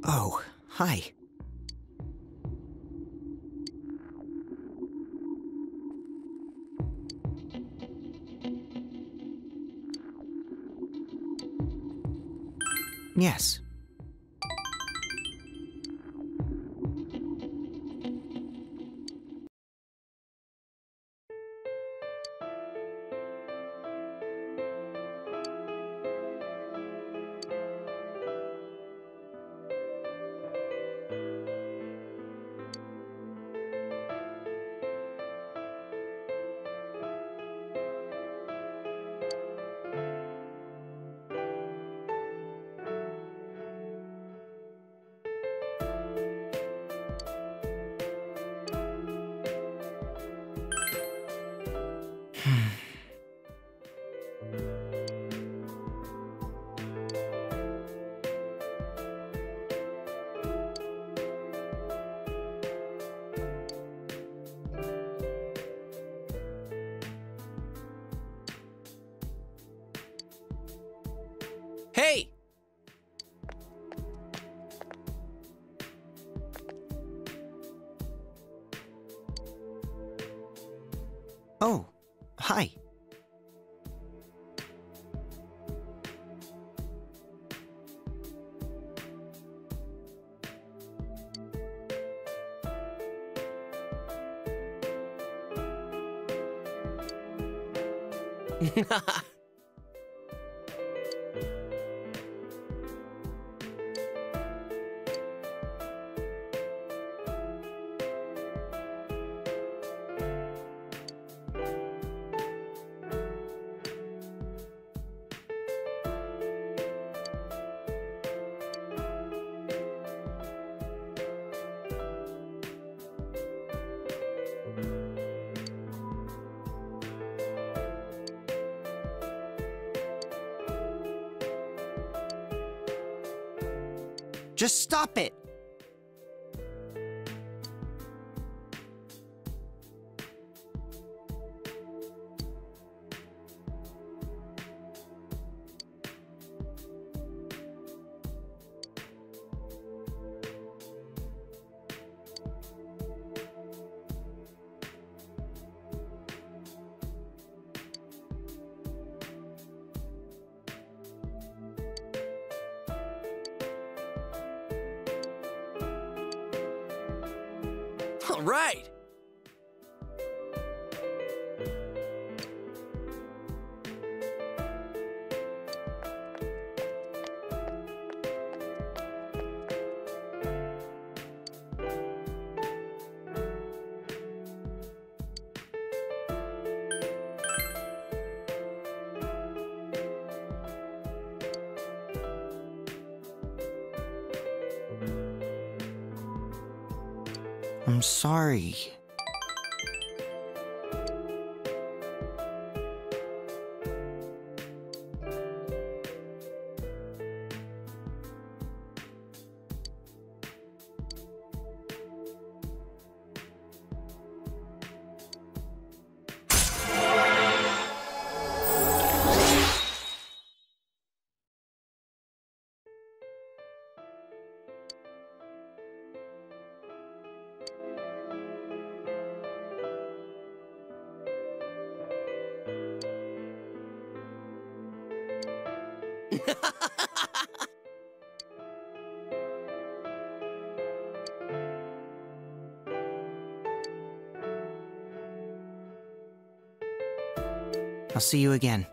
Oh, hi. Yes. Hey! Oh, hi. Just stop it! All right! I'm sorry. I'll see you again.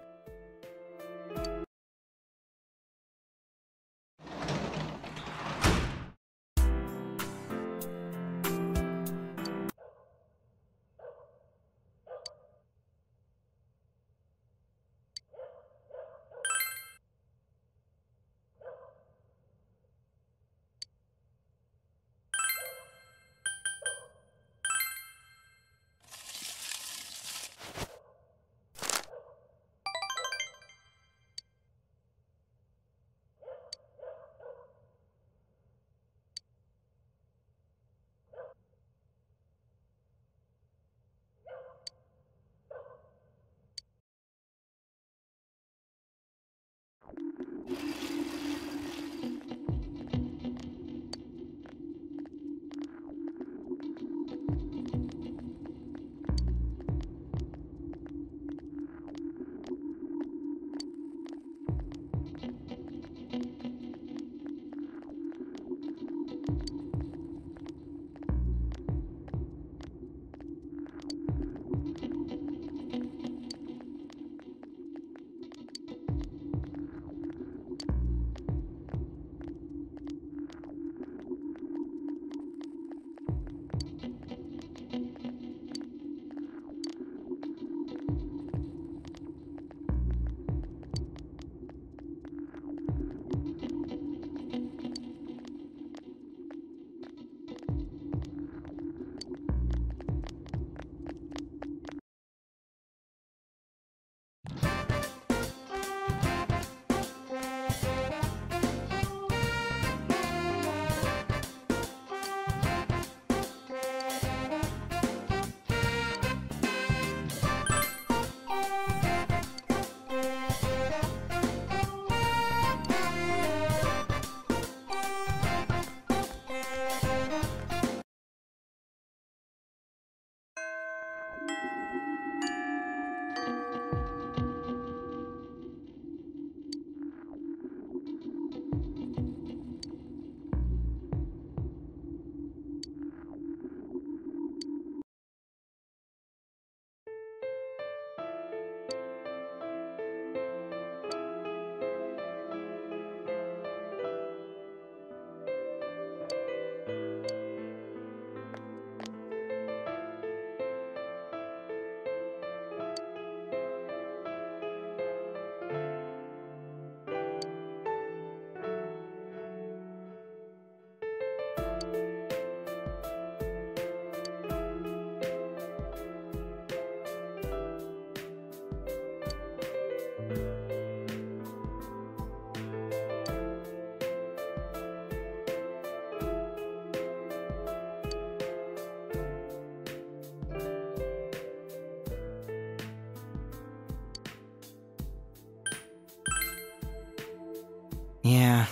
Yeah.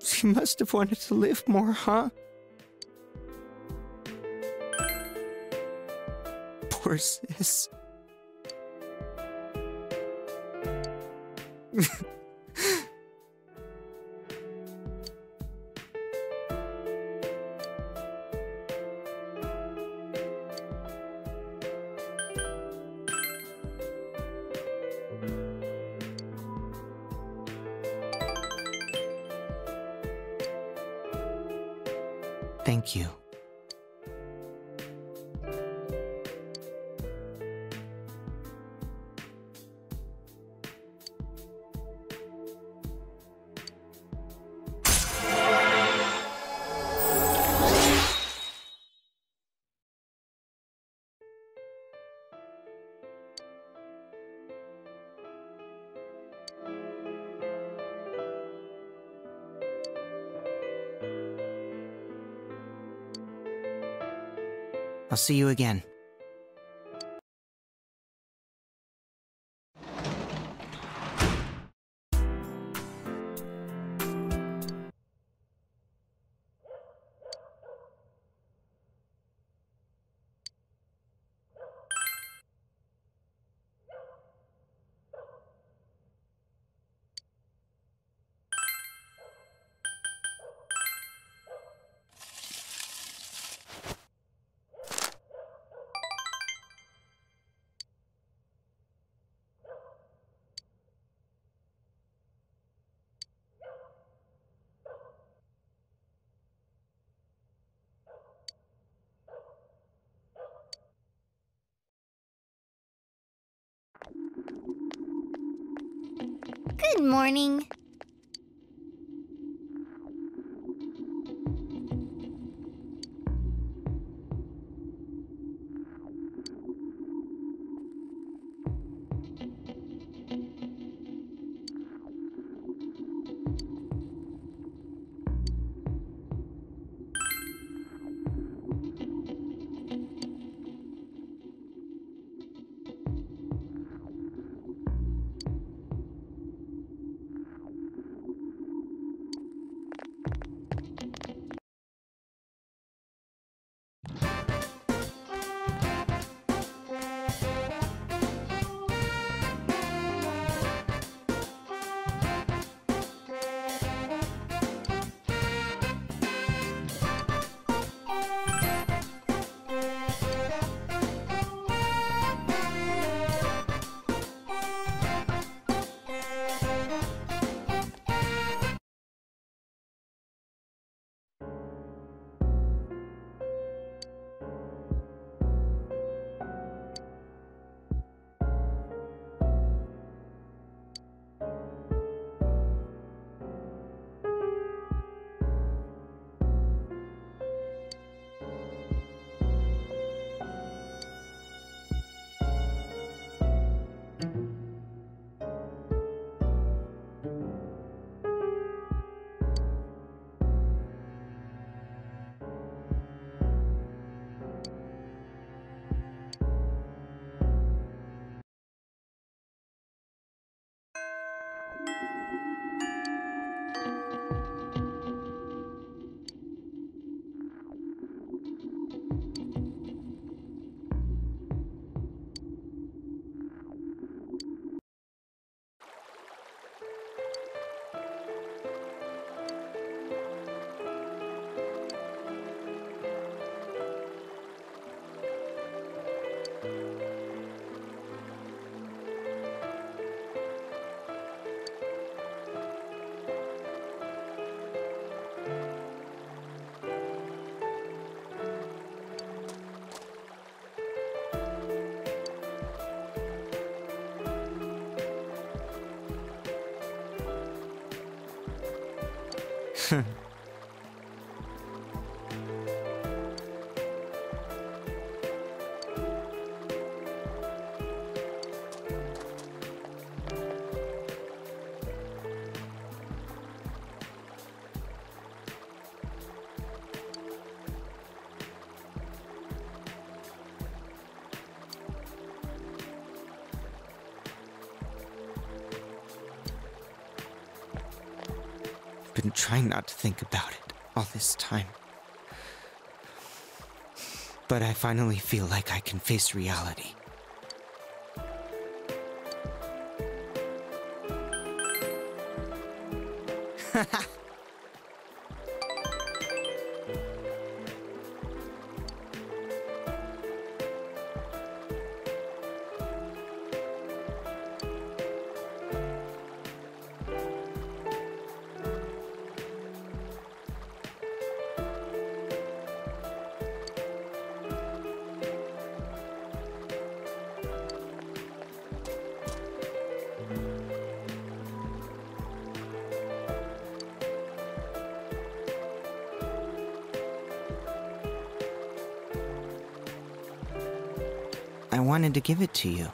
She must have wanted to live more, huh? Poor sis. Thank you. I'll see you again. Good morning. been trying not to think about it all this time. But I finally feel like I can face reality. I wanted to give it to you.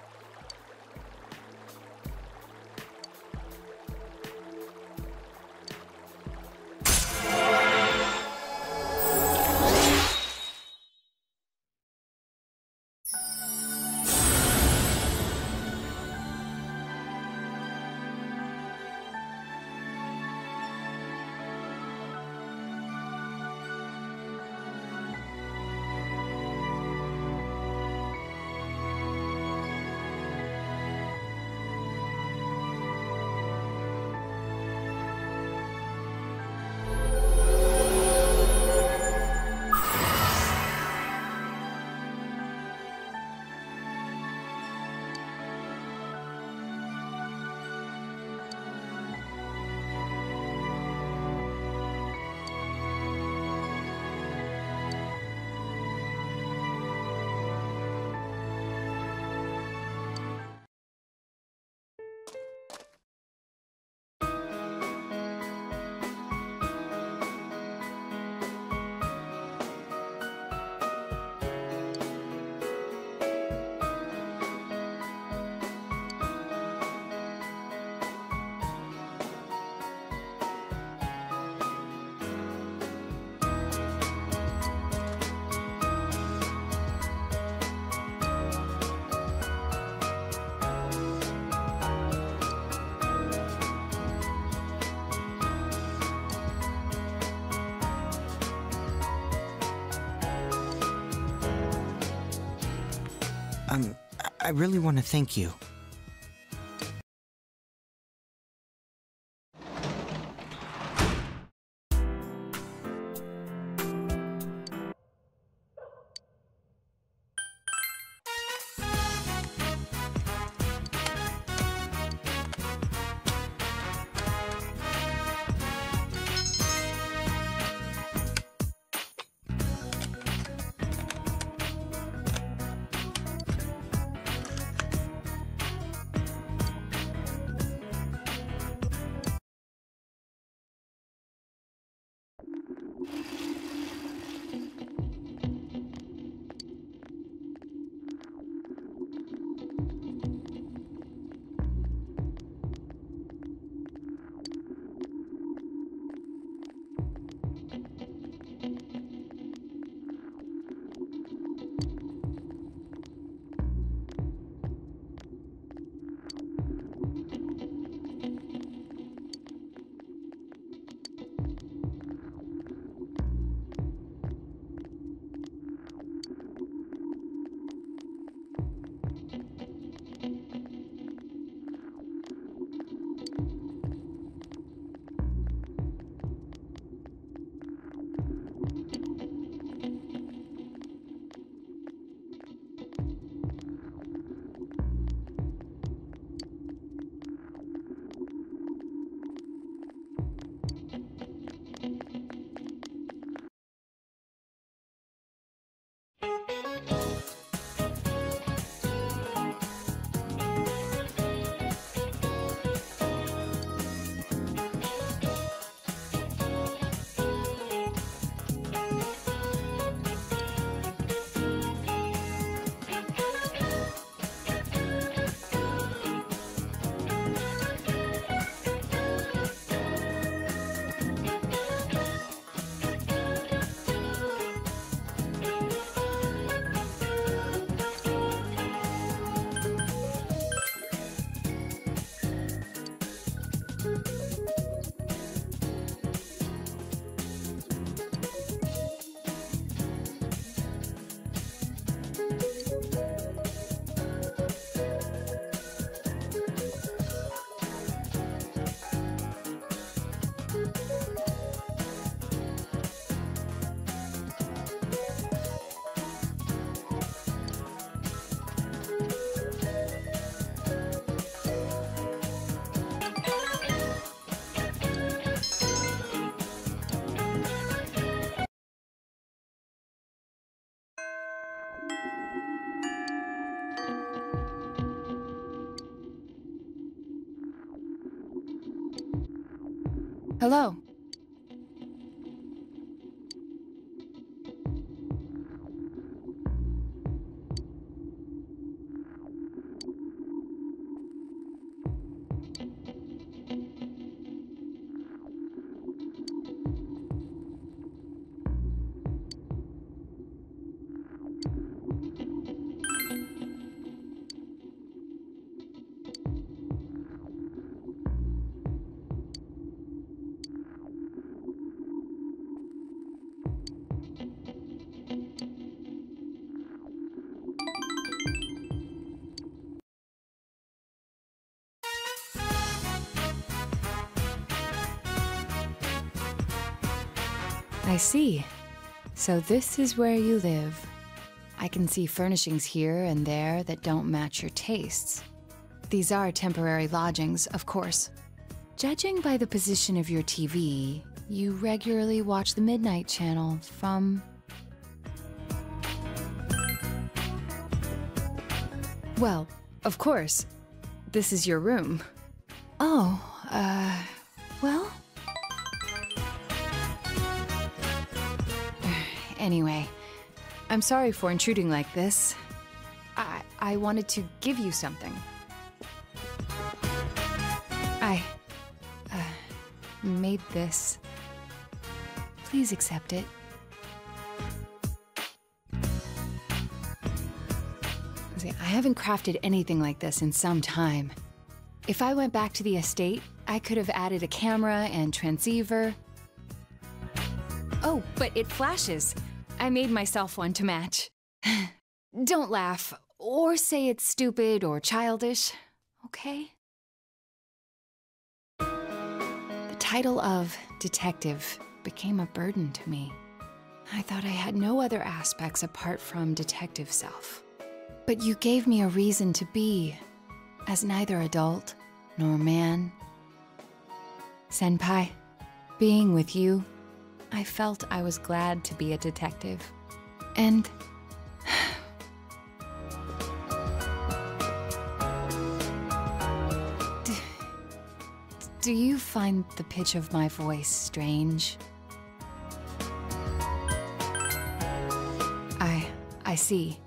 I really want to thank you. Hello. I see. So this is where you live. I can see furnishings here and there that don't match your tastes. These are temporary lodgings, of course. Judging by the position of your TV, you regularly watch the Midnight Channel from... Well, of course. This is your room. Oh, well... Anyway, I'm sorry for intruding like this. I wanted to give you something. I made this. Please accept it. See, I haven't crafted anything like this in some time. If I went back to the estate, I could have added a camera and transceiver. Oh, but it flashes. I made myself one to match. Don't laugh, or say it's stupid or childish, okay? The title of detective became a burden to me. I thought I had no other aspects apart from detective self. But you gave me a reason to be, as neither adult nor man. Senpai, being with you, I felt I was glad to be a detective. And... Do you find the pitch of my voice strange? I see.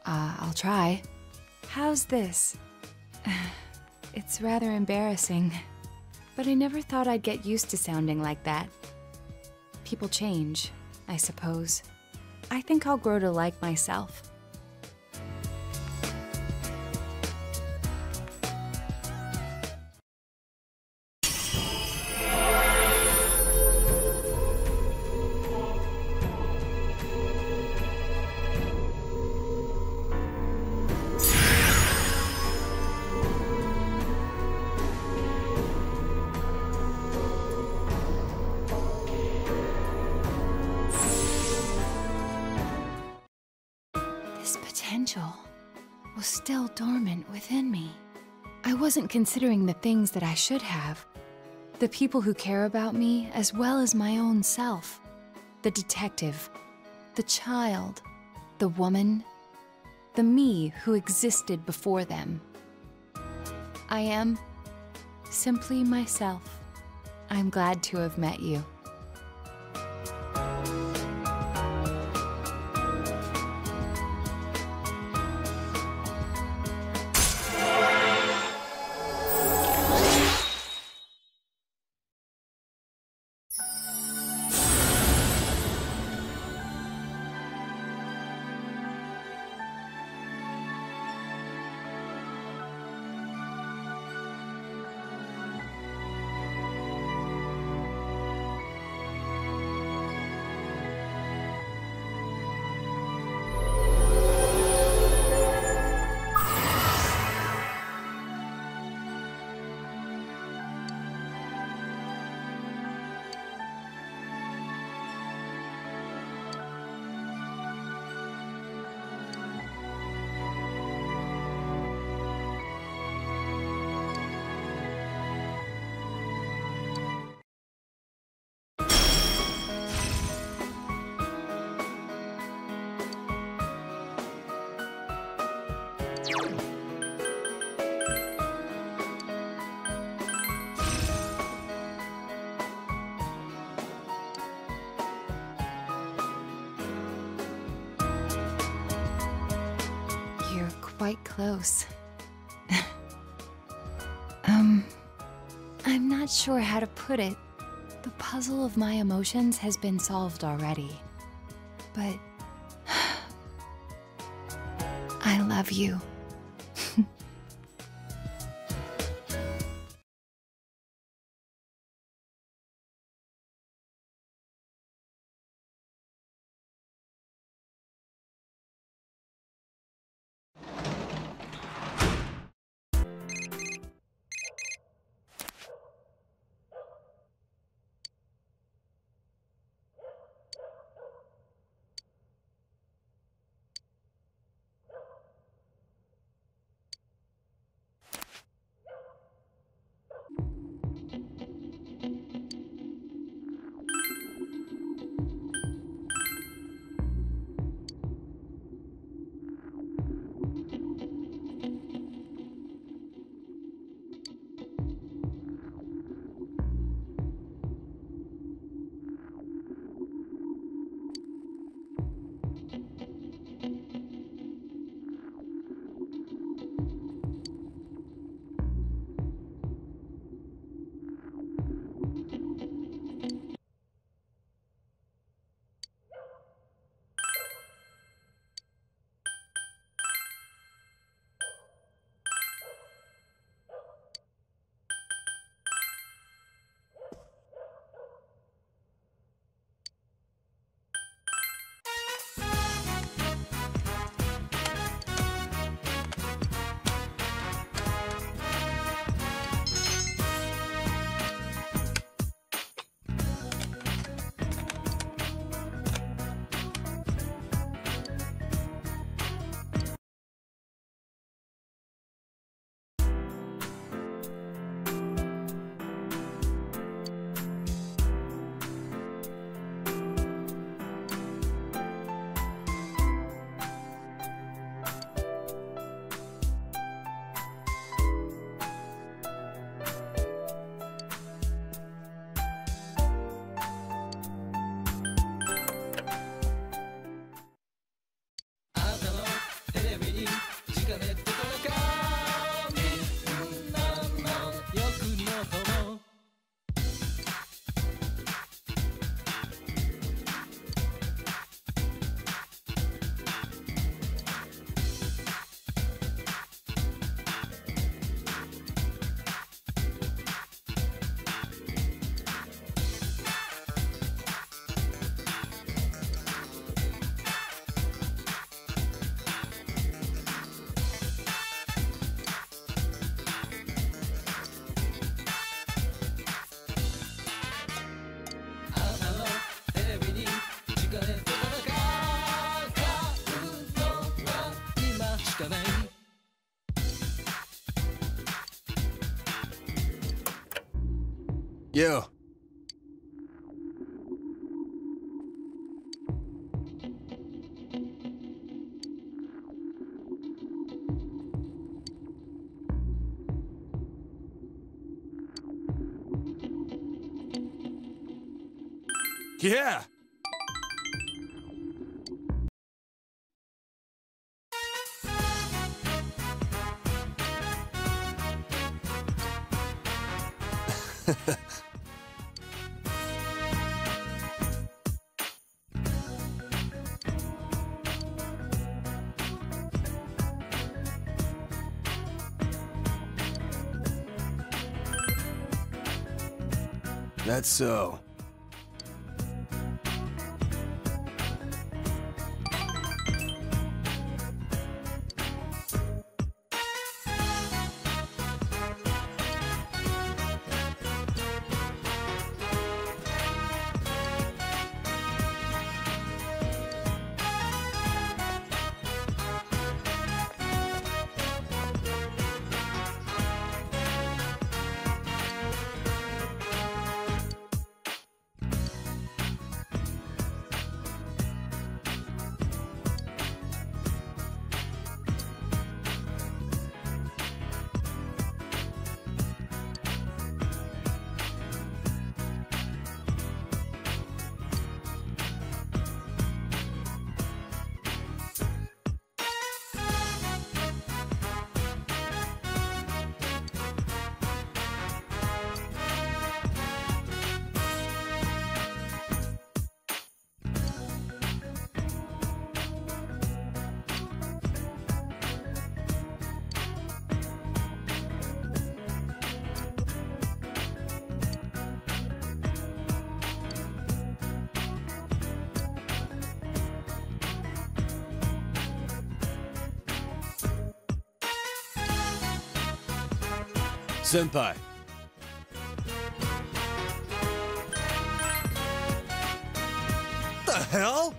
I'll try. How's this? It's rather embarrassing. But I never thought I'd get used to sounding like that. People change, I suppose. I think I'll grow to like myself. Was still dormant within me. I wasn't considering the things that I should have. The people who care about me, as well as my own self. The detective, the child, the woman, the me who existed before them. I am simply myself. I'm glad to have met you. quite close. I'm not sure how to put it. The puzzle of my emotions has been solved already. But I love you. You. Yeah. That's so. Senpai. The hell?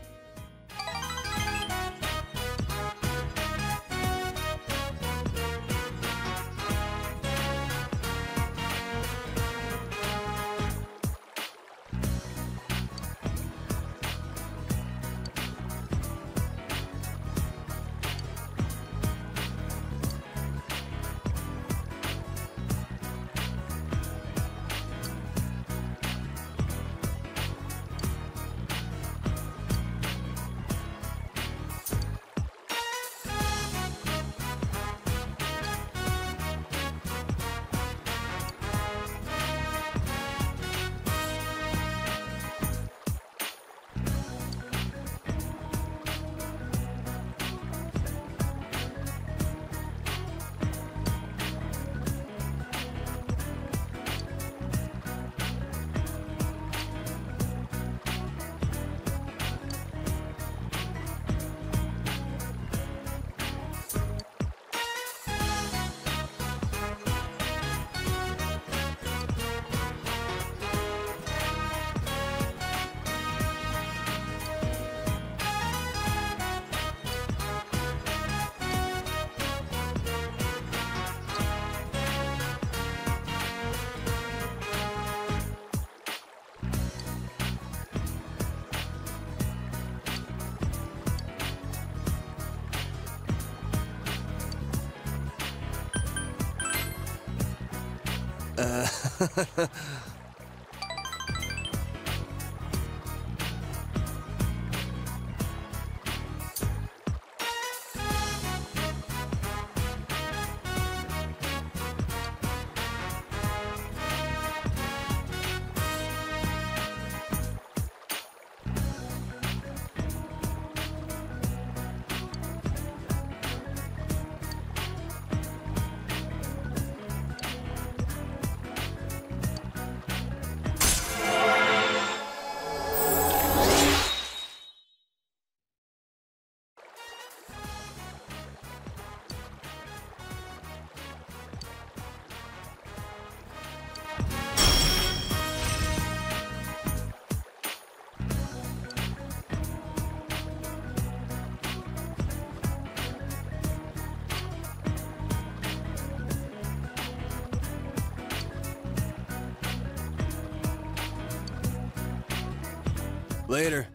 Later.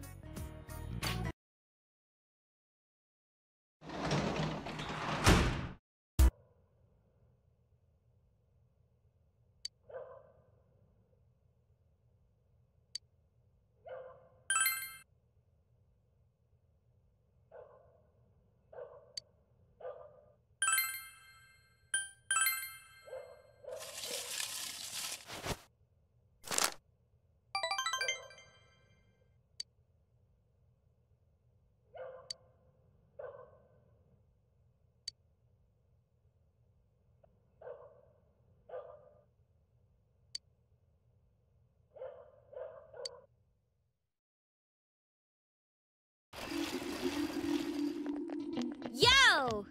Yo!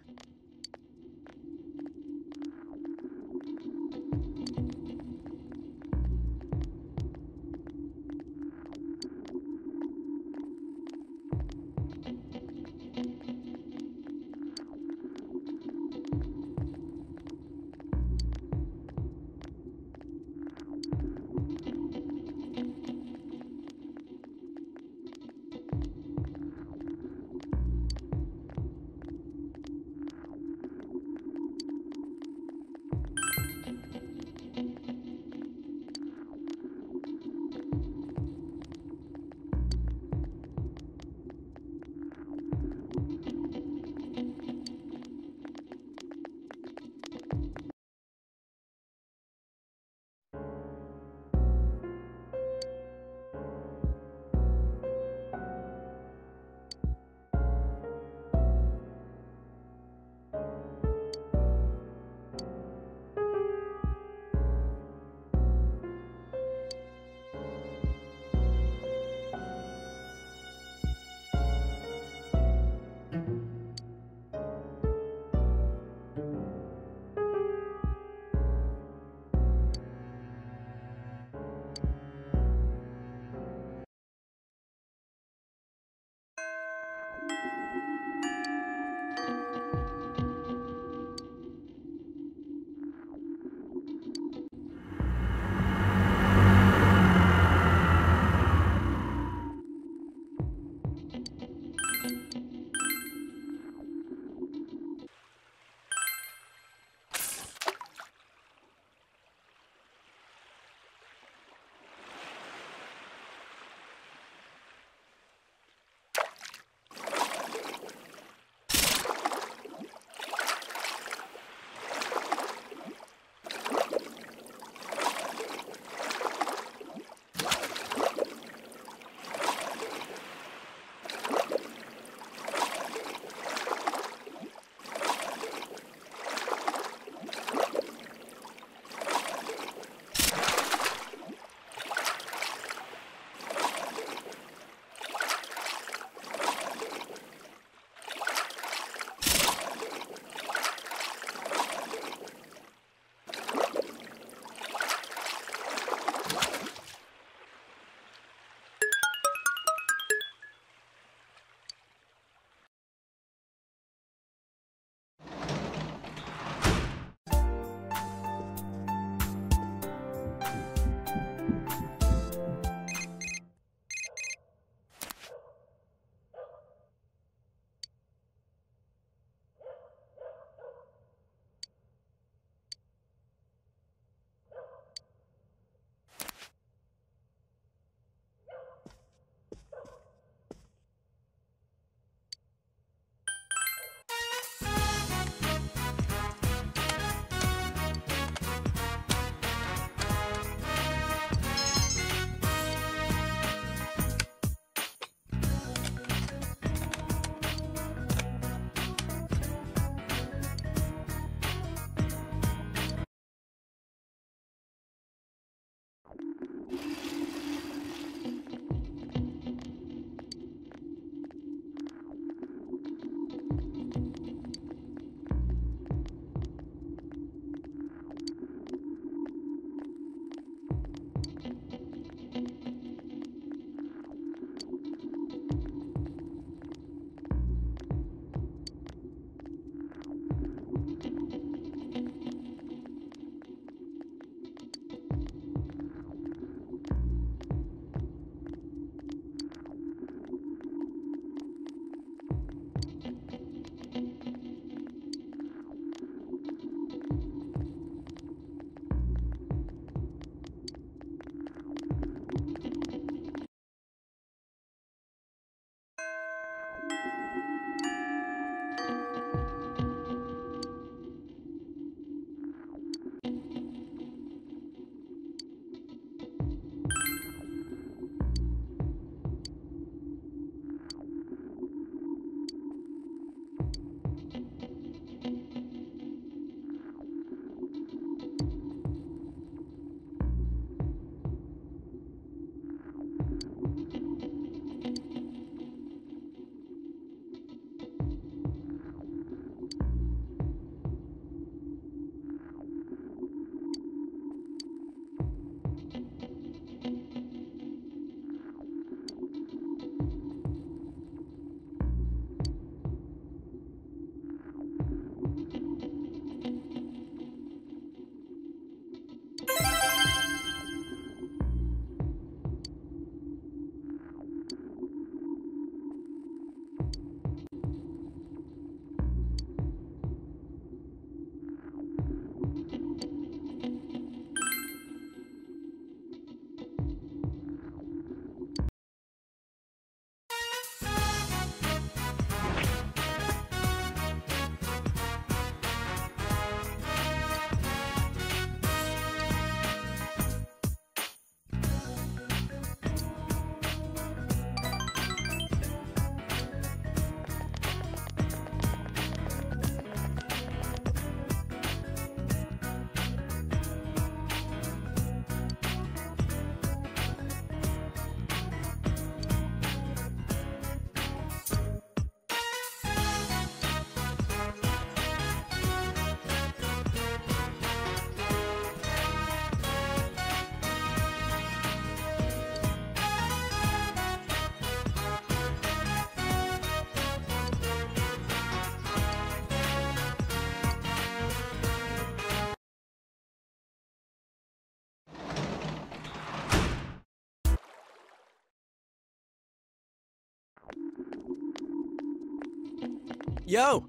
Yo!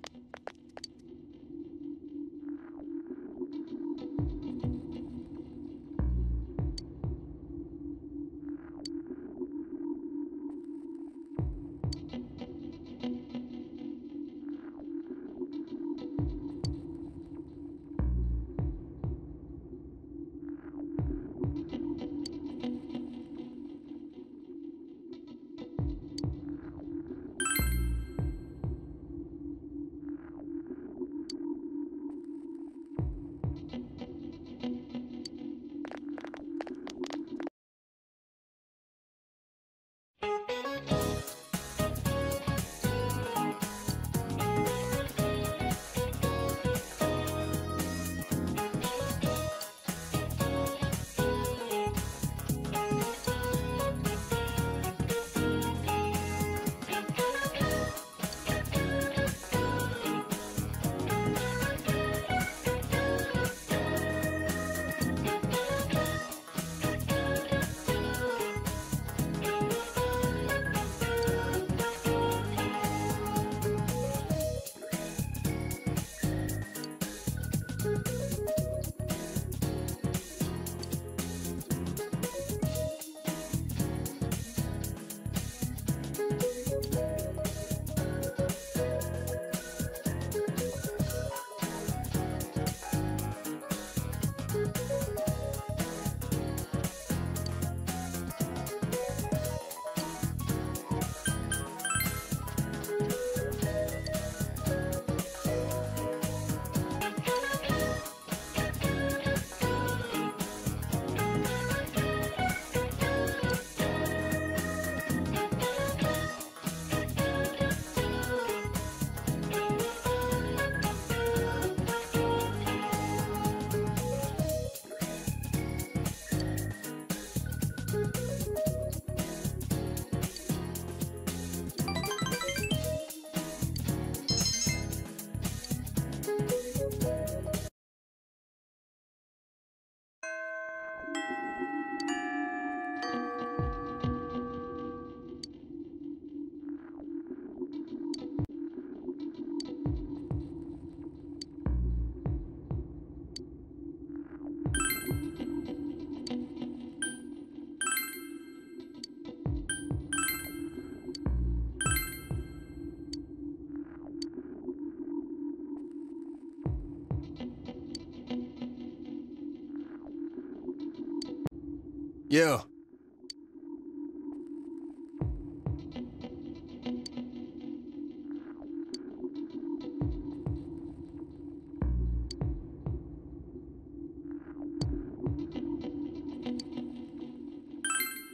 Yo.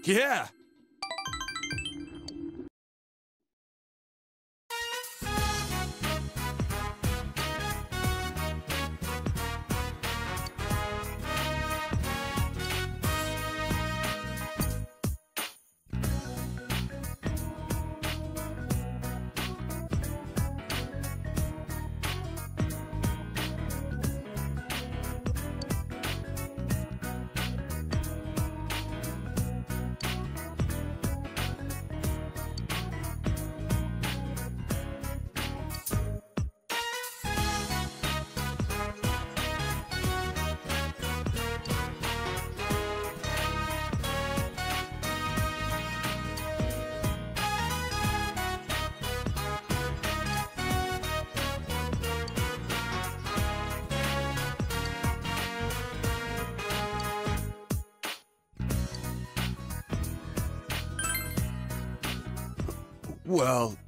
Yeah. Well...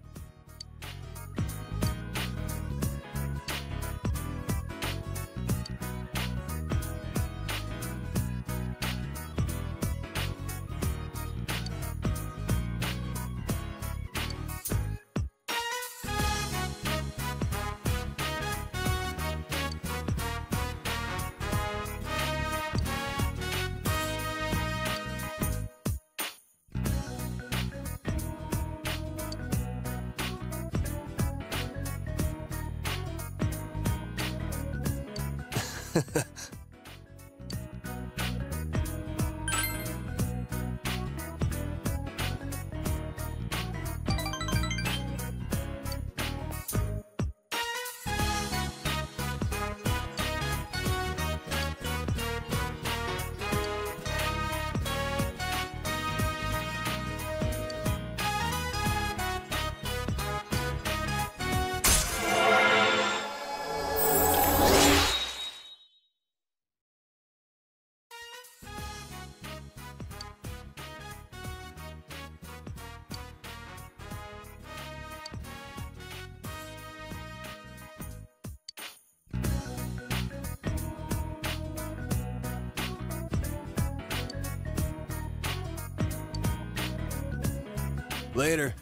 Later.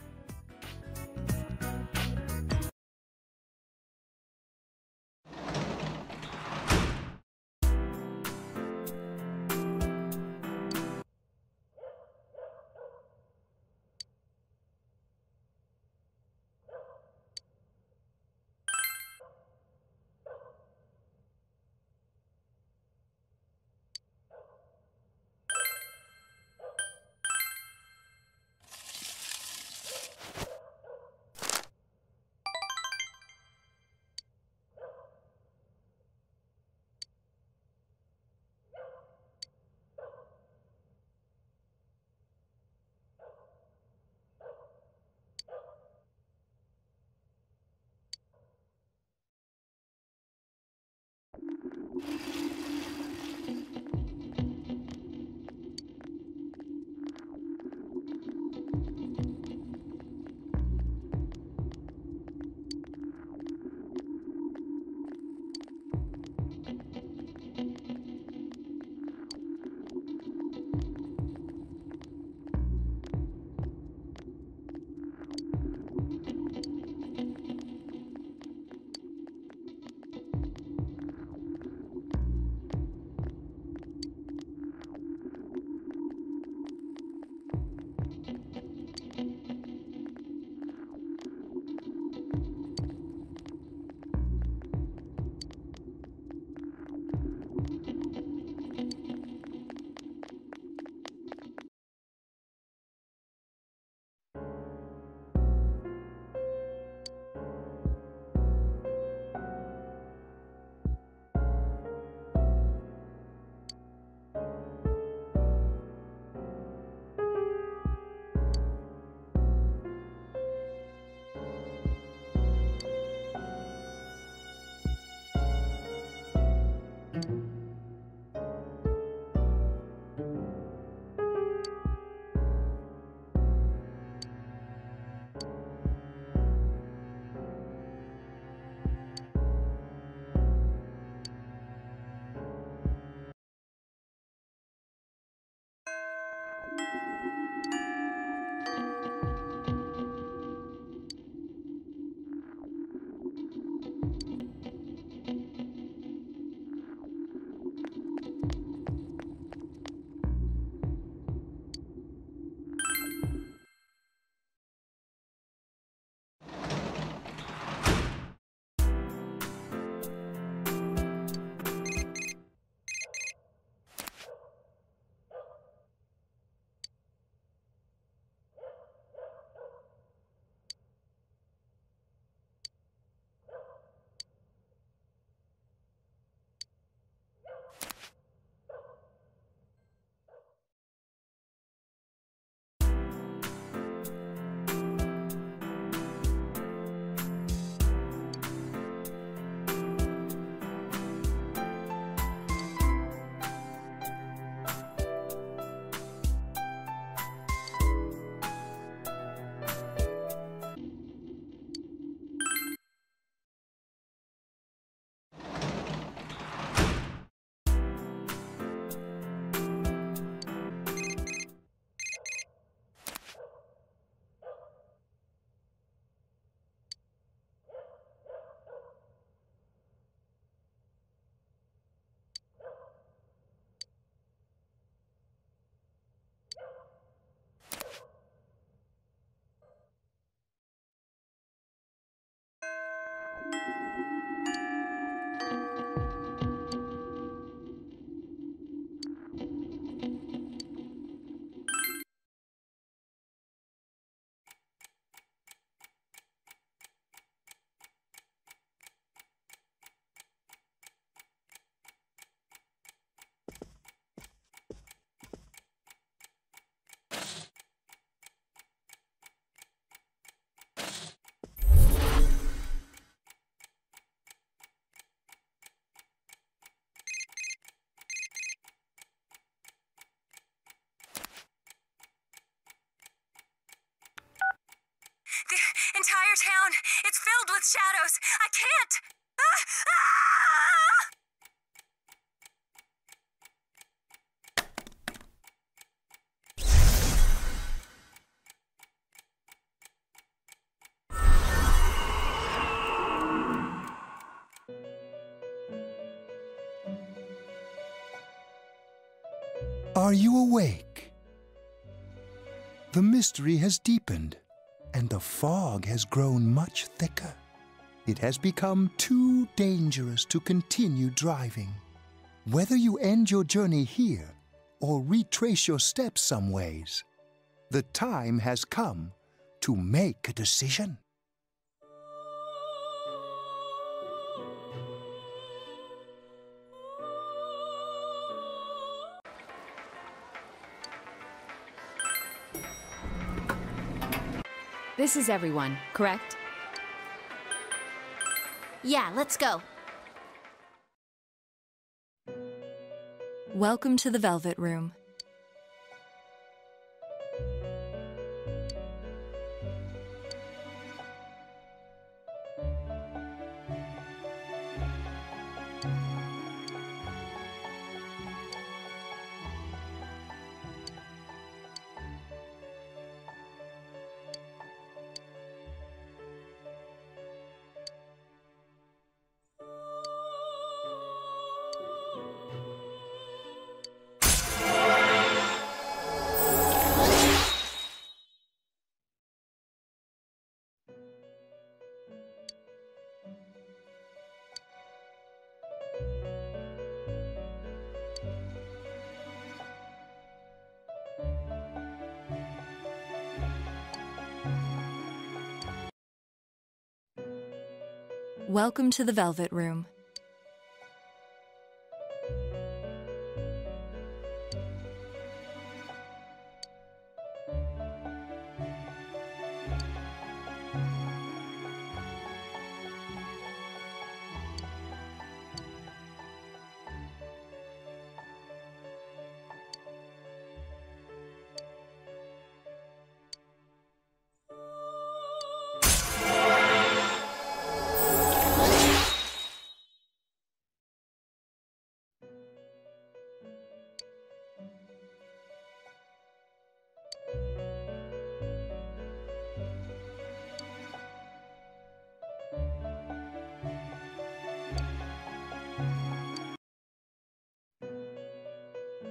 The entire town, it's filled with shadows. I can't! Ah! Ah! Are you awake? The mystery has deepened, and the fog has grown much thicker. It has become too dangerous to continue driving. Whether you end your journey here or retrace your steps some ways, the time has come to make a decision. This is everyone, correct? Yeah, let's go. Welcome to the Velvet Room. Welcome to the Velvet Room.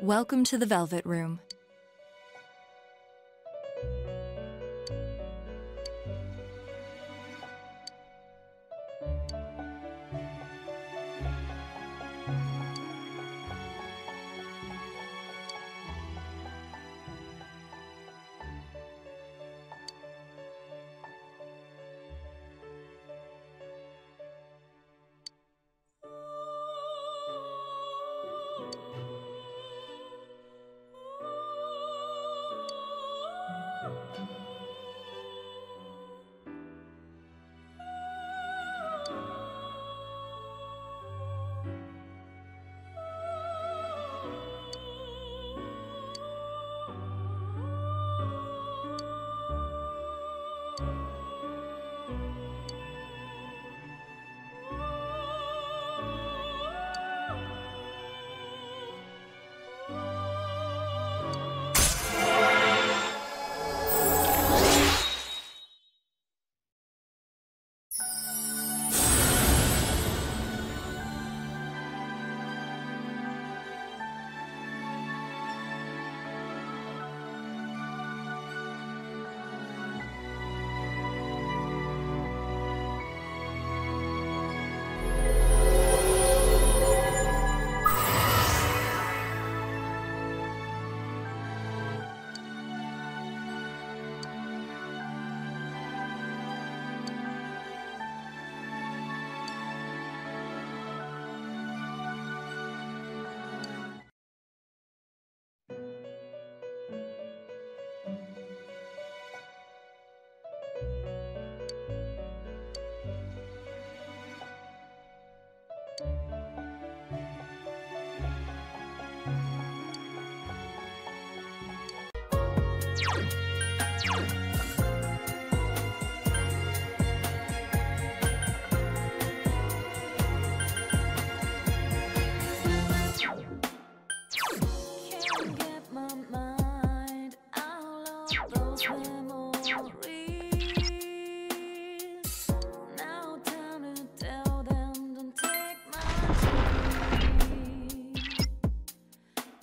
Welcome to the Velvet Room.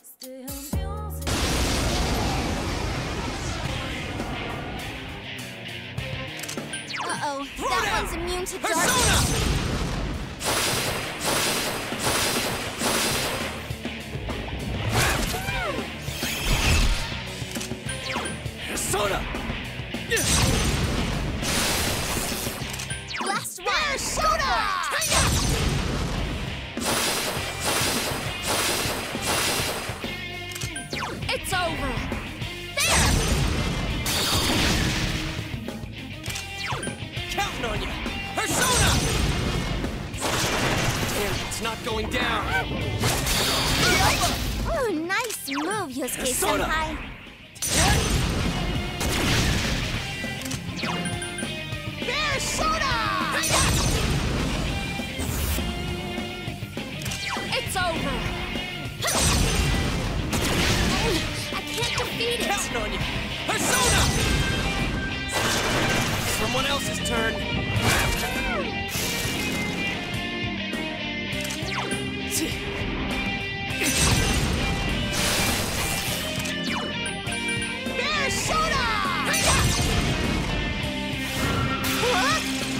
Still music Uh-oh, that one's immune to darkness. Persona! Last one! Persona! It's over. Counting on you! Persona! Damn, it's not going down! Oh, nice move, Yosuke-senpai. It's over. I can't defeat it. Counting on you! Persona! Someone else's turn.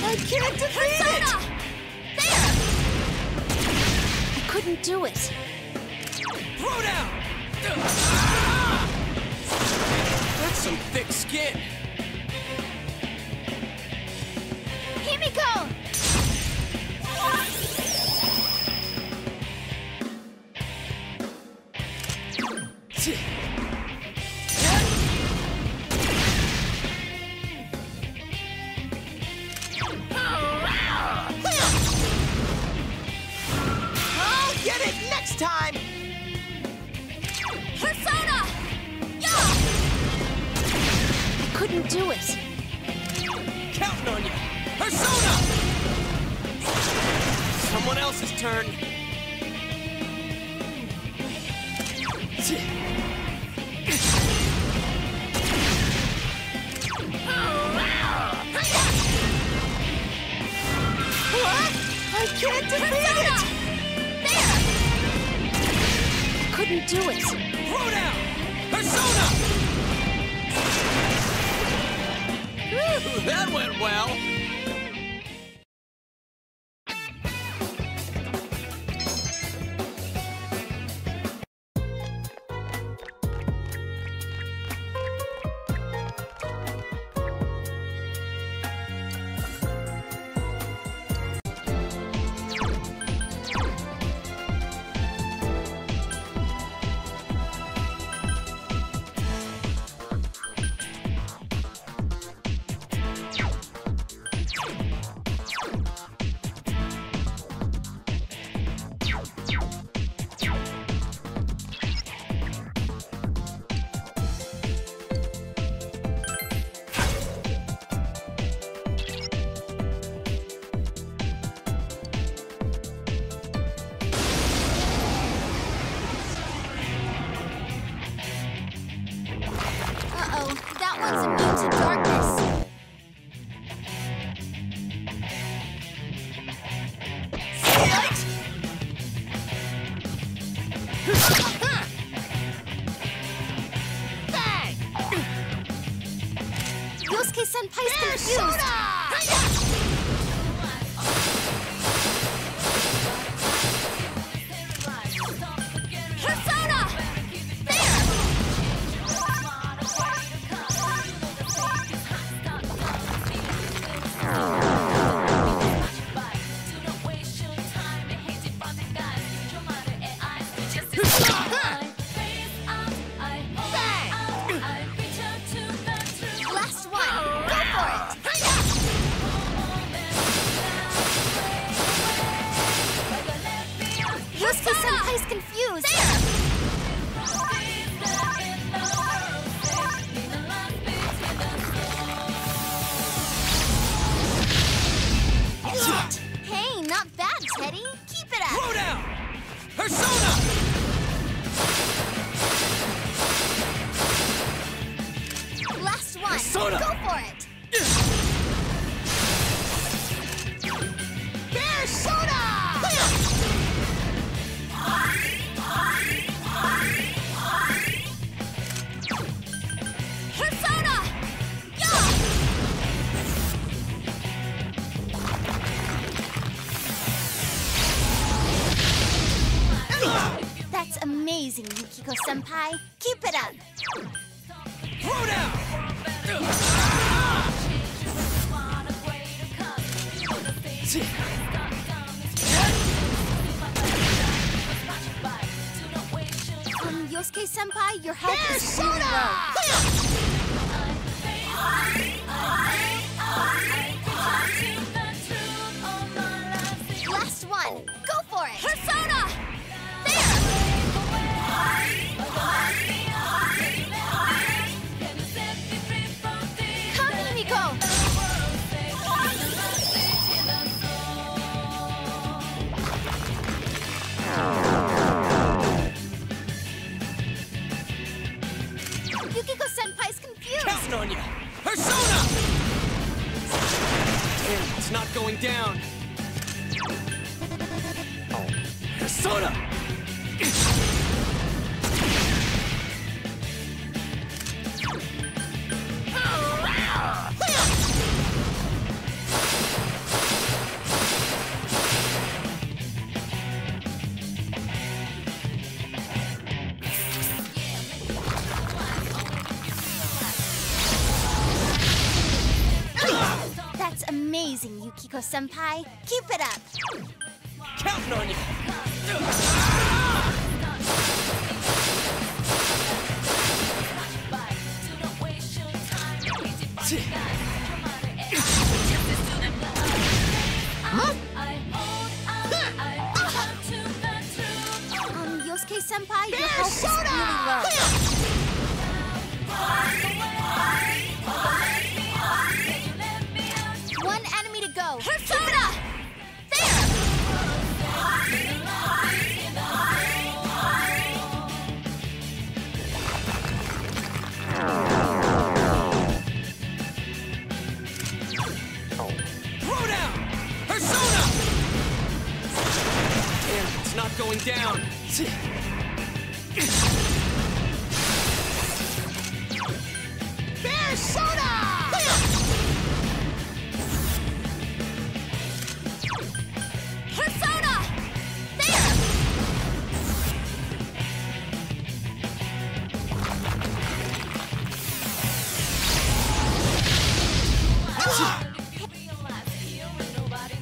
I can't defeat it! There! I couldn't do it. Throw down! That's some thick skin. Himiko! I'll get it next time! Persona! I couldn't do it. Counting on you! Persona! Someone else's turn. What? I can't defeat it! There! I couldn't do it. Throw down! Persona! Ooh, that went well. Uh-oh, that one's immune to darkness. Yosuke-senpai's confused. Persona! Last one. Go for it. Yosuke-senpai's confused. Hey, not bad, Teddy. Keep it up. Throw down! Persona! Last one. Persona! Go for it. Persona! Yukiko-senpai. Keep it up. Throw down! Yosuke-senpai, your health is really low. Last one. Go for it. Persona! Come, Himiko! Yukiko-senpai's confused! Counting on you! Persona! Damn, it's not going down. Persona! That's amazing, Yukiko-senpai. Keep it up. Counting on you! Yosuke-senpai, your health is really low. One enemy to go. Persona! Throw down! Persona! Damn, it's not going down. Persona!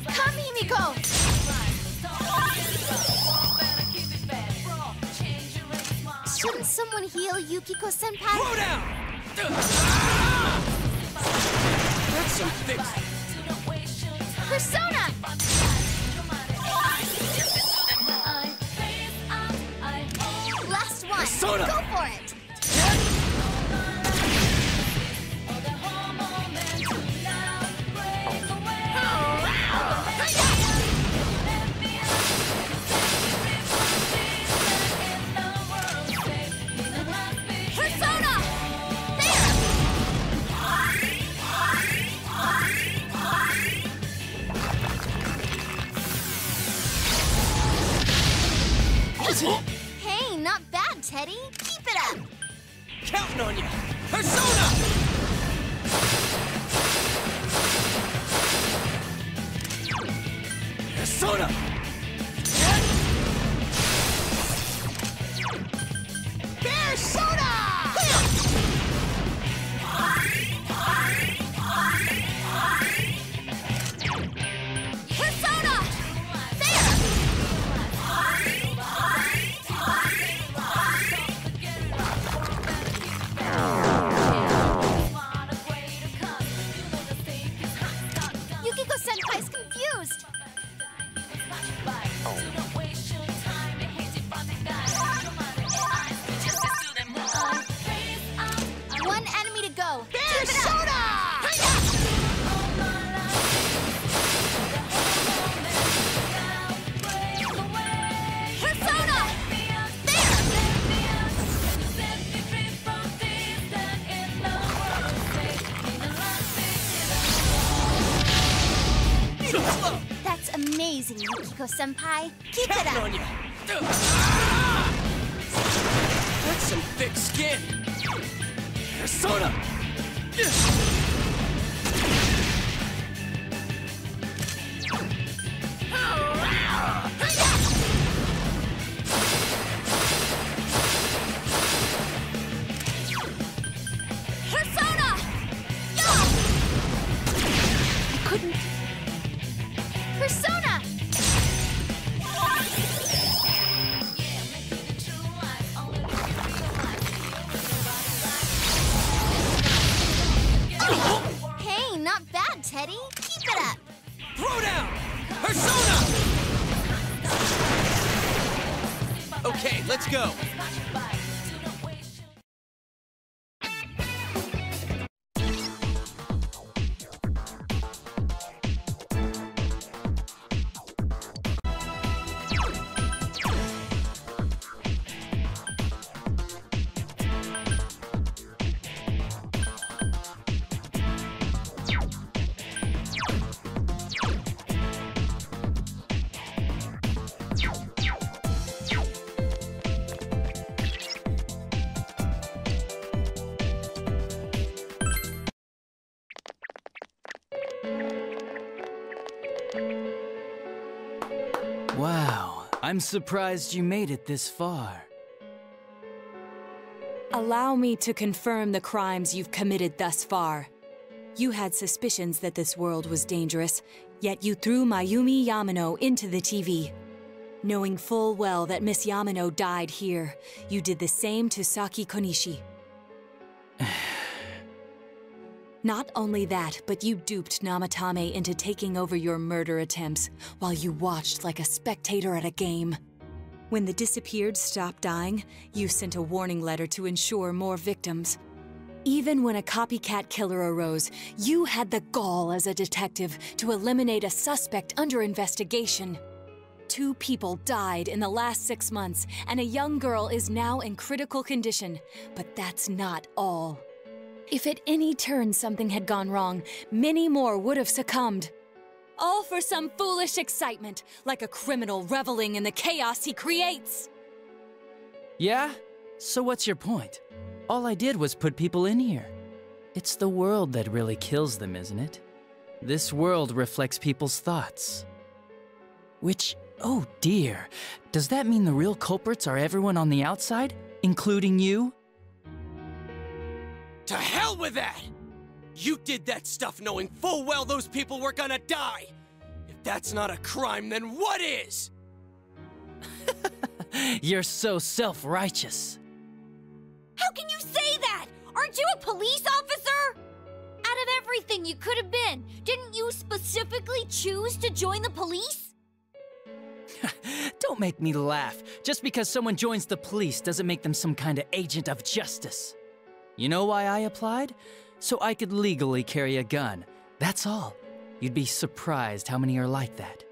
Come, Himiko! Shouldn't someone heal Yukiko-senpai? Throw down! That's some thick... Persona! Last one. Persona! Go for it. Persona! Hey, not bad, Teddy. Keep it up. Counting on you! Persona! Persona! Persona! Yukiko-senpai's confused. One enemy to go. Keep it up. Persona! That's amazing, Yukiko-senpai. Keep it Counting up. on you! That's some thick skin! Persona! couldn't... Persona! Hey, not bad, Teddy. Keep it up. Throw down! Persona! Okay, let's go. Wow, I'm surprised you made it this far. Allow me to confirm the crimes you've committed thus far. You had suspicions that this world was dangerous, yet you threw Mayumi Yamano into the TV. Knowing full well that Miss Yamano died here, you did the same to Saki Konishi. Not only that, but you duped Namatame into taking over your murder attempts while you watched like a spectator at a game. When the disappeared stopped dying, you sent a warning letter to ensure more victims. Even when a copycat killer arose, you had the gall as a detective to eliminate a suspect under investigation. 2 people died in the last 6 months, and a young girl is now in critical condition. But that's not all. If at any turn something had gone wrong, many more would have succumbed. All for some foolish excitement, like a criminal reveling in the chaos he creates. Yeah? So what's your point? All I did was put people in here. It's the world that really kills them, isn't it? This world reflects people's thoughts. Which, oh dear, does that mean the real culprits are everyone on the outside, including you? To hell with that! You did that stuff knowing full well those people were gonna die! If that's not a crime, then what is? You're so self-righteous. How can you say that? Aren't you a police officer? Out of everything you could have been, didn't you specifically choose to join the police? Don't make me laugh. Just because someone joins the police doesn't make them some kind of agent of justice. You know why I applied? So I could legally carry a gun. That's all. You'd be surprised how many are like that.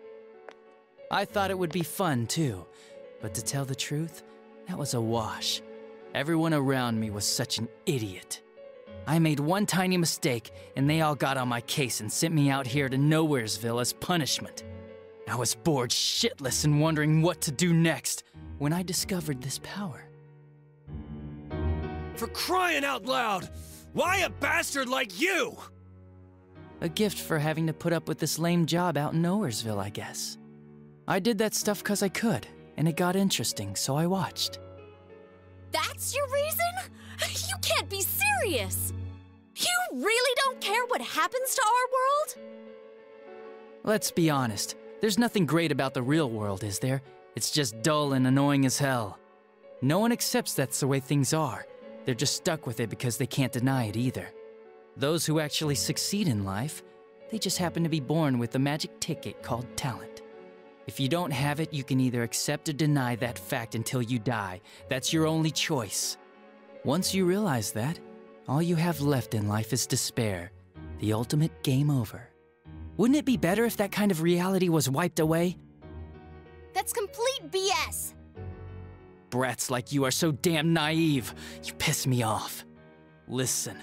I thought it would be fun, too. But to tell the truth, that was a wash. Everyone around me was such an idiot. I made one tiny mistake, and they all got on my case and sent me out here to Nowheresville as punishment. I was bored shitless and wondering what to do next when I discovered this power. For crying out loud! Why a bastard like you? A gift for having to put up with this lame job out in Nowheresville, I guess. I did that stuff 'cause I could, and it got interesting, so I watched. That's your reason? You can't be serious! You really don't care what happens to our world? Let's be honest, there's nothing great about the real world, is there? It's just dull and annoying as hell. No one accepts that's the way things are. They're just stuck with it because they can't deny it either. Those who actually succeed in life, they just happen to be born with a magic ticket called talent. If you don't have it, you can either accept or deny that fact until you die. That's your only choice. Once you realize that, all you have left in life is despair, the ultimate game over. Wouldn't it be better if that kind of reality was wiped away? That's complete BS! Brats like you are so damn naive. You piss me off. Listen,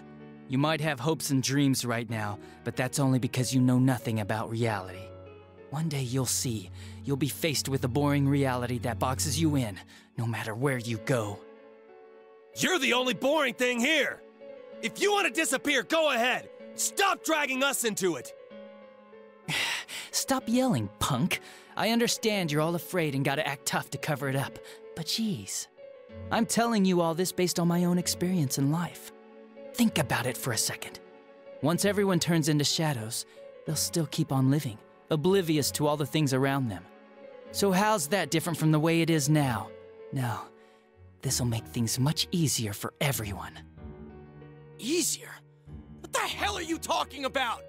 you might have hopes and dreams right now, but that's only because you know nothing about reality. One day you'll see. You'll be faced with a boring reality that boxes you in, no matter where you go. You're the only boring thing here! If you want to disappear, go ahead! Stop dragging us into it! Stop yelling, punk. I understand you're all afraid and gotta act tough to cover it up, but geez. I'm telling you all this based on my own experience in life. Think about it for a second. Once everyone turns into shadows, they'll still keep on living, oblivious to all the things around them. So how's that different from the way it is now? No, this'll make things much easier for everyone. Easier? What the hell are you talking about?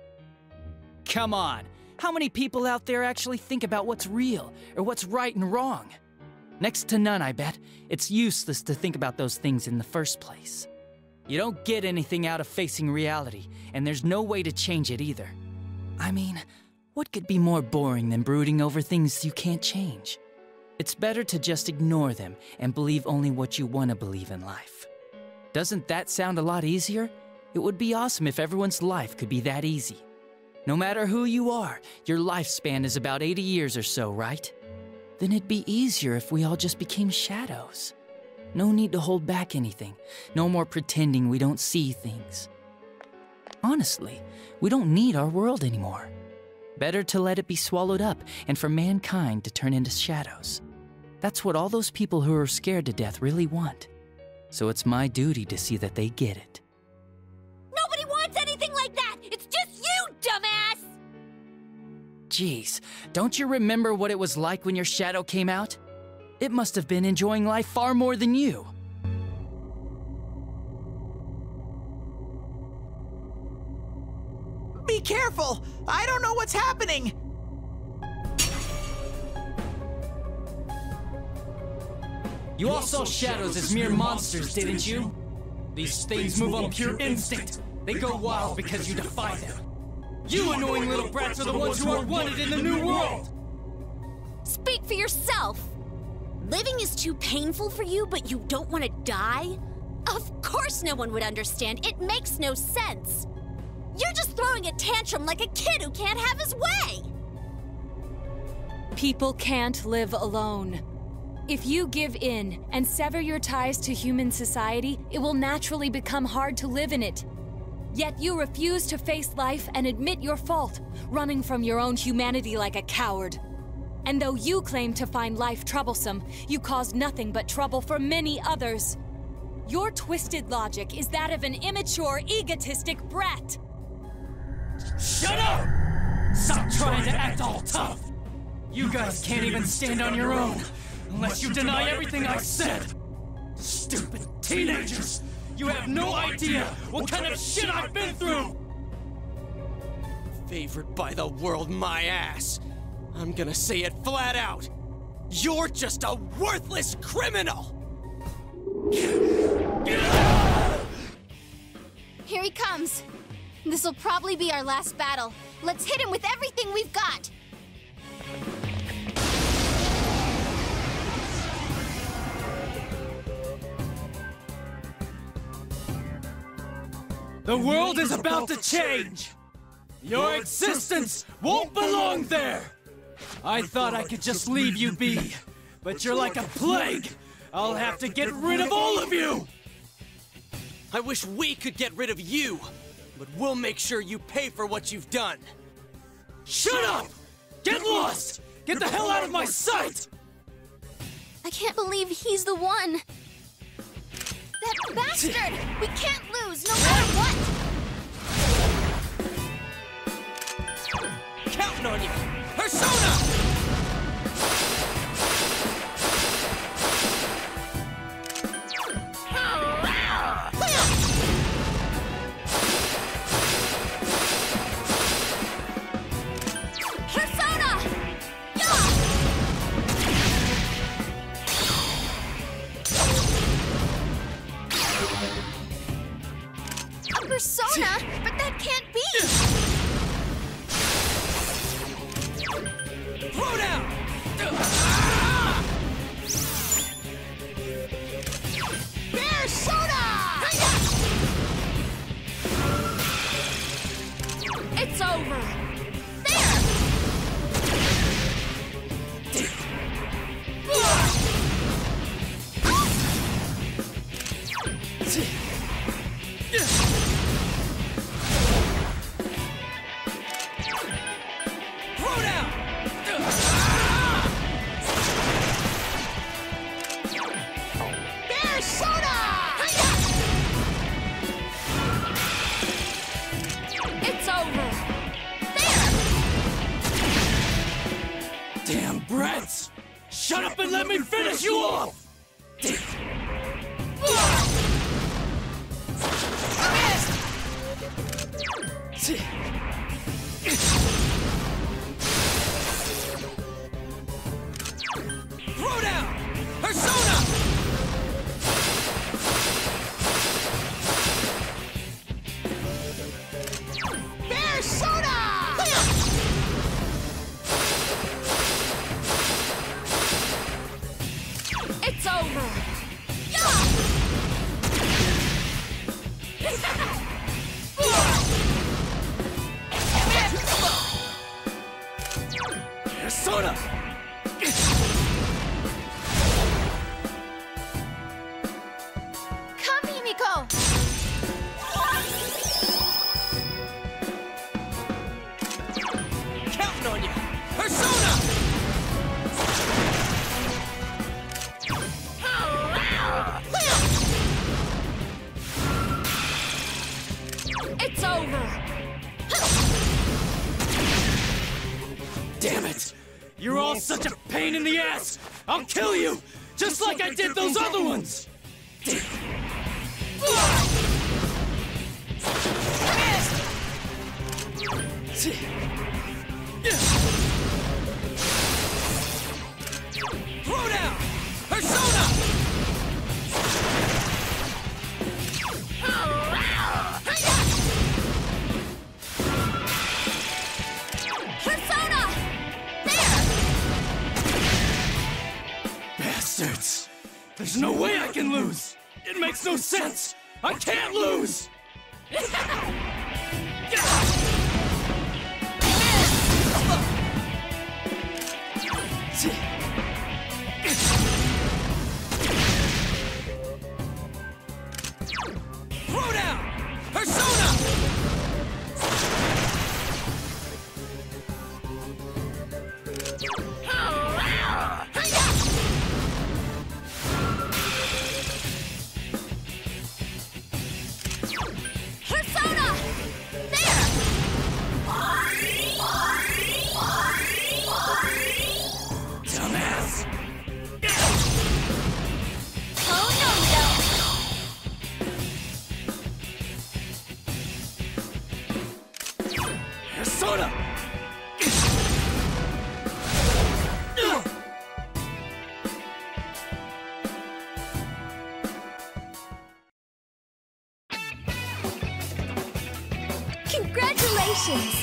Come on, how many people out there actually think about what's real or what's right and wrong? Next to none, I bet. It's useless to think about those things in the first place. You don't get anything out of facing reality, and there's no way to change it either. I mean, what could be more boring than brooding over things you can't change? It's better to just ignore them and believe only what you want to believe in life. Doesn't that sound a lot easier? It would be awesome if everyone's life could be that easy. No matter who you are, your lifespan is about 80 years or so, right? Then it'd be easier if we all just became shadows. No need to hold back anything. No more pretending we don't see things. Honestly, we don't need our world anymore. Better to let it be swallowed up and for mankind to turn into shadows. That's what all those people who are scared to death really want. So it's my duty to see that they get it. Nobody wants anything like that! It's just you, dumbass! Jeez, don't you remember what it was like when your shadow came out? It must have been enjoying life far more than you. Be careful! I don't know what's happening! You all saw shadows as mere monsters, didn't you? These things move on pure instinct. They go wild because you defy them. You annoying little brats are the ones who are wanted in the new world! Speak for yourself! Living is too painful for you, but you don't want to die? Of course no one would understand. It makes no sense. You're just throwing a tantrum like a kid who can't have his way! People can't live alone. If you give in and sever your ties to human society, it will naturally become hard to live in it. Yet you refuse to face life and admit your fault, running from your own humanity like a coward. And though you claim to find life troublesome, you cause nothing but trouble for many others. Your twisted logic is that of an immature, egotistic brat. Shut up! Stop trying to act all tough! You guys can't even stand on your own, unless you deny everything I said! Stupid teenagers! You have no idea what kind of shit I've been through! Favored by the world, my ass! I'm gonna say it flat out! You're just a worthless criminal! Here he comes. This'll probably be our last battle. Let's hit him with everything we've got! The world is about to change! Your existence won't belong there! I thought I could just leave you be, but you're like a plague! I'll have to get rid of all of you! I wish we could get rid of you, but we'll make sure you pay for what you've done. Shut up! Get lost! Get the hell out of my sight! I can't believe he's the one. That bastard! We can't lose, no matter what! Counting on you! Persona! Persona? But that can't be! Throw down! Persona! It's over! It's over! There! once! Shut up and let me finish you off! Throw down! Persona! Persona! It's over! Persona! Come, Himiko! Counting on you! Persona! It's over! Damn it! You're all such a pain in the ass! I'll kill you! Just like I did those other ones! Throw down! Persona! Persona! Bastards! There's no way I can lose! It makes no sense! I can't lose! Throw down! Persona! Persona! Dumbass! Oh no, Persona! Congratulations!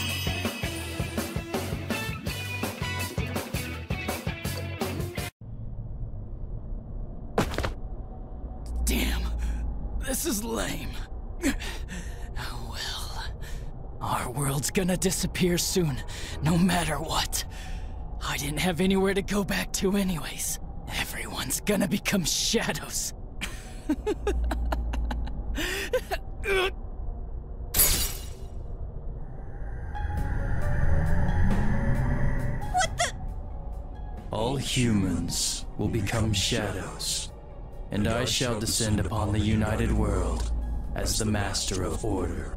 Damn, this is lame. Oh well. Our world's gonna disappear soon, no matter what. I didn't have anywhere to go back to anyways. Everyone's gonna become shadows. All humans will become shadows, and I shall descend upon the united world as the master of order.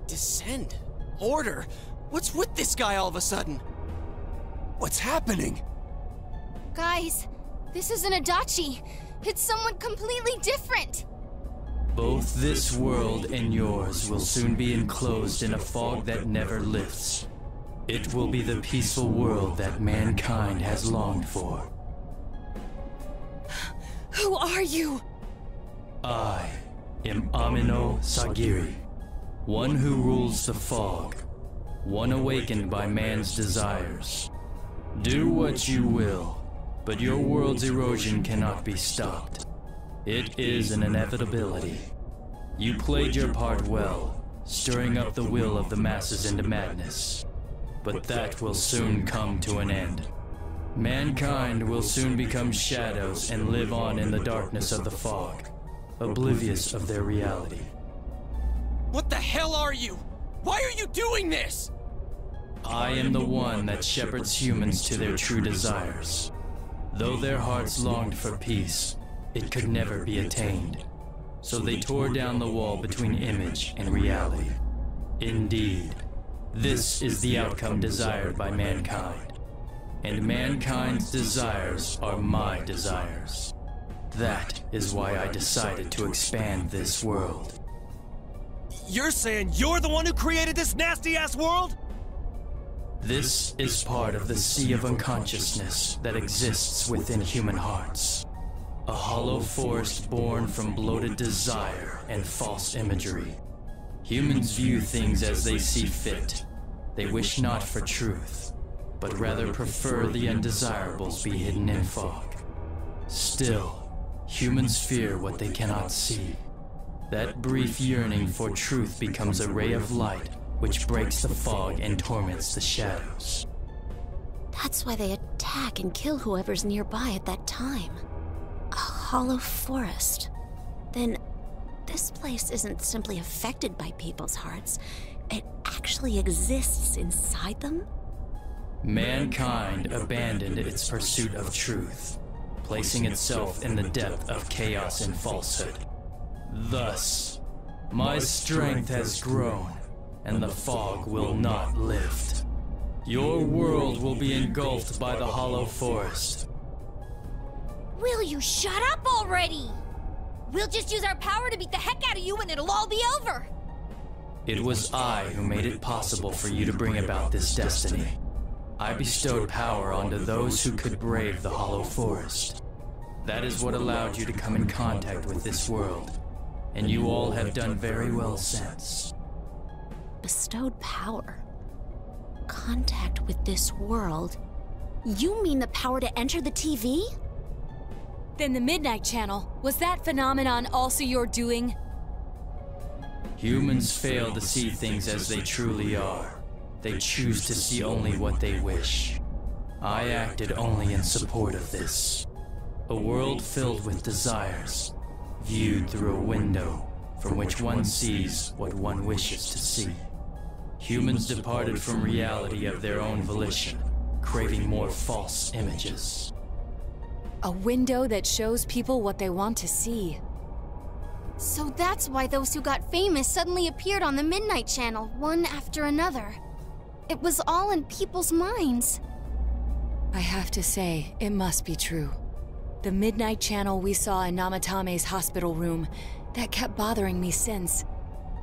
Descend? Order? What's with this guy all of a sudden? What's happening? Guys, this isn't Adachi. It's someone completely different. Both this world and yours will soon be enclosed in a fog that never lifts. It will be the peaceful world that mankind has longed for. Who are you? I am Amino Sagiri, one who rules the fog, one awakened by man's desires. Do what you will, but your world's erosion cannot be stopped. It is an inevitability. You played your part well, stirring up the will of the masses into madness. But that will soon come to an end. Mankind will soon become shadows and live on in the darkness of the fog, oblivious of their reality. What the hell are you? Why are you doing this? I am the one that shepherds humans to their true desires. Though their hearts longed for peace, it could never be attained. So they tore down the wall between image and reality. Indeed, this is the outcome desired by mankind. and mankind's desires are my desires. That is why I decided to expand this world. You're saying you're the one who created this nasty-ass world? This is part of the sea of unconsciousness that exists within human hearts. A hollow forest born from bloated desire and false imagery. Humans view things as they see fit. They wish not for truth, but rather prefer the undesirables be hidden in fog. Still, humans fear what they cannot see. That brief yearning for truth becomes a ray of light which breaks the fog and torments the shadows. That's why they attack and kill whoever's nearby at that time. A hollow forest. Then, this place isn't simply affected by people's hearts. It actually exists inside them? Mankind abandoned its pursuit of truth, placing itself in the depth of chaos and falsehood. Thus, my strength has grown, and the fog will not lift. Your world will be engulfed by the hollow forest. Will you shut up already? We'll just use our power to beat the heck out of you and it'll all be over. It was I who made it possible for you to bring about this destiny. I bestowed power onto those who could brave the hollow forest. That is what allowed you to come in contact with this world, and you all have done very well since. Bestowed power? Contact with this world? You mean the power to enter the TV? Then the Midnight Channel, was that phenomenon also your doing? Humans fail to see things as they truly are. They choose to see only what they wish. I acted only in support of this. A world filled with desires, viewed through a window from which one sees what one wishes to see. Humans departed from reality of their own volition, craving more false images. A window that shows people what they want to see. So that's why those who got famous suddenly appeared on the Midnight Channel, one after another. It was all in people's minds. I have to say, it must be true. The Midnight Channel we saw in Namatame's hospital room, that kept bothering me since.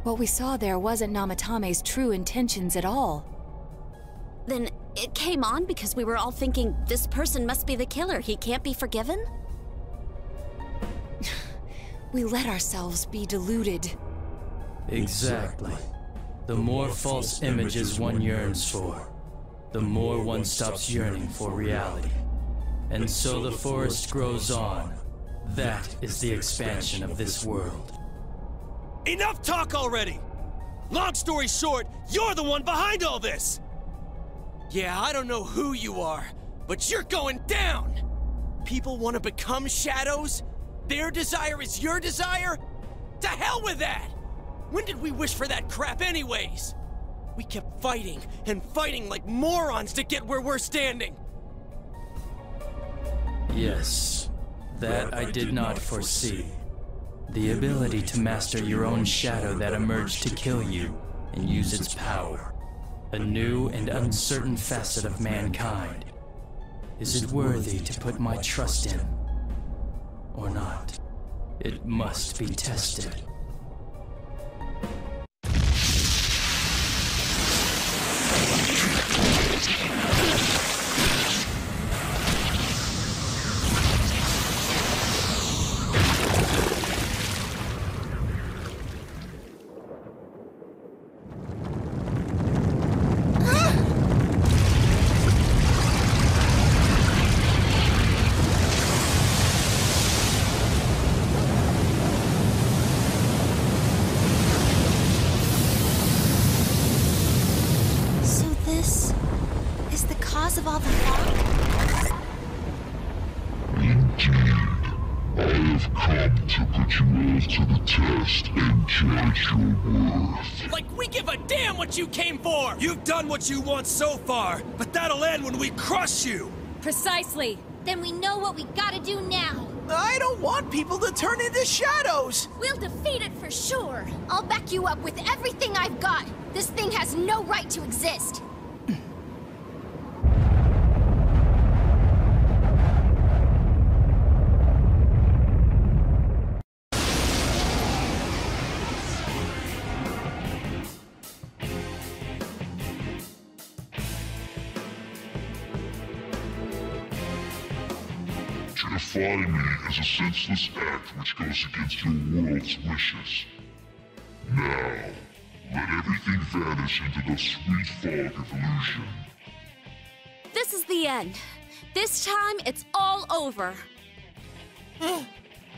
What we saw there wasn't Namatame's true intentions at all. Then it came on because we were all thinking, this person must be the killer, he can't be forgiven? We let ourselves be deluded. Exactly. The more false images one yearns for, the more one stops yearning for reality. And so the forest grows on. That is the expansion of this world. Enough talk already! Long story short, you're the one behind all this! Yeah, I don't know who you are, but you're going down! People want to become shadows? Their desire is your desire? To hell with that! When did we wish for that crap anyways? We kept fighting and fighting like morons to get where we're standing! Yes, that I did not foresee. The ability to master your own shadow that emerged to kill you and use its power. A new and uncertain facet of mankind. Is it worthy to put my trust in? Or not? It must be tested. Of all the fog? Indeed. I have come to put you all to the test and judge your worth. Like we give a damn what you came for! You've done what you want so far, but that'll end when we crush you! Precisely. Then we know what we gotta do now. I don't want people to turn into shadows! We'll defeat it for sure. I'll back you up with everything I've got. This thing has no right to exist. defy me is a senseless act which goes against your world's wishes. Now, let everything vanish into the sweet fog of illusion. This is the end. This time, it's all over.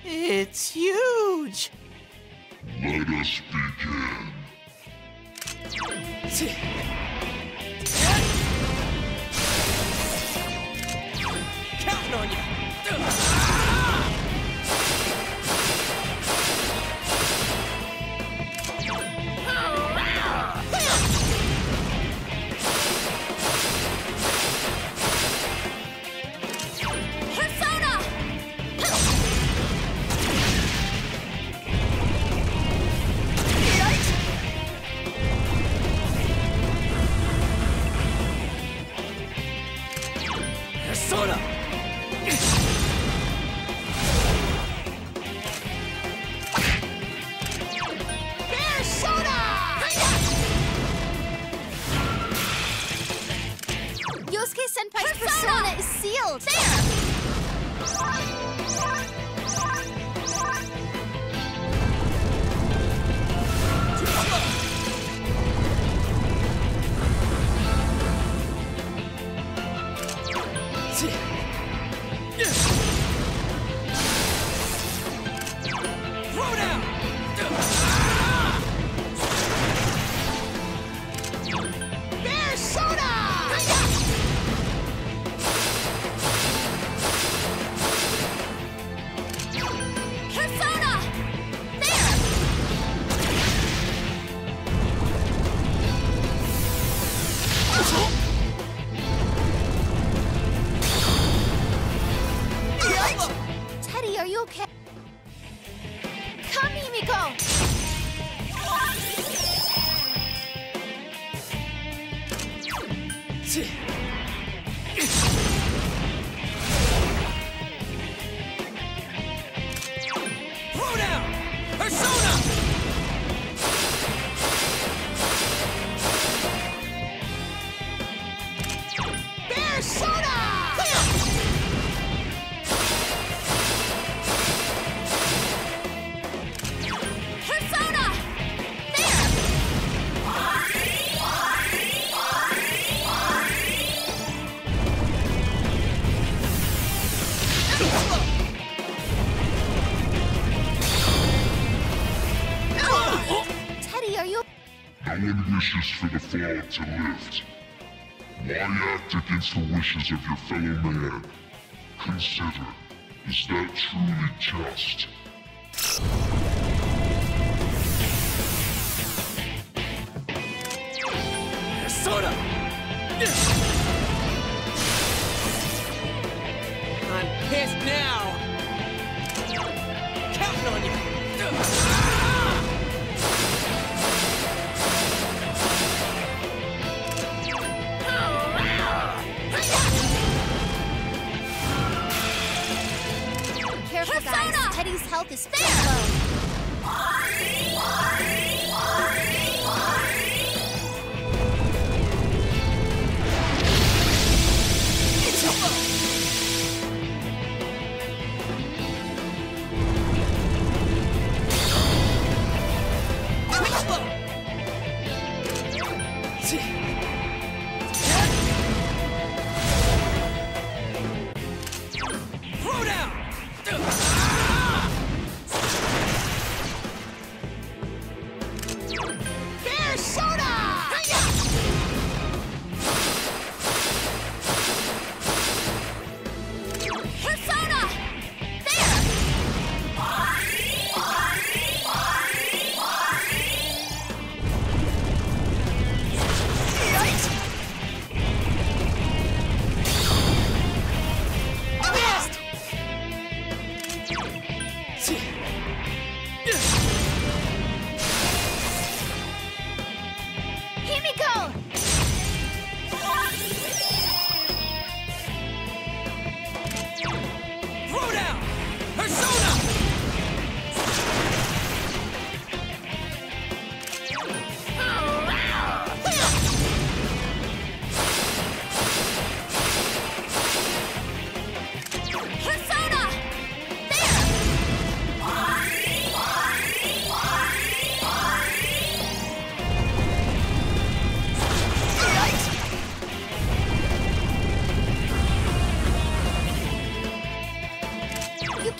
It's huge! Let us begin. Counting on you! Persona! Persona! Yosuke Senpai's persona is sealed. Throw down! Persona! Teddy, are you okay? Come, Himiko! Throw down! Persona! Persona! Teddy, are you... No one wishes for the fog to lift. Why act against the wishes of your fellow man? Consider, is that truly just? Persona! I'm pissed now! Counting on you! Careful, guys. Teddy's health is pretty low. Throw down!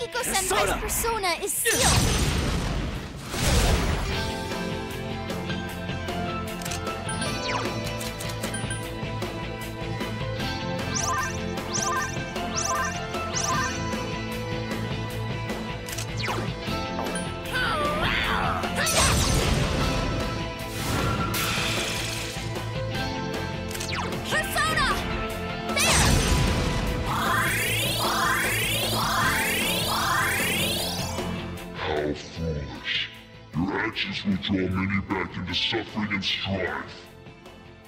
Akiko-senpai's persona is sealed! How foolish. Your actions will draw many back into suffering and strife.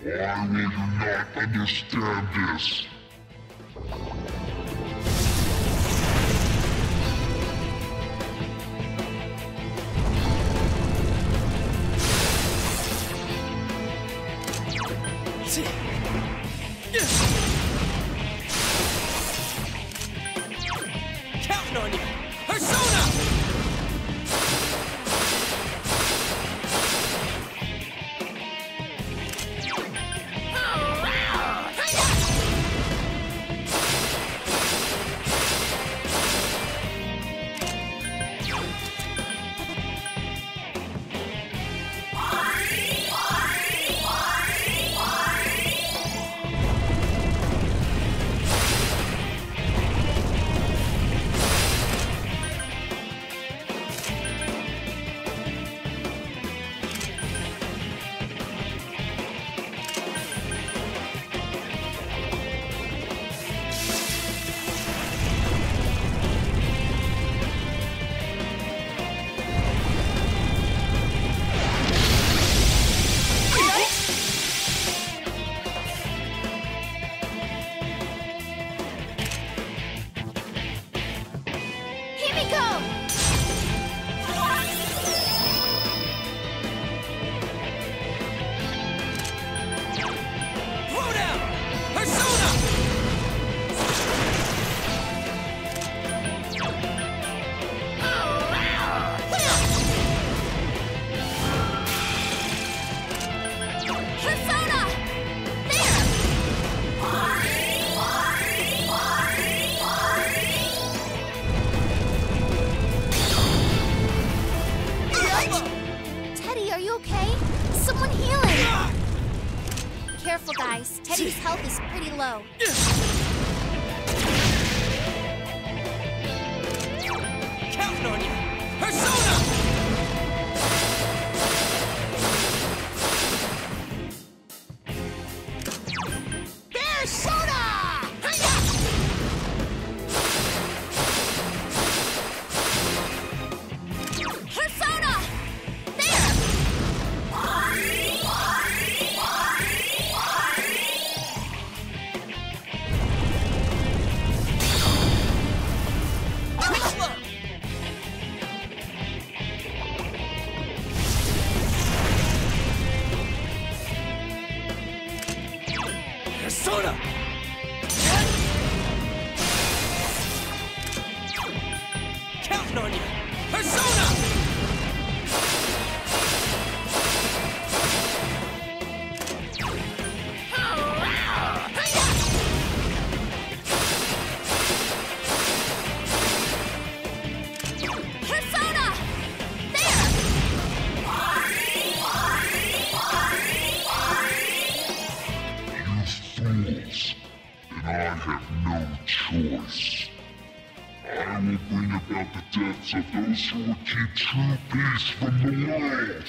Why will you not understand this? Counting on you! Persona! Careful, guys. Teddy's health is pretty low. Counting on you! Persona! Persona! Counting on you! Persona! Fools, and I have no choice. I will bring about the deaths of those who will keep true peace from the world.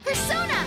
Persona!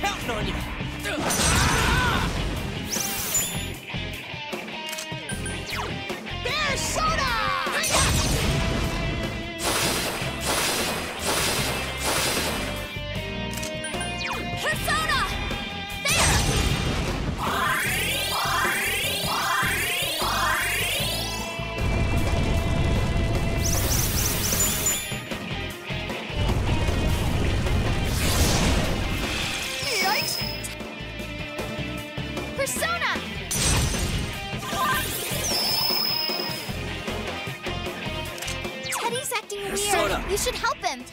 Counting on you! Bear soda! Persona! Yikes! Persona! Teddy's acting weird. Persona! You should help him.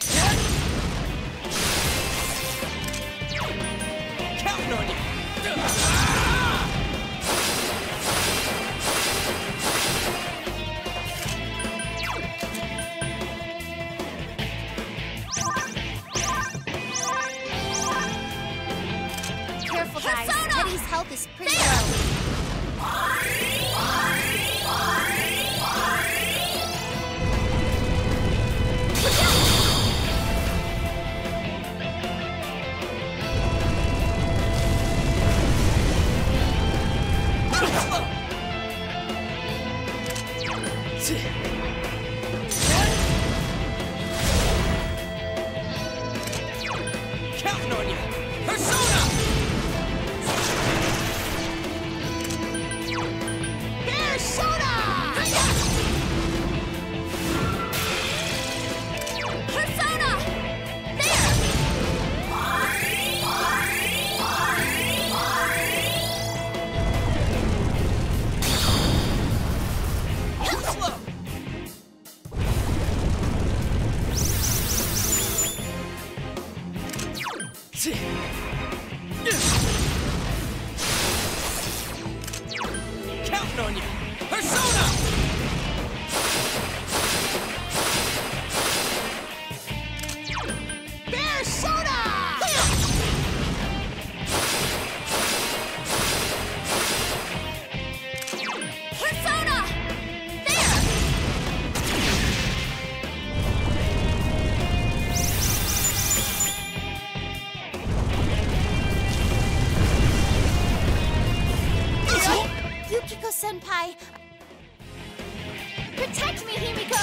Counting on you! Careful, guys. Teddy's health is pretty low. Counting on you! Persona! Bear soda! Persona! Counting on you! Persona! Bear soda! Persona! Yukiko-senpai! Protect me, Himiko!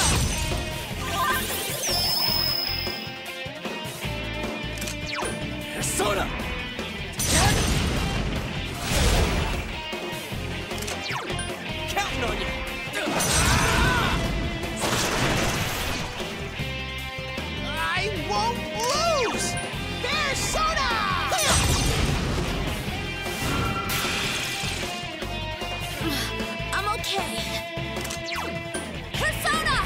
Persona! Counting on you! I won't lose! Bear soda! I'm okay. Persona!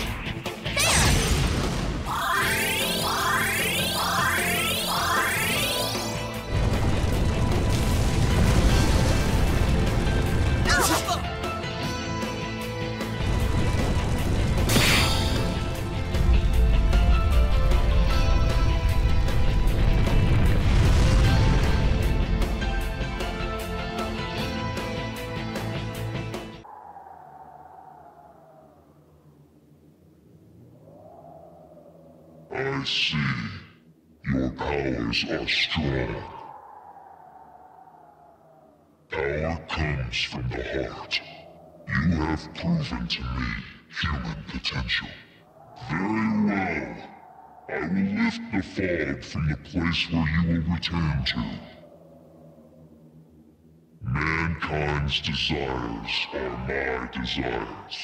I see. Your powers are strong. Power comes from the heart. You have proven to me human potential. Very well. I will lift the fog from the place where you will return to. Mankind's desires are my desires.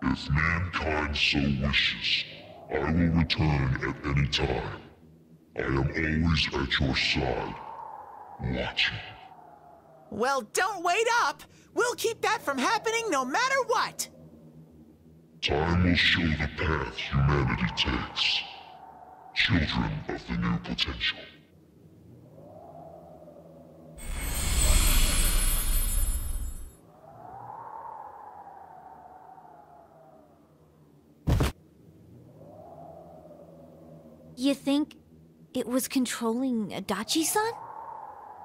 If mankind so wishes, I will return at any time. I am always at your side, watching. Well, don't wait up! We'll keep that from happening no matter what! Time will show the path humanity takes. Children of the new potential. You think it was controlling Adachi-san?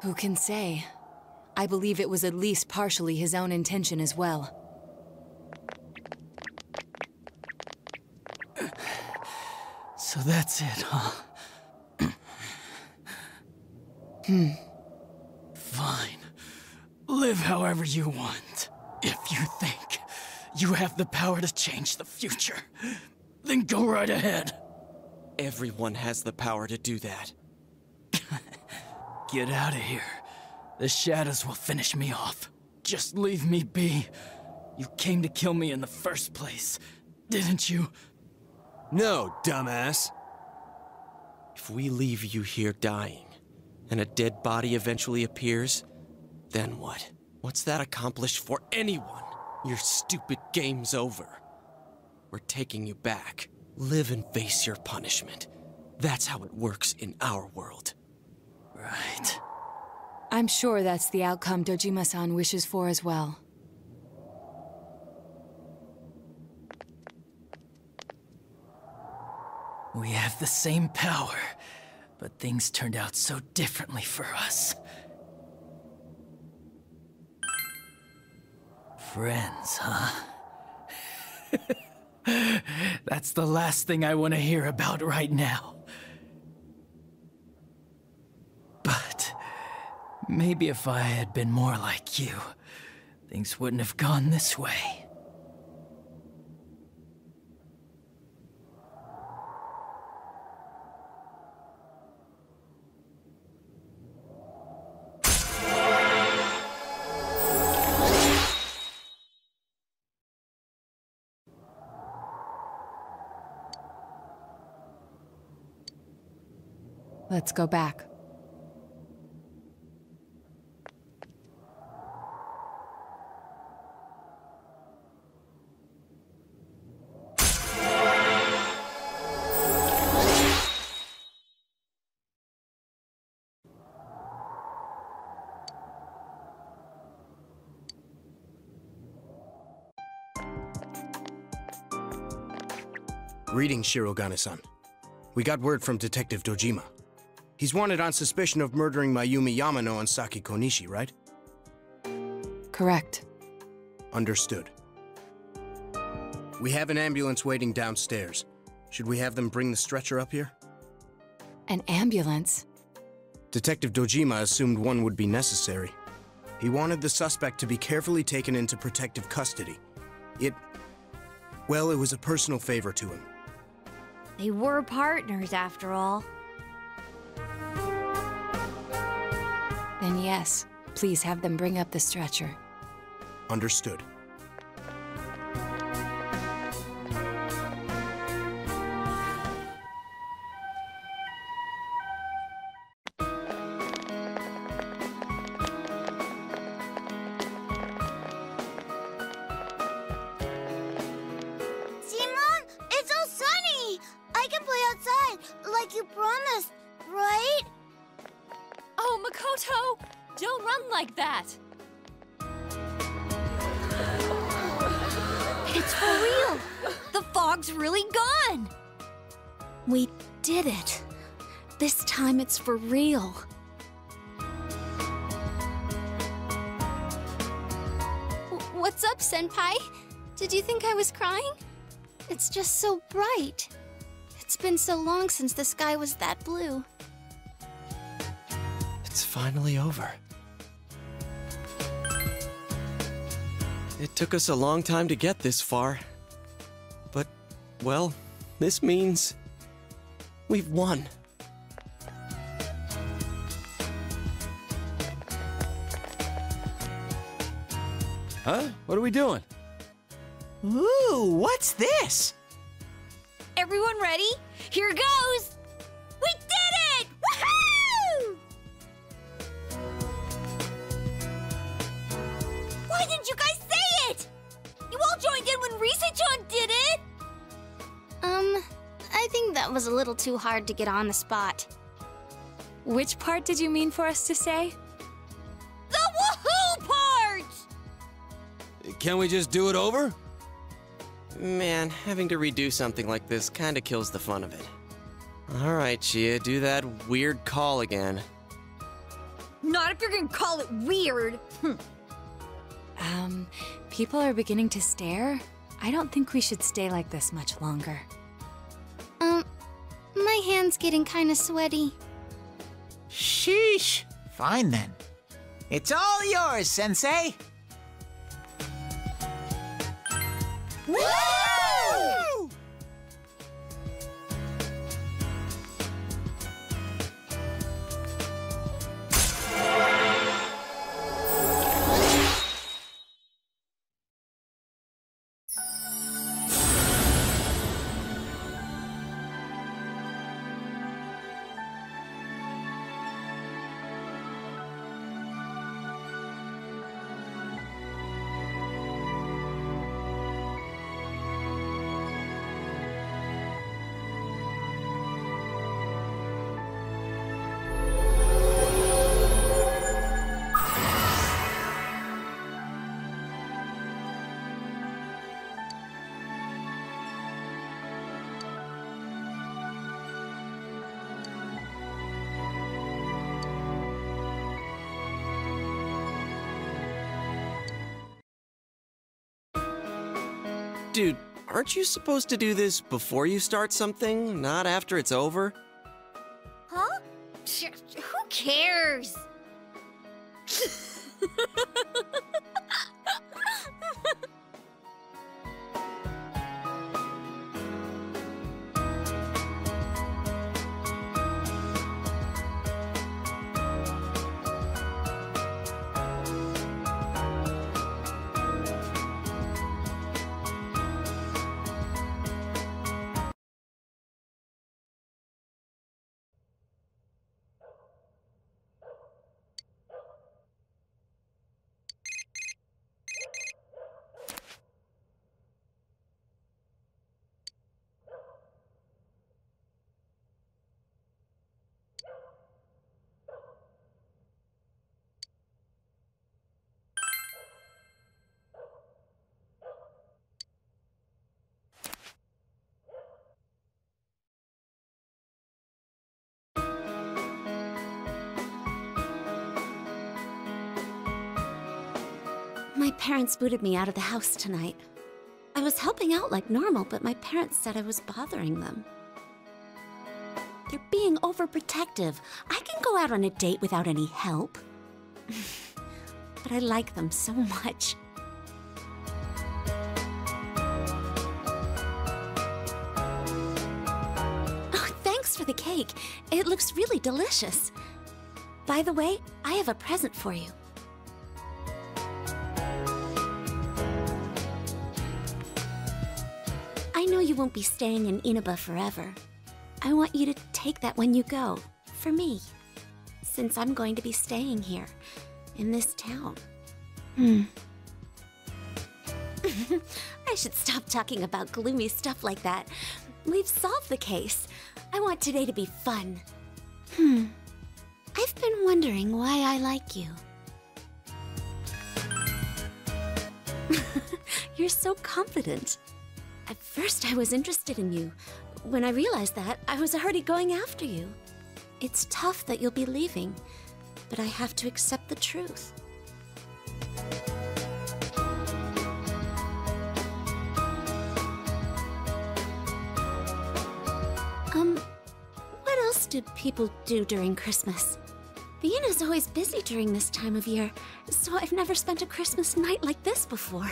Who can say? I believe it was at least partially his own intention as well. So that's it, huh? Live however you want. If you think you have the power to change the future, then go right ahead. Everyone has the power to do that. Get out of here. The shadows will finish me off. Just leave me be. You came to kill me in the first place, didn't you? No, dumbass. If we leave you here dying, and a dead body eventually appears, then what? What's that accomplish for anyone? Your stupid game's over. We're taking you back. Live and face your punishment. That's how it works in our world. Right. I'm sure that's the outcome Dojima-san wishes for as well. We have the same power, but things turned out so differently for us. Friends, huh? That's the last thing I want to hear about right now. But maybe if I had been more like you, things wouldn't have gone this way. Let's go back. Greetings, Shirogane-san. We got word from Detective Dojima. He's wanted on suspicion of murdering Mayumi Yamano and Saki Konishi, right? Correct. Understood. We have an ambulance waiting downstairs. Should we have them bring the stretcher up here? An ambulance? Detective Dojima assumed one would be necessary. He wanted the suspect to be carefully taken into protective custody. Well, it was a personal favor to him. They were partners, after all. Then yes, please have them bring up the stretcher. Understood. Simon, it's all sunny! I can play outside, like you promised, right? Oh, Makoto! Don't run like that! It's for real! The fog's really gone! We did it. This time it's for real. What's up, Senpai? Did you think I was crying? It's just so bright. It's been so long since the sky was that blue. It's finally over. It took us a long time to get this far. But, well, this means we've won. Huh? What are we doing? Ooh, what's this? Everyone ready? Here goes! We did it! Woohoo! Why didn't you guys say it? You all joined in when Risa-chan did it! I think that was a little too hard to get on the spot. Which part did you mean for us to say? The woohoo part! Can't we just do it over? Man, having to redo something like this kinda kills the fun of it. Alright, Chia, do that weird call again. Not if you're gonna call it weird. People are beginning to stare. I don't think we should stay like this much longer. My hand's getting kinda sweaty. Sheesh. Fine then. It's all yours, Sensei! Woo! Dude, aren't you supposed to do this before you start something, not after it's over? Huh? Who cares? My parents booted me out of the house tonight. I was helping out like normal, but my parents said I was bothering them. They're being overprotective. I can go out on a date without any help. But I like them so much. Oh, thanks for the cake. It looks really delicious. By the way, I have a present for you. I know you won't be staying in Inaba forever. I want you to take that when you go, for me. Since I'm going to be staying here, in this town. I should stop talking about gloomy stuff like that. We've solved the case. I want today to be fun. I've been wondering why I like you. You're so confident. At first, I was interested in you. When I realized that, I was already going after you. It's tough that you'll be leaving, but I have to accept the truth. What else do people do during Christmas? Vienna's always busy during this time of year, so I've never spent a Christmas night like this before.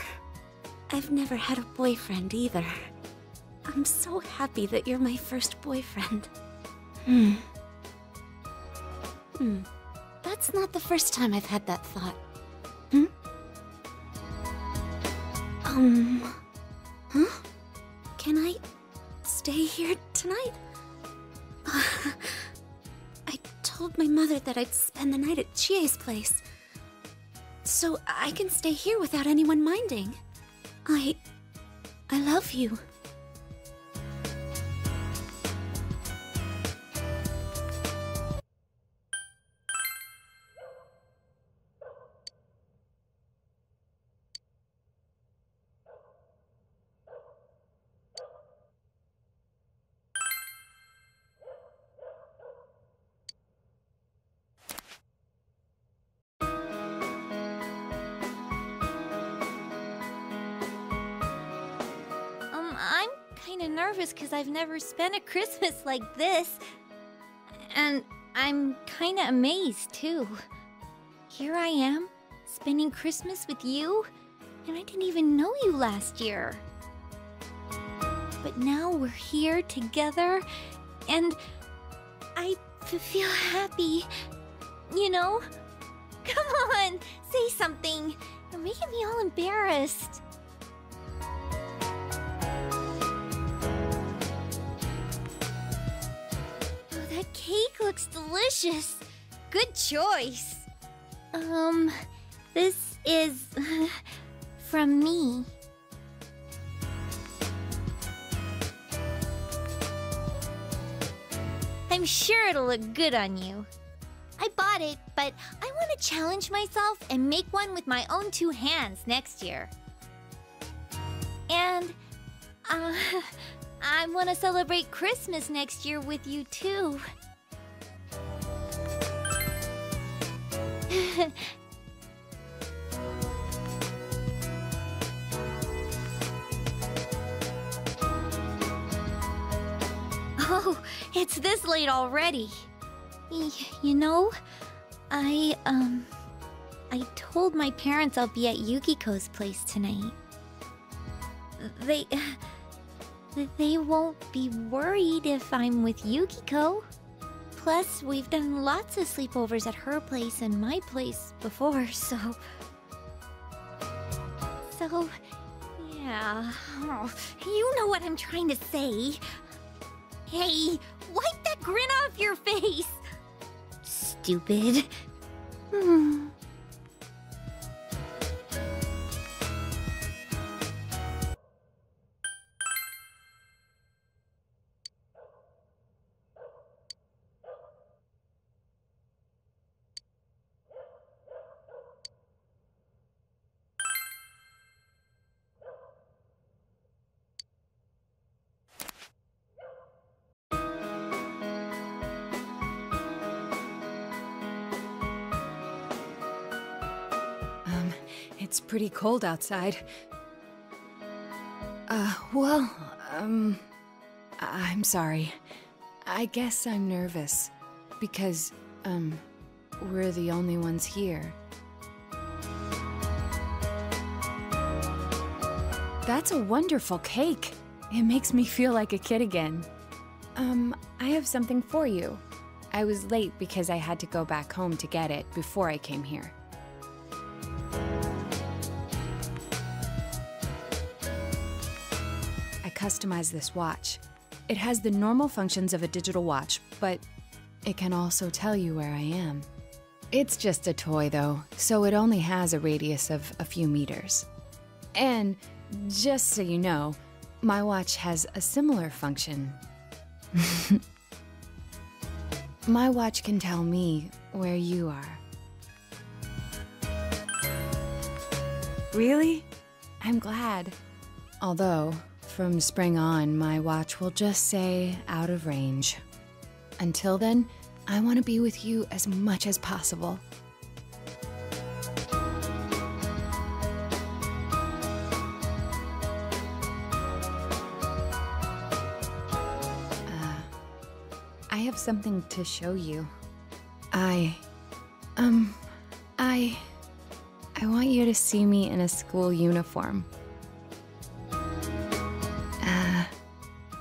I've never had a boyfriend either. I'm so happy that you're my first boyfriend. That's not the first time I've had that thought. Huh? Can I stay here tonight? I told my mother that I'd spend the night at Chie's place. So I can stay here without anyone minding. I love you. I'm kinda nervous because I've never spent a Christmas like this. And I'm kinda amazed, too. here I am, spending Christmas with you, and I didn't even know you last year. But now we're here together, and I feel happy, you know? Come on, say something. You're making me all embarrassed. Oh, that cake looks delicious. Good choice. This is from me. I'm sure it'll look good on you. I bought it, but I want to challenge myself and make one with my own 2 hands next year. And, I want to celebrate Christmas next year with you too. Oh, it's this late already. You know, I told my parents I'll be at Yukiko's place tonight. They won't be worried if I'm with Yukiko. Plus, we've done lots of sleepovers at her place and my place before, so... yeah... Oh, you know what I'm trying to say. Hey, wipe that grin off your face! Stupid. It's pretty cold outside. I'm sorry. I guess I'm nervous. Because, we're the only ones here. That's a wonderful cake. It makes me feel like a kid again. I have something for you. I was late because I had to go back home to get it before I came here. Customize this watch. It has the normal functions of a digital watch, but it can also tell you where I am. It's just a toy though, so it only has a radius of a few meters. And just so you know, my watch has a similar function. My watch can tell me where you are. Really? I'm glad. Although, from spring on, my watch will just say out of range. Until then, I want to be with you as much as possible. I have something to show you. I want you to see me in a school uniform.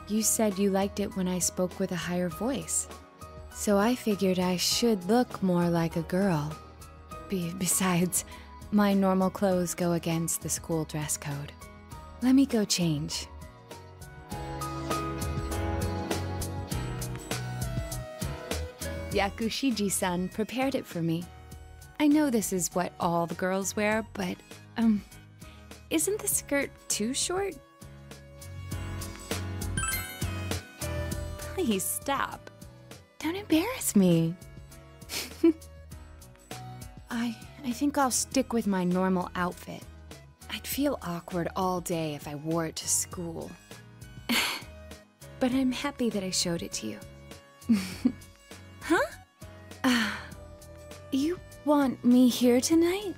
You said you liked it when I spoke with a higher voice. So I figured I should look more like a girl. Besides, my normal clothes go against the school dress code. Let me go change. Yakushiji-san prepared it for me. I know this is what all the girls wear, but, isn't the skirt too short? Please stop. Don't embarrass me. I think I'll stick with my normal outfit. I'd feel awkward all day if I wore it to school. But I'm happy that I showed it to you. Huh? You want me here tonight?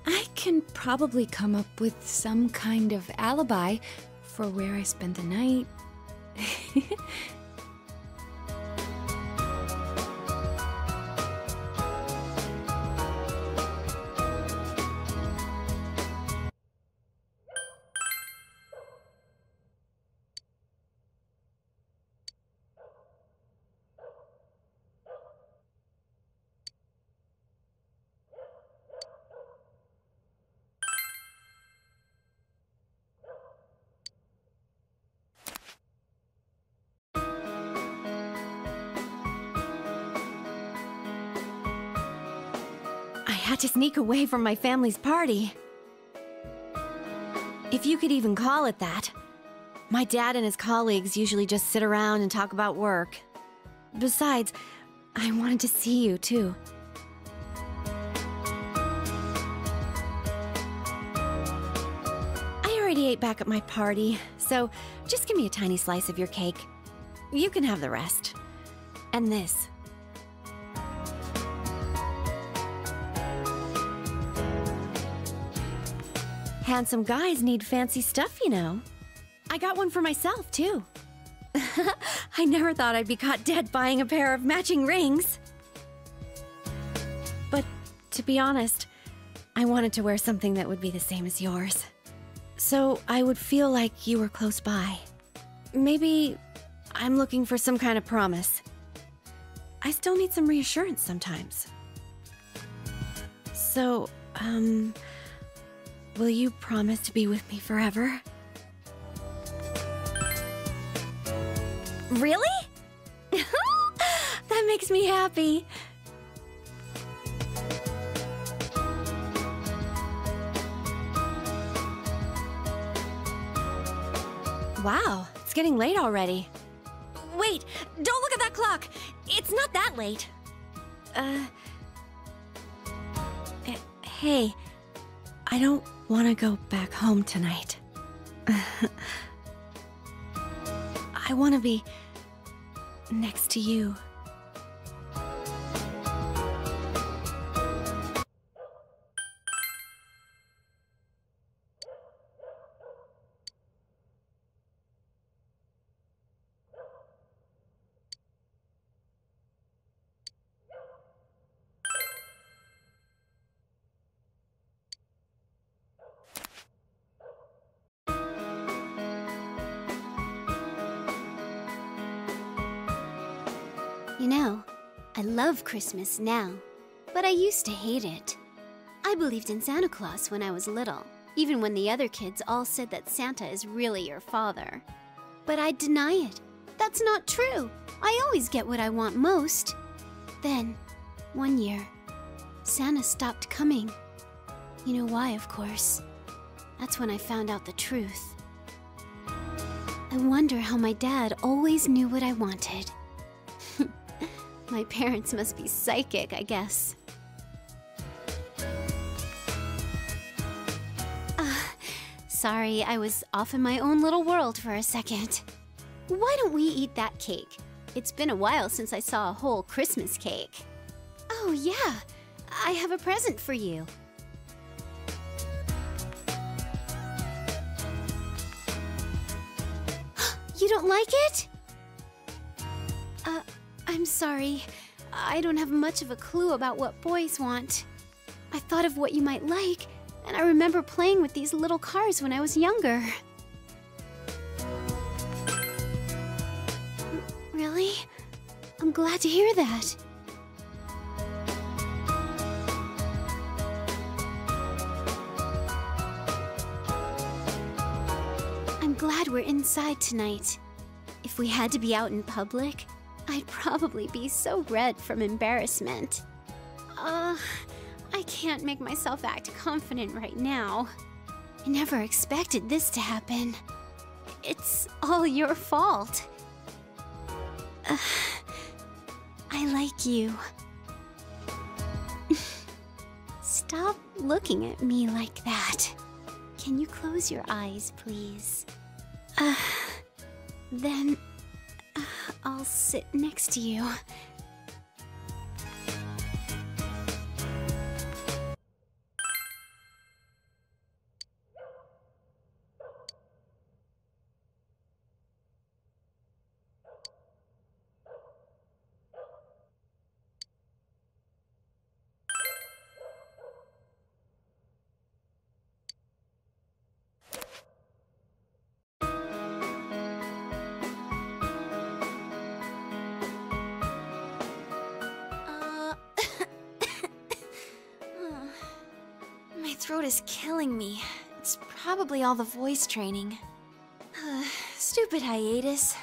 I can probably come up with some kind of alibi for where I spent the night. had to sneak away from my family's party. If you could even call it that. My dad and his colleagues usually just sit around and talk about work. Besides, I wanted to see you, too. I already ate back at my party, so just give me a tiny slice of your cake. You can have the rest. And this. Handsome guys need fancy stuff, you know. I got one for myself, too. I never thought I'd be caught dead buying a pair of matching rings. But to be honest, I wanted to wear something that would be the same as yours. So I would feel like you were close by. Maybe I'm looking for some kind of promise. I still need some reassurance sometimes. So, will you promise to be with me forever? Really? That makes me happy. Wow, it's getting late already. Wait, don't look at that clock. It's not that late. Hey, I don't want to go back home tonight. I want to be next to you. You know, I love Christmas now, but I used to hate it. I believed in Santa Claus when I was little, even when the other kids all said that Santa is really your father. But I'd deny it. That's not true. I always get what I want most. Then, one year, Santa stopped coming. You know why, of course. That's when I found out the truth. I wonder how my dad always knew what I wanted. My parents must be psychic, I guess. Sorry, I was off in my own little world for a second. Why don't we eat that cake? It's been a while since I saw a whole Christmas cake. Oh yeah, I have a present for you. You don't like it? I'm sorry. I don't have much of a clue about what boys want. I thought of what you might like, and I remember playing with these little cars when I was younger. Really? I'm glad to hear that. I'm glad we're inside tonight. If we had to be out in public, I'd probably be so red from embarrassment. I can't make myself act confident right now. I never expected this to happen. It's all your fault. I like you. Stop looking at me like that. Can you close your eyes, please? Then I'll sit next to you. My throat is killing me. It's probably all the voice training. Stupid hiatus.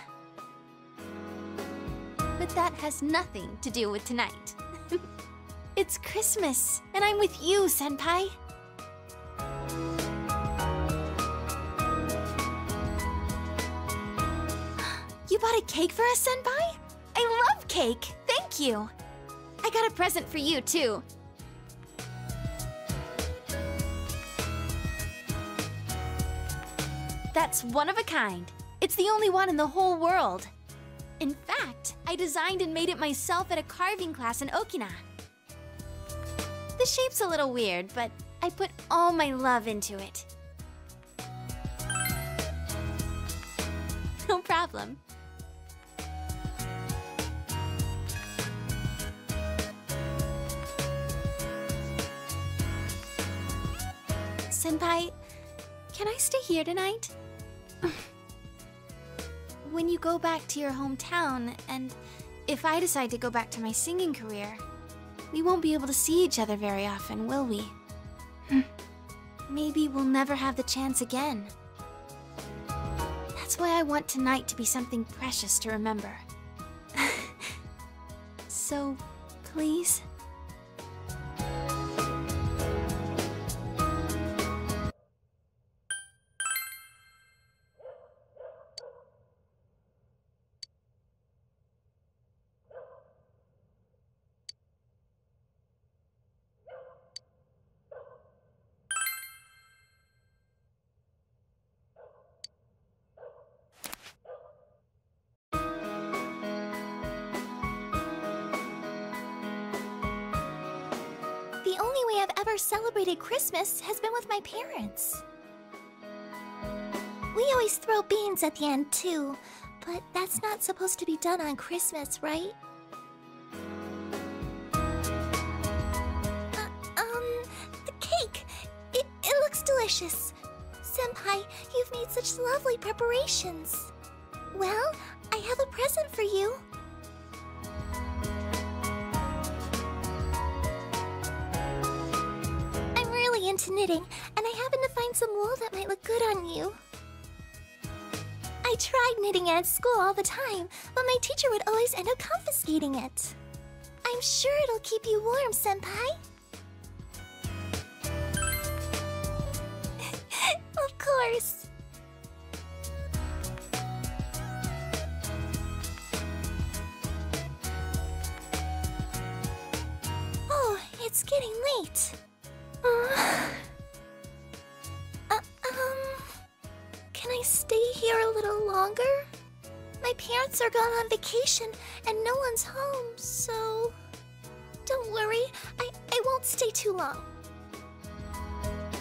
But that has nothing to do with tonight. It's Christmas, and I'm with you, Senpai. You bought a cake for us, Senpai? I love cake! Thank you! I got a present for you, too. That's one of a kind. It's the only one in the whole world. In fact, I designed and made it myself at a carving class in Okina. The shape's a little weird, but I put all my love into it. No problem. Senpai, can I stay here tonight? When you go back to your hometown, and if I decide to go back to my singing career, we won't be able to see each other very often, will we? Maybe we'll never have the chance again. That's why I want tonight to be something precious to remember. So, please? The only way I've ever celebrated Christmas has been with my parents. We always throw beans at the end, too. But that's not supposed to be done on Christmas, right? The cake! It looks delicious. Senpai, you've made such lovely preparations. Well, I have a present for you. Into knitting, and I happen to find some wool that might look good on you. I tried knitting at school all the time, but my teacher would always end up confiscating it. I'm sure it'll keep you warm, Senpai. Of course. Oh, it's getting late. Can I stay here a little longer? My parents are gone on vacation and no one's home, so... Don't worry, I won't stay too long.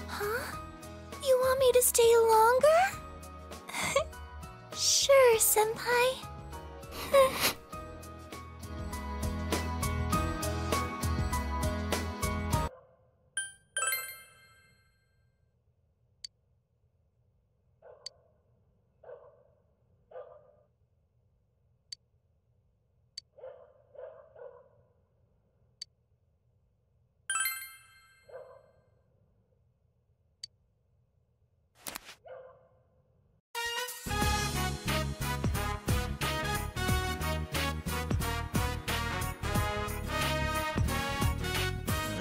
Huh? You want me to stay longer? Sure, Senpai.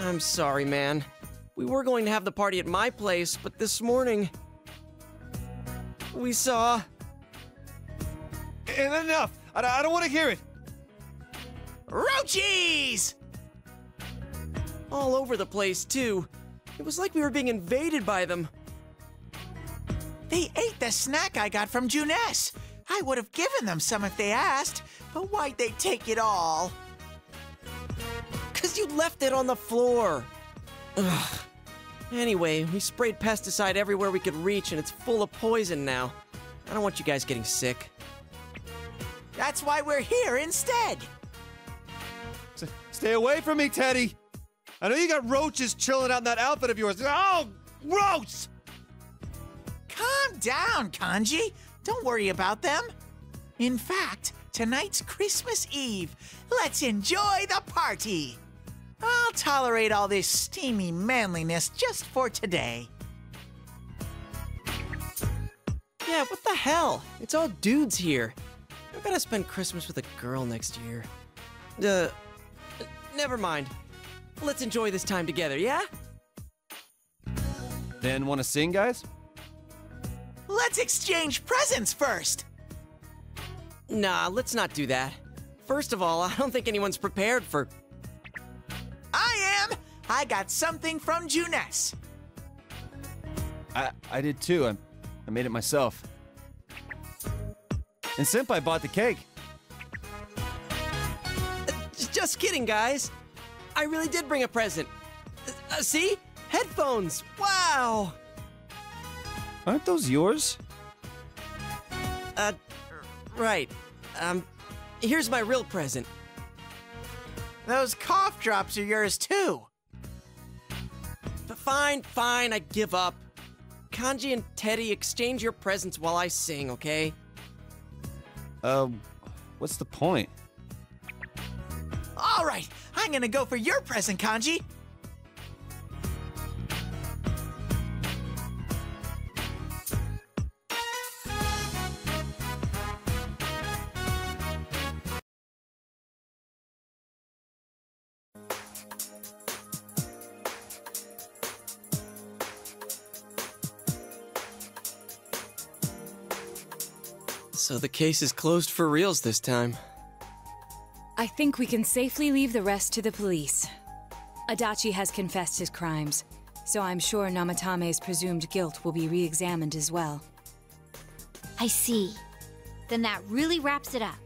I'm sorry, man. We were going to have the party at my place, but this morning... we saw... And enough! I don't want to hear it! Roachies! All over the place, too. It was like we were being invaded by them. They ate the snack I got from Juness. I would have given them some if they asked, but why'd they take it all? 'Cause you left it on the floor. Ugh. Anyway, we sprayed pesticide everywhere we could reach, and it's full of poison now. I don't want you guys getting sick. That's why we're here instead. Stay away from me, Teddy! I know you got roaches chilling out in that outfit of yours. Oh, gross! Calm down, Kanji. Don't worry about them. In fact, tonight's Christmas Eve. Let's enjoy the party. I'll tolerate all this steamy manliness just for today. Yeah, what the hell? It's all dudes here. I'm gonna spend Christmas with a girl next year. Never mind. let's enjoy this time together, yeah? Then want to sing, guys? Let's exchange presents first. Nah, let's not do that. First of all, I don't think anyone's prepared for... I am! I got something from Juness. I did too. I made it myself. And Senpai bought the cake. Just kidding, guys. I really did bring a present. See? Headphones! Wow! Aren't those yours? Right. Here's my real present. Those cough drops are yours too. Fine, I give up. Kanji and Teddy, exchange your presents while I sing, okay? What's the point? All right, I'm gonna go for your present, Kanji. So the case is closed for reals this time. I think we can safely leave the rest to the police. Adachi has confessed his crimes, so I'm sure Namatame's presumed guilt will be re-examined as well. I see. Then that really wraps it up.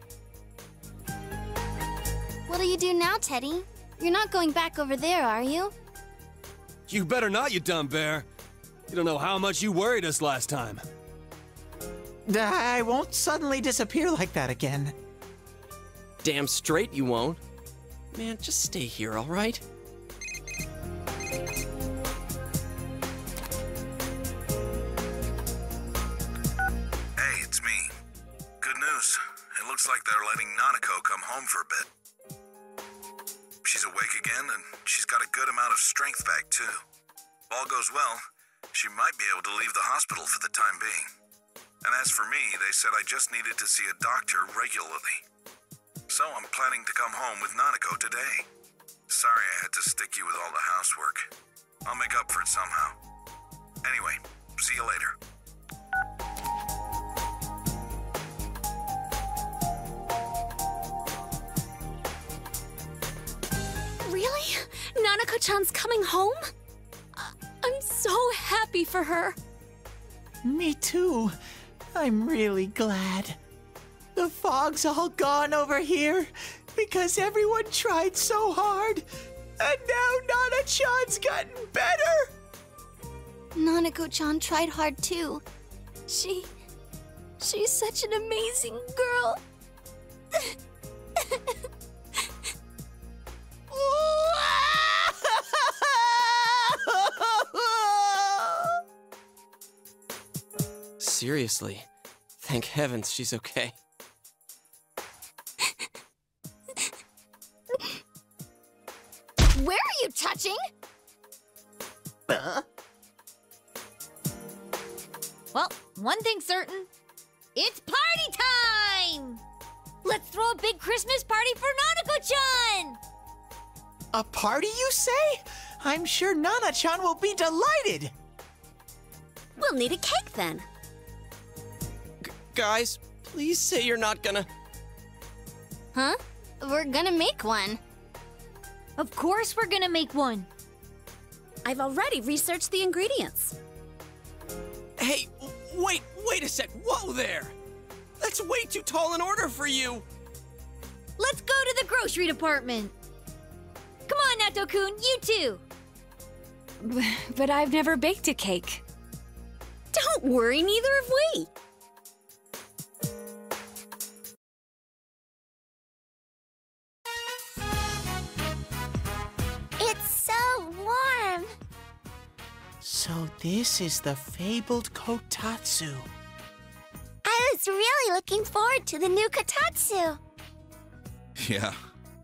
What do you do now, Teddy? You're not going back over there, are you? You better not, you dumb bear. You don't know how much you worried us last time. I won't suddenly disappear like that again. Damn straight you won't. Man, just stay here, all right? Hey, it's me. Good news. It looks like they're letting Nanako come home for a bit. She's awake again, and she's got a good amount of strength back, too. If all goes well, she might be able to leave the hospital for the time being. And as for me, they said I just needed to see a doctor regularly. So I'm planning to come home with Nanako today. Sorry I had to stick you with all the housework. I'll make up for it somehow. Anyway, see you later. Really? Nanako-chan's coming home? I'm so happy for her. Me too. I'm really glad. The fog's all gone over here because everyone tried so hard. And now Nana-chan's gotten better. Nanako-chan tried hard too. She's such an amazing girl. Seriously, thank heavens she's okay. Where are you touching? Well, one thing's certain. It's party time! Let's throw a big Christmas party for Nanako-chan! A party, you say? I'm sure Nana-chan will be delighted. We'll need a cake then. Guys, please say you're not gonna... Huh? We're gonna make one. Of course we're gonna make one. I've already researched the ingredients. Hey, wait a sec. Whoa there! That's way too tall an order for you! Let's go to the grocery department. Come on, Nato-kun, you too. But I've never baked a cake. Don't worry, neither have we. It's so warm. So this is the fabled kotatsu. I was really looking forward to the new kotatsu. Yeah,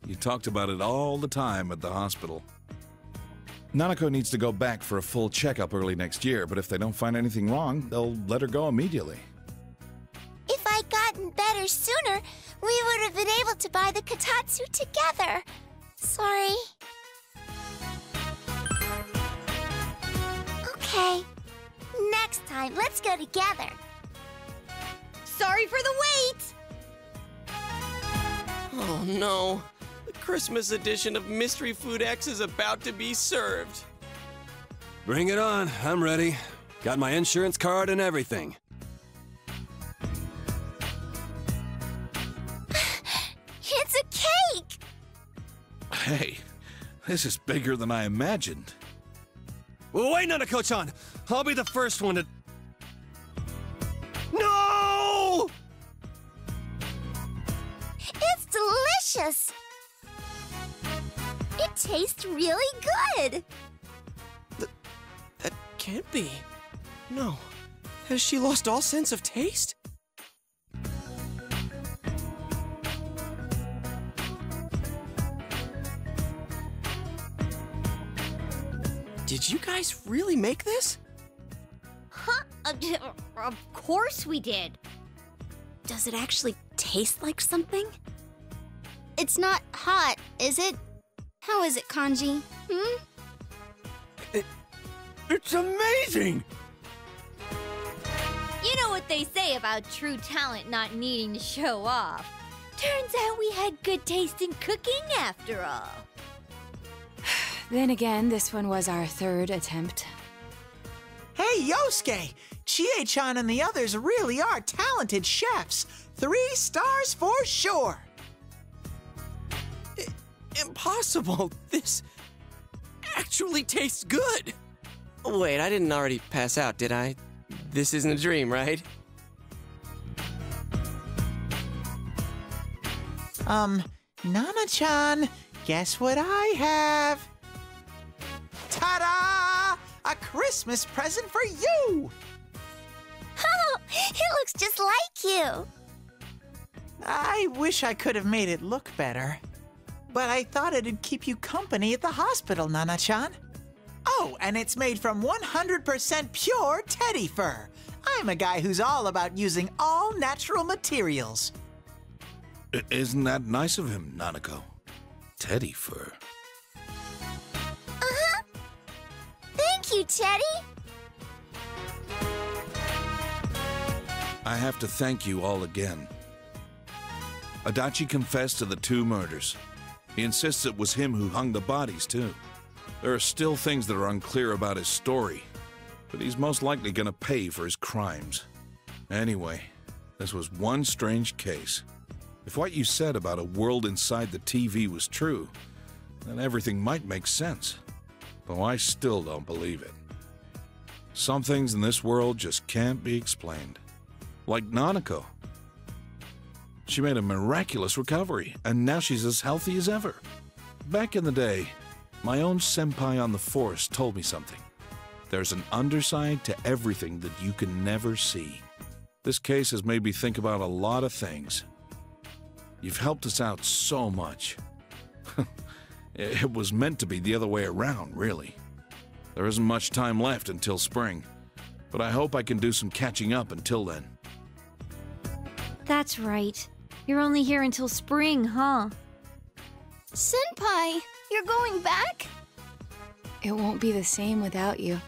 you talked about it all the time at the hospital. Nanako needs to go back for a full checkup early next year, but if they don't find anything wrong, they'll let her go immediately. If I'd gotten better sooner, we would have been able to buy the kotatsu together. Sorry. Okay. Next time, let's go together. Sorry for the wait! Oh no. The Christmas edition of Mystery Food X is about to be served. Bring it on. I'm ready. Got my insurance card and everything. It's a cake! Hey, this is bigger than I imagined. Well, wait, Nanako-chan! I'll be the first one to... No! It's delicious! It tastes really good! That can't be. No. Has she lost all sense of taste? Did you guys really make this? Huh? Of course we did. Does it actually taste like something? It's not hot, is it? How is it, Kanji? It's amazing! You know what they say about true talent not needing to show off. Turns out we had good taste in cooking after all. Then again, this one was our third attempt. Hey, Yosuke! Chie-chan and the others really are talented chefs. 3 stars for sure. Impossible! This actually tastes good! Wait, I didn't already pass out, did I? This isn't a dream, right? Nana-chan, guess what I have? Ta-da! A Christmas present for you! Oh, it looks just like you! I wish I could have made it look better. But I thought it'd keep you company at the hospital, Nana-chan. Oh, and it's made from 100% pure teddy fur. I'm a guy who's all about using all natural materials. Isn't that nice of him, Nanako? Teddy fur. Uh-huh. Thank you, Teddy. I have to thank you all again. Adachi confessed to the 2 murders. He insists it was him who hung the bodies, too. There are still things that are unclear about his story, but he's most likely gonna pay for his crimes. Anyway, this was one strange case. If what you said about a world inside the TV was true, then everything might make sense. Though I still don't believe it. Some things in this world just can't be explained. Like Nanako. She made a miraculous recovery, and now she's as healthy as ever. Back in the day, my own senpai on the force told me something. There's an underside to everything that you can never see. This case has made me think about a lot of things. You've helped us out so much. It was meant to be the other way around, really. There isn't much time left until spring, but I hope I can do some catching up until then. That's right. You're only here until spring, huh? Senpai, you're going back? It won't be the same without you.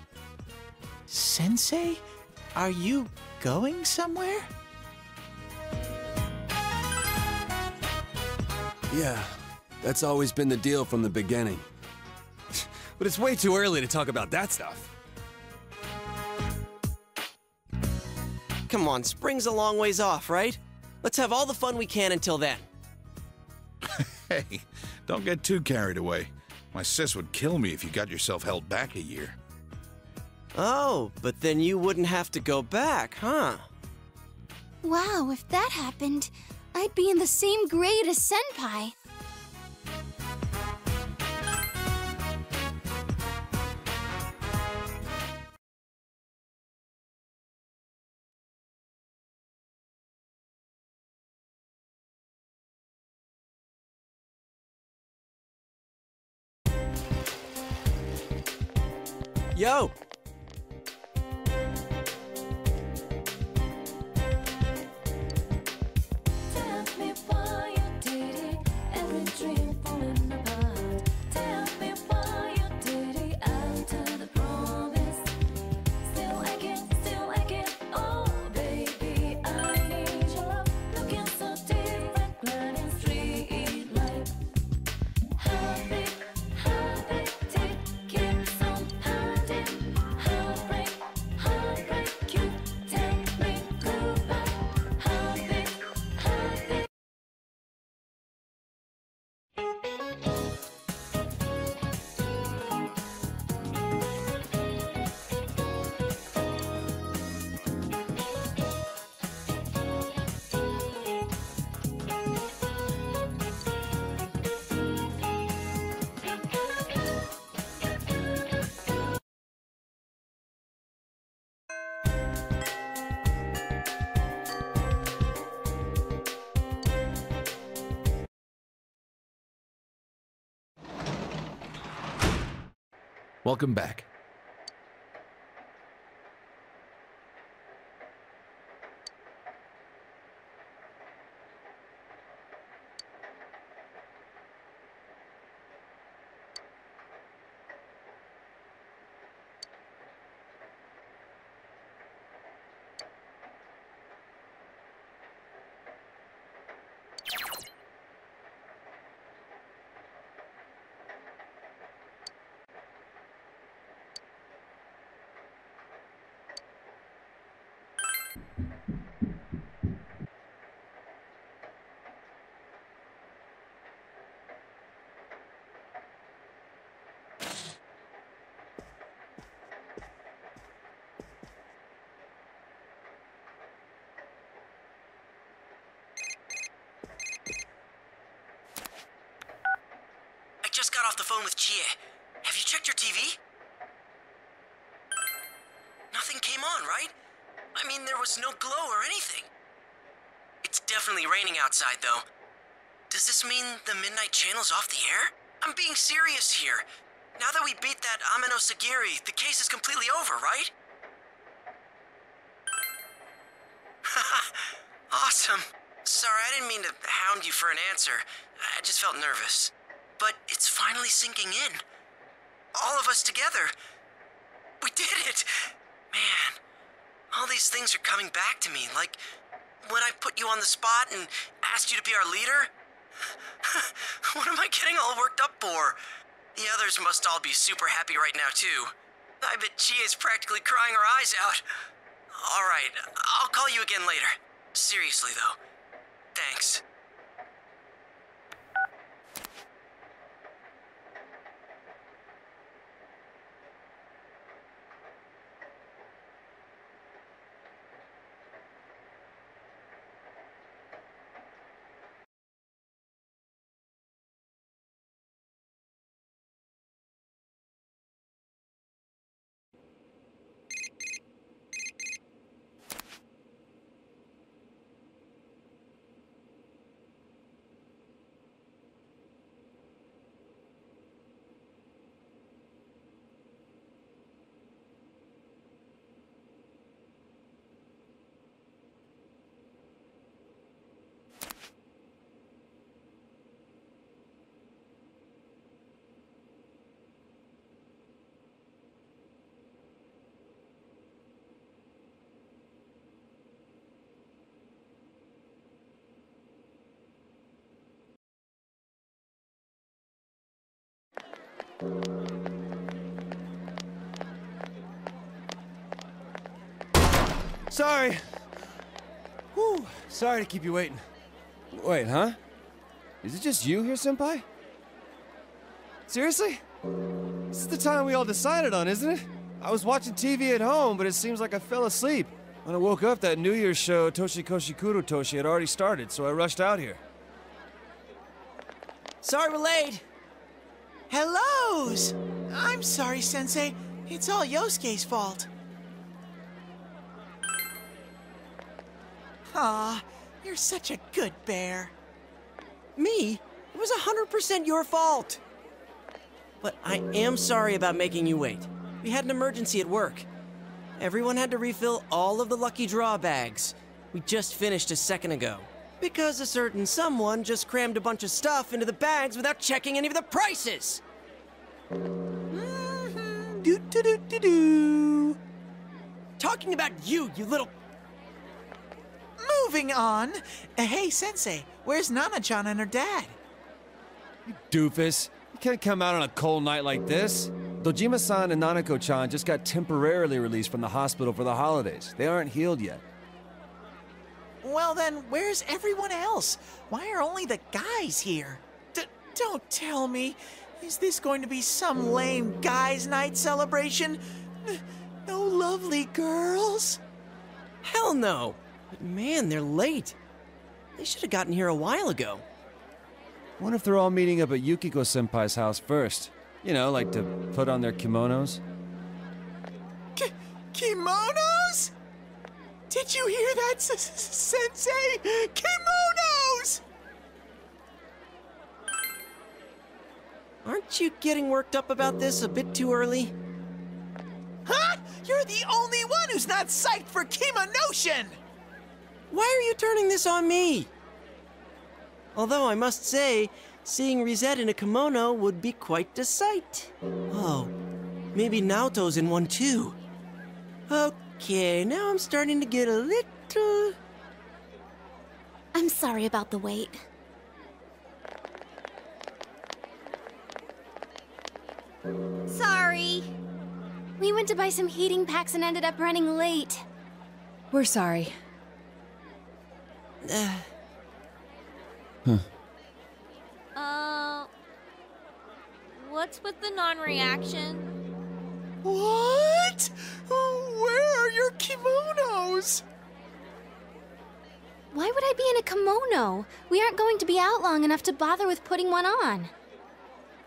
Sensei, are you going somewhere? Yeah, that's always been the deal from the beginning. But it's way too early to talk about that stuff. Come on, spring's a long ways off, right? Let's have all the fun we can until then. Hey, don't get too carried away. My sis would kill me if you got yourself held back a year. Oh, but then you wouldn't have to go back, huh? Wow, if that happened, I'd be in the same grade as Senpai. Yo! Welcome back. I just got off the phone with Chie. Have you checked your TV? Nothing came on, right? I mean, there was no glow or anything. It's definitely raining outside, though. Does this mean the Midnight Channel's off the air? I'm being serious here. Now that we beat that Amino Sagiri, the case is completely over, right? Awesome. Sorry, I didn't mean to hound you for an answer. I just felt nervous. But it's finally sinking in. All of us together. We did it! Man, all these things are coming back to me, like when I put you on the spot and asked you to be our leader. What am I getting all worked up for? The others must all be super happy right now, too. I bet Chie's practically crying her eyes out. All right, I'll call you again later. Seriously, though. Thanks. Sorry. Whew. Sorry to keep you waiting. Wait, huh? Is it just you here, Senpai? Seriously? This is the time we all decided on, isn't it? I was watching TV at home, but it seems like I fell asleep. When I woke up, that New Year's show, Toshikoshi Kurotoshi, had already started, so I rushed out here. Sorry we're late. Hellos! I'm sorry, Sensei. It's all Yosuke's fault. Aw, you're such a good bear. Me? It was 100% your fault. But I am sorry about making you wait. We had an emergency at work. Everyone had to refill all of the lucky draw bags. We just finished a second ago. Because a certain someone just crammed a bunch of stuff into the bags without checking any of the prices. Do. Talking about you, you little... Moving on. Hey, Sensei, where's Nana-chan and her dad? You doofus. You can't come out on a cold night like this. Dojima-san and Nanako-chan just got temporarily released from the hospital for the holidays. They aren't healed yet. Well then, where's everyone else? Why are only the guys here? Don't tell me. Is this going to be some lame guys' night celebration? No lovely girls? Hell no. But man, they're late. They should have gotten here a while ago. Wonder if they're all meeting up at Yukiko-senpai's house first. You know, like to put on their kimonos. Kimonos? Did you hear that, Sensei? Kimonos! Aren't you getting worked up about this a bit too early? Huh? You're the only one who's not psyched for Kimonotion! Why are you turning this on me? Although I must say, seeing Rizette in a kimono would be quite the sight. Oh, maybe Naoto's in one too. Okay, now I'm starting to get a little... I'm sorry about the wait. Sorry. We went to buy some heating packs and ended up running late. We're sorry. What's with the non-reaction? What? Where are your kimonos? Why would I be in a kimono? We aren't going to be out long enough to bother with putting one on.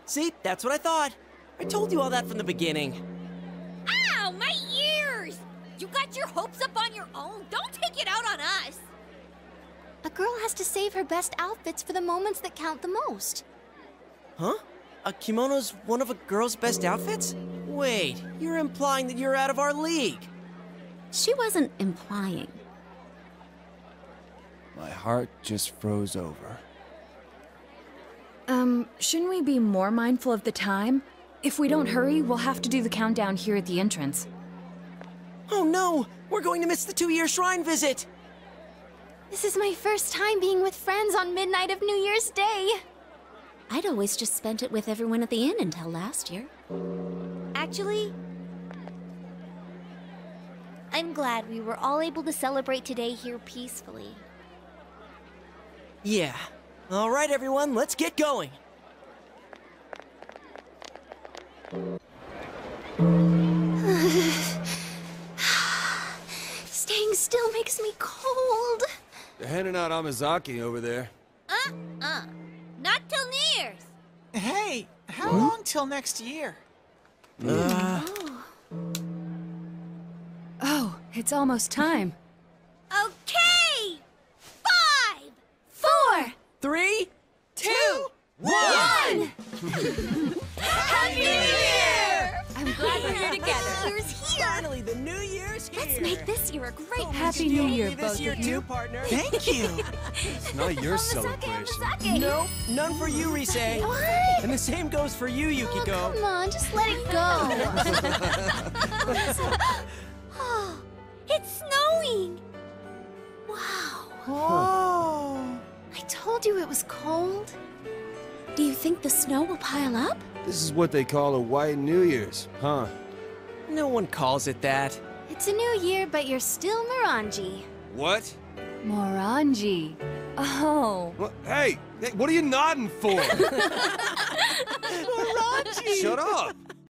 See, that's what I thought. I told you all that from the beginning. Ow, my ears! You got your hopes up on your own. Don't take it out on us. A girl has to save her best outfits for the moments that count the most. Huh? A kimono's one of a girl's best outfits? Wait, you're implying that you're out of our league. She wasn't implying. My heart just froze over. Shouldn't we be more mindful of the time? If we don't hurry, we'll have to do the countdown here at the entrance. Oh no! We're going to miss the 2-year shrine visit! This is my first time being with friends on midnight of New Year's Day. I'd always just spent it with everyone at the inn until last year. Actually, I'm glad we were all able to celebrate today here peacefully. Yeah. All right, everyone, let's get going. Staying still makes me cold. They're handing out Amazaki over there. Not till New Year's. Hey, how long till next year? Oh, it's almost time. Okay! 5, 4, 3, 2, 1! Happy New Year! I'm glad we're here together. Year's here! Finally, the New Year's here! Let's make this year a great Happy New Year, this both year of you. too, partner. Thank you. It's not your celebration. Nope, none for you, Rise. What? And the same goes for you, Yukiko. Oh, come on, just let it go. Oh, it's snowing! Wow. Oh. I told you it was cold. Do you think the snow will pile up? This is what they call a white New Year's, huh? No one calls it that. It's a new year, but you're still Morangi. What? Morangi. Oh. Hey, what are you nodding for? Morangi! Shut up!